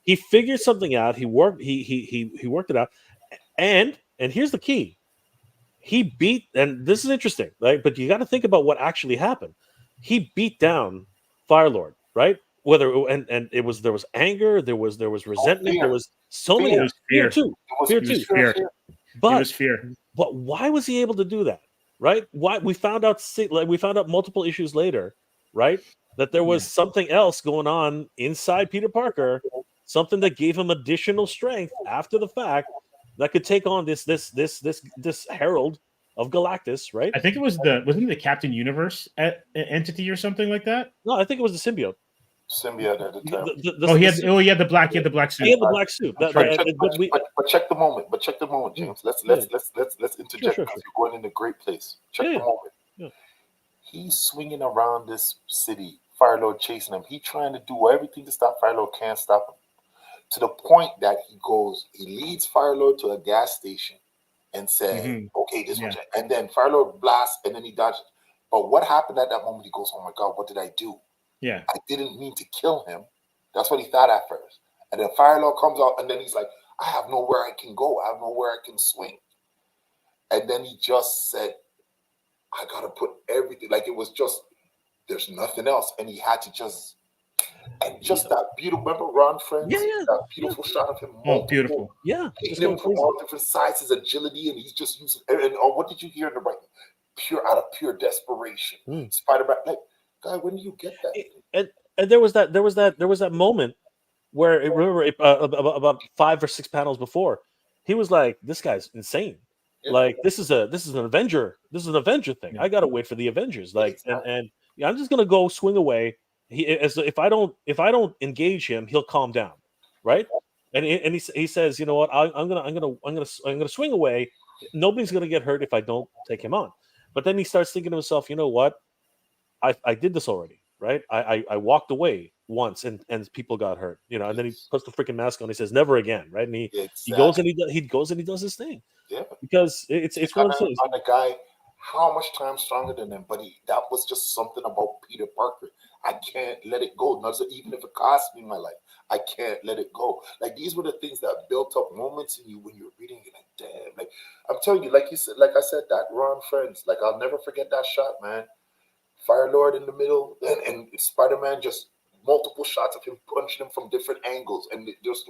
He figured something out. He worked it out, and here's the key. He beat, and this is interesting, right? But you got to think about what actually happened. He beat down Firelord, right? Whether and it was, there was anger, there was resentment, there was so many fear too. But why was he able to do that? Right? Why we found out multiple issues later, right? That there was something else going on inside Peter Parker, something that gave him additional strength after the fact that could take on this Herald of Galactus, right? I think it was wasn't the Captain Universe entity or something like that? No, I think it was the symbiote. Symbiote at the time. He had the black suit. He had the black suit. But check the moment. James. Let's interject because you're going in a great place. Check the moment. Yeah. He's swinging around this city, Firelord chasing him. He's trying to do everything to stop Firelord, can't stop him. To the point that he leads Firelord to a gas station and said, okay, this one. And then Firelord blasts and then he dodges. But what happened at that moment? He goes, oh my God, what did I do? Yeah, I didn't mean to kill him. That's what he thought at first. And then Firelord comes out and then he's like, I have nowhere I can go. I have nowhere I can swing. And then he just said, I got to put everything, like it was just, there's nothing else. And he had to just that beautiful, remember Ron Friends? That beautiful shot of him. Beautiful. Yeah. Hitting him from all different sides, his agility, and he's just using, what did you hear in the writing? Out of pure desperation. Spider-Man, like, God, when do you get that? And there was that moment where about 5 or 6 panels before, he was like, this guy's insane. Yeah. Like this is an Avenger. This is an Avenger thing. I gotta wait for the Avengers. Like and I'm just gonna go swing away. If I don't engage him, he'll calm down, right? And he says, you know what? I'm gonna swing away. Nobody's gonna get hurt if I don't take him on. But then he starts thinking to himself, you know what? I did this already, right? I walked away once and people got hurt, and then he puts the freaking mask on. He says, never again, right? And he goes and he does his thing. Yeah, because it's one of those things. On a guy how much time stronger than him, but that was just something about Peter Parker. I can't let it go. Even if it costs me my life, I can't let it go. Like these were the things that built up moments in you when you're reading. You're like, damn. Like I'm telling you, like I said, that Ron Friends. Like I'll never forget that shot, man. Firelord in the middle, and Spider-Man just multiple shots of him punching him from different angles, and just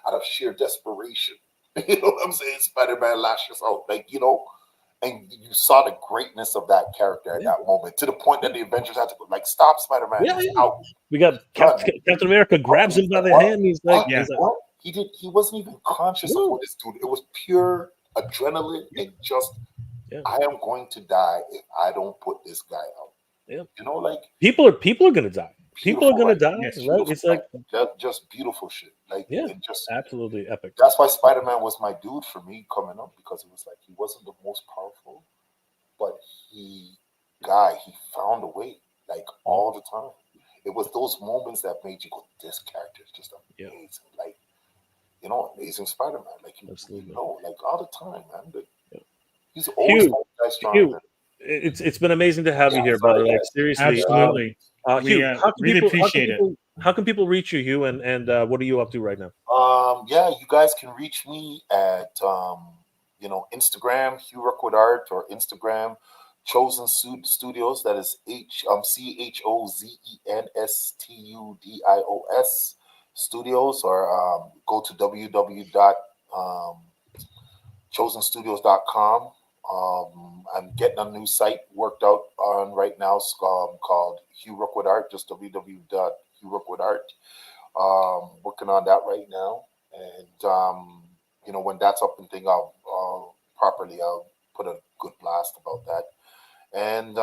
out of sheer desperation. You know what I'm saying? Spider-Man lashes out, and you saw the greatness of that character at that moment, to the point that the Avengers had to go, like, stop Spider-Man. Yeah. Out. We got Captain America grabs him by the hand. He's like, what? He wasn't even conscious of what this dude. It was pure adrenaline and just, I am going to die if I don't put this guy out. Yeah. Like people are gonna die. People are gonna die, right? It's like just beautiful shit. Like just absolutely epic. That's why Spider-Man was my dude for me coming up, because it was like he wasn't the most powerful, but he found a way, like all the time. It was those moments that made you go, this character is just amazing. Like, amazing Spider-Man. Like like all the time, man. He's always strong. It's been amazing to have you here, brother. Like seriously, absolutely. Hugh, we really appreciate it. How can people reach you, Hugh? And what are you up to right now? Yeah, you guys can reach me at Instagram, Hugh Rookwood Art, or Instagram, Chosen Studios. That is CHOZENSTUDIOS Studios, or go to www.chosenstudios.com. I'm getting a new site worked out on right now, called Hugh Rookwood Art, just www.HughRookwoodArt. Working on that right now, and when that's up and thing, I'll put a good blast about that. And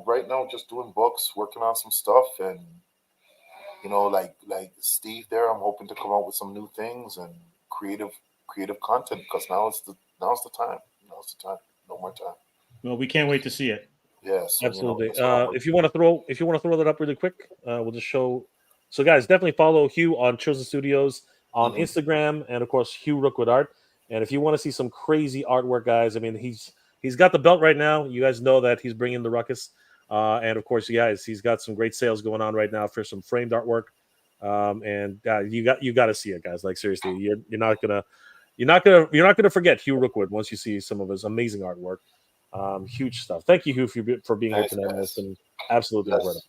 right now just doing books, working on some stuff, and like Steve there, I'm hoping to come out with some new things and creative content, because now's the time. Now's the time. No more time. Well, we can't wait to see it. Yes, Absolutely. If you want to throw that up really quick, we'll just show. So, guys, definitely follow Hugh on Chosen Studios on Instagram, and of course Hugh Rookwood Art. And if you want to see some crazy artwork, guys, I mean, he's got the belt right now. You guys know that he's bringing the ruckus, and of course, guys, he's got some great sales going on right now for some framed artwork. And you got to see it, guys. Like, seriously, you're not gonna forget Hugh Rookwood once you see some of his amazing artwork. Huge stuff. Thank you, Hugh, for being here tonight. It's been absolutely incredible.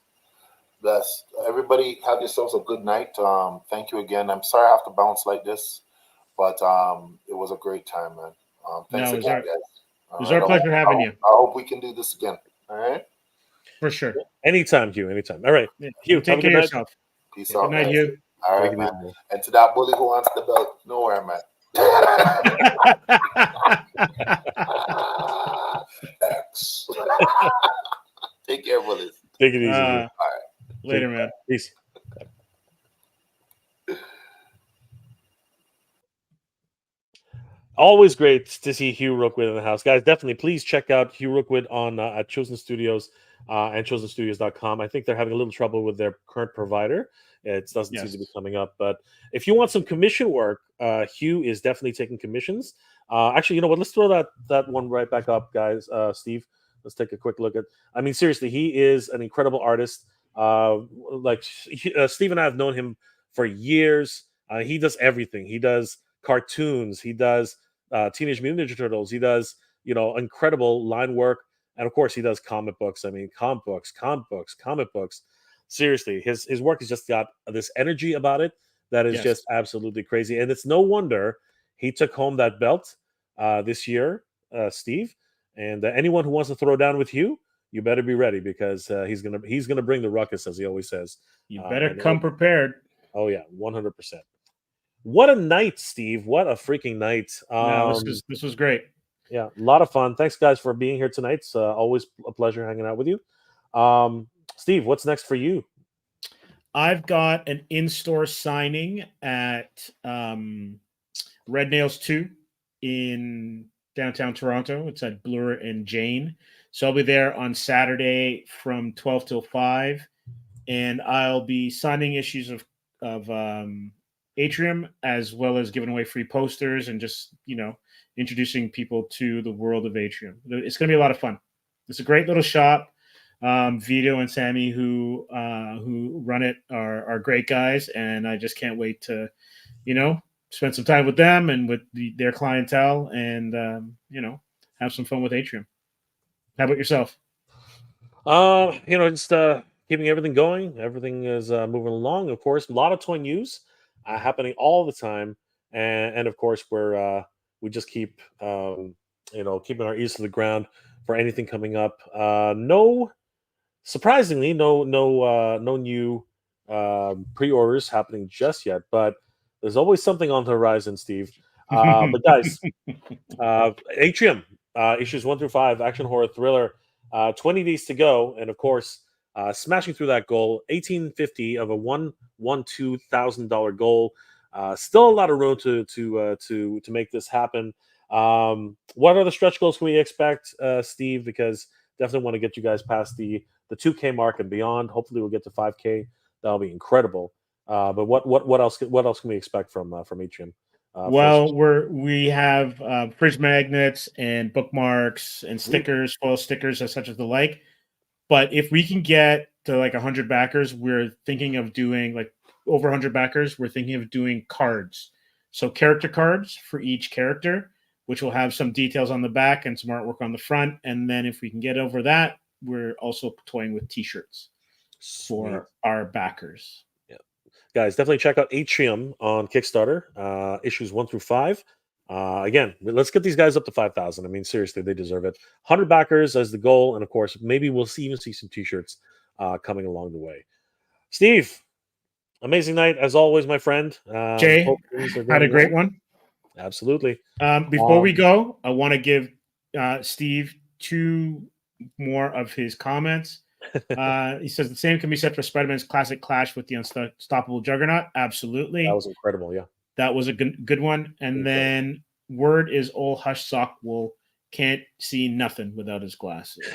Bless. Everybody have yourselves a good night. Thank you again. I'm sorry I have to bounce like this, but it was a great time, man. Thanks again, guys. It was our pleasure having you. I hope we can do this again. All right? For sure. Anytime, Hugh. Anytime. All right. Yeah. Hugh, Take care of yourself. Peace out. Good night, guys. Hugh. All right, man. And to that bully who wants the belt, know where I'm at. X. Take care, bullies. Take it easy. All right. Later, man. Peace. Always great to see Hugh Rookwood in the house. Guys, definitely please check out Hugh Rookwood on at Chosen Studios and chosenstudios.com. I think they're having a little trouble with their current provider. It doesn't seem to be coming up. But if you want some commission work, Hugh is definitely taking commissions. Actually, you know what? Let's throw that one right back up, guys. Steve, let's take a quick look at. I mean, seriously, he is an incredible artist. Steve and I have known him for years. He does everything. He does cartoons. He does Teenage Mutant Ninja Turtles. He does incredible line work, and of course, he does comic books. I mean, comic books. Seriously, his work has just got this energy about it that is just absolutely crazy, and it's no wonder he took home that belt this year, Steve. And anyone who wants to throw down with you, you better be ready, because he's gonna bring the ruckus, as he always says. You better come prepared. Oh yeah, 100%. What a night, Steve! What a freaking night! This was great. Yeah, a lot of fun. Thanks, guys, for being here tonight. It's always a pleasure hanging out with you. Steve, what's next for you? I've got an in-store signing at Red Nails 2 in downtown Toronto. It's at Bloor and Jane. So I'll be there on Saturday from 12 till 5. And I'll be signing issues of Atrium, as well as giving away free posters and just, introducing people to the world of Atrium. It's going to be a lot of fun. It's a great little shop. Vito and Sammy, who run it, are great guys, and I just can't wait to, spend some time with them and with their clientele, and have some fun with Atrium. How about yourself? Just keeping everything going. Everything is moving along. Of course, a lot of toy news happening all the time, and of course we just keep keeping our ears to the ground for anything coming up. Surprisingly, no new pre-orders happening just yet, but there's always something on the horizon, Steve. But guys, Atrium issues 1 through 5, action, horror, thriller. 20 days to go, and of course, smashing through that goal, $1,850 of a $112,000 goal. Still a lot of room to make this happen. What other stretch goals can we expect, Steve? Because definitely want to get you guys past the 2K mark and beyond. Hopefully, we'll get to 5K. That'll be incredible. But what else can we expect from Atrium? We have fridge magnets and bookmarks and stickers, foil stickers, such as the like. But if we can get to like 100 backers, we're thinking of doing like over 100 backers. We're thinking of doing cards. So character cards for each character, which will have some details on the back and some artwork on the front. And then if we can get over that, we're also toying with t-shirts for our backers. Yeah, guys, definitely check out Atrium on Kickstarter, issues 1 through 5. Again, let's get these guys up to 5,000. I mean, seriously, they deserve it. 100 backers as the goal, and of course, maybe we'll even see some t-shirts coming along the way. Steve, amazing night as always, my friend. Jay, had a great one. Absolutely. Before we go, I want to give Steve 2 more of his comments. He says the same can be said for Spider-Man's classic clash with the unstoppable Juggernaut. Absolutely. That was incredible, yeah. That was a good one. And then word is old Hush Sock Wool can't see nothing without his glasses.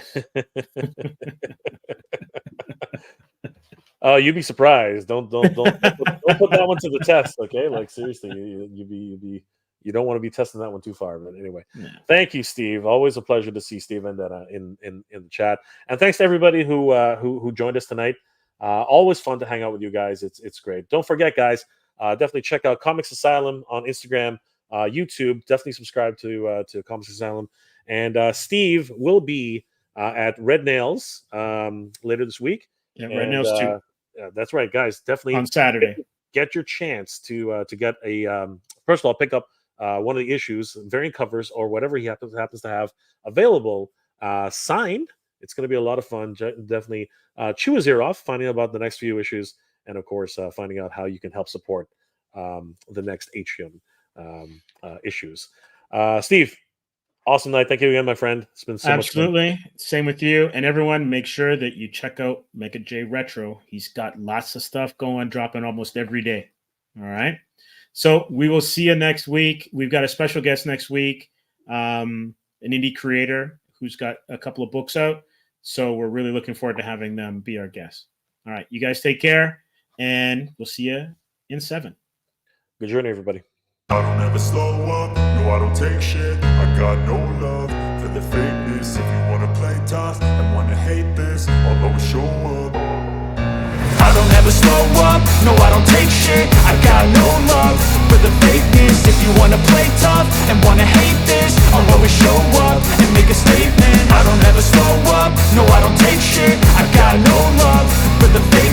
Oh, you'd be surprised. Don't put that one to the test, okay? Like seriously, you don't want to be testing that one too far. But anyway, Thank you, Steve. Always a pleasure to see Steve in the chat. And thanks to everybody who joined us tonight. Always fun to hang out with you guys. It's great. Don't forget, guys. Definitely check out Comix Asylum on Instagram, YouTube. Definitely subscribe to Comix Asylum. And Steve will be at Red Nails later this week. Yeah, Red Nails too. That's right, guys. Definitely on Saturday. Get your chance to get a first of all, pick up one of the issues, variant covers, or whatever he happens to have available, signed. It's going to be a lot of fun. Definitely chew his ear off, finding out about the next few issues, and of course, finding out how you can help support the next Atrium issues. Steve, awesome night. Thank you again, my friend. It's been so much fun. Absolutely. Same with you. And everyone, make sure that you check out Mega J Retro. He's got lots of stuff going, dropping almost every day. All right. So we will see you next week. We've got a special guest next week, an indie creator who's got a couple of books out. So we're really looking forward to having them be our guests. All right. You guys take care, and we'll see you in 7. Good journey, everybody. I don't ever slow up, no I don't take shit. I got no love for the fakeness. If you wanna play tough and wanna hate this, I'll always show up. I don't ever slow up, no I don't take shit. I got no love for the fakeness. If you wanna play tough and wanna hate this, I'll always show up and make a statement. I don't ever slow up, no I don't take shit. I got no love for the fakeness.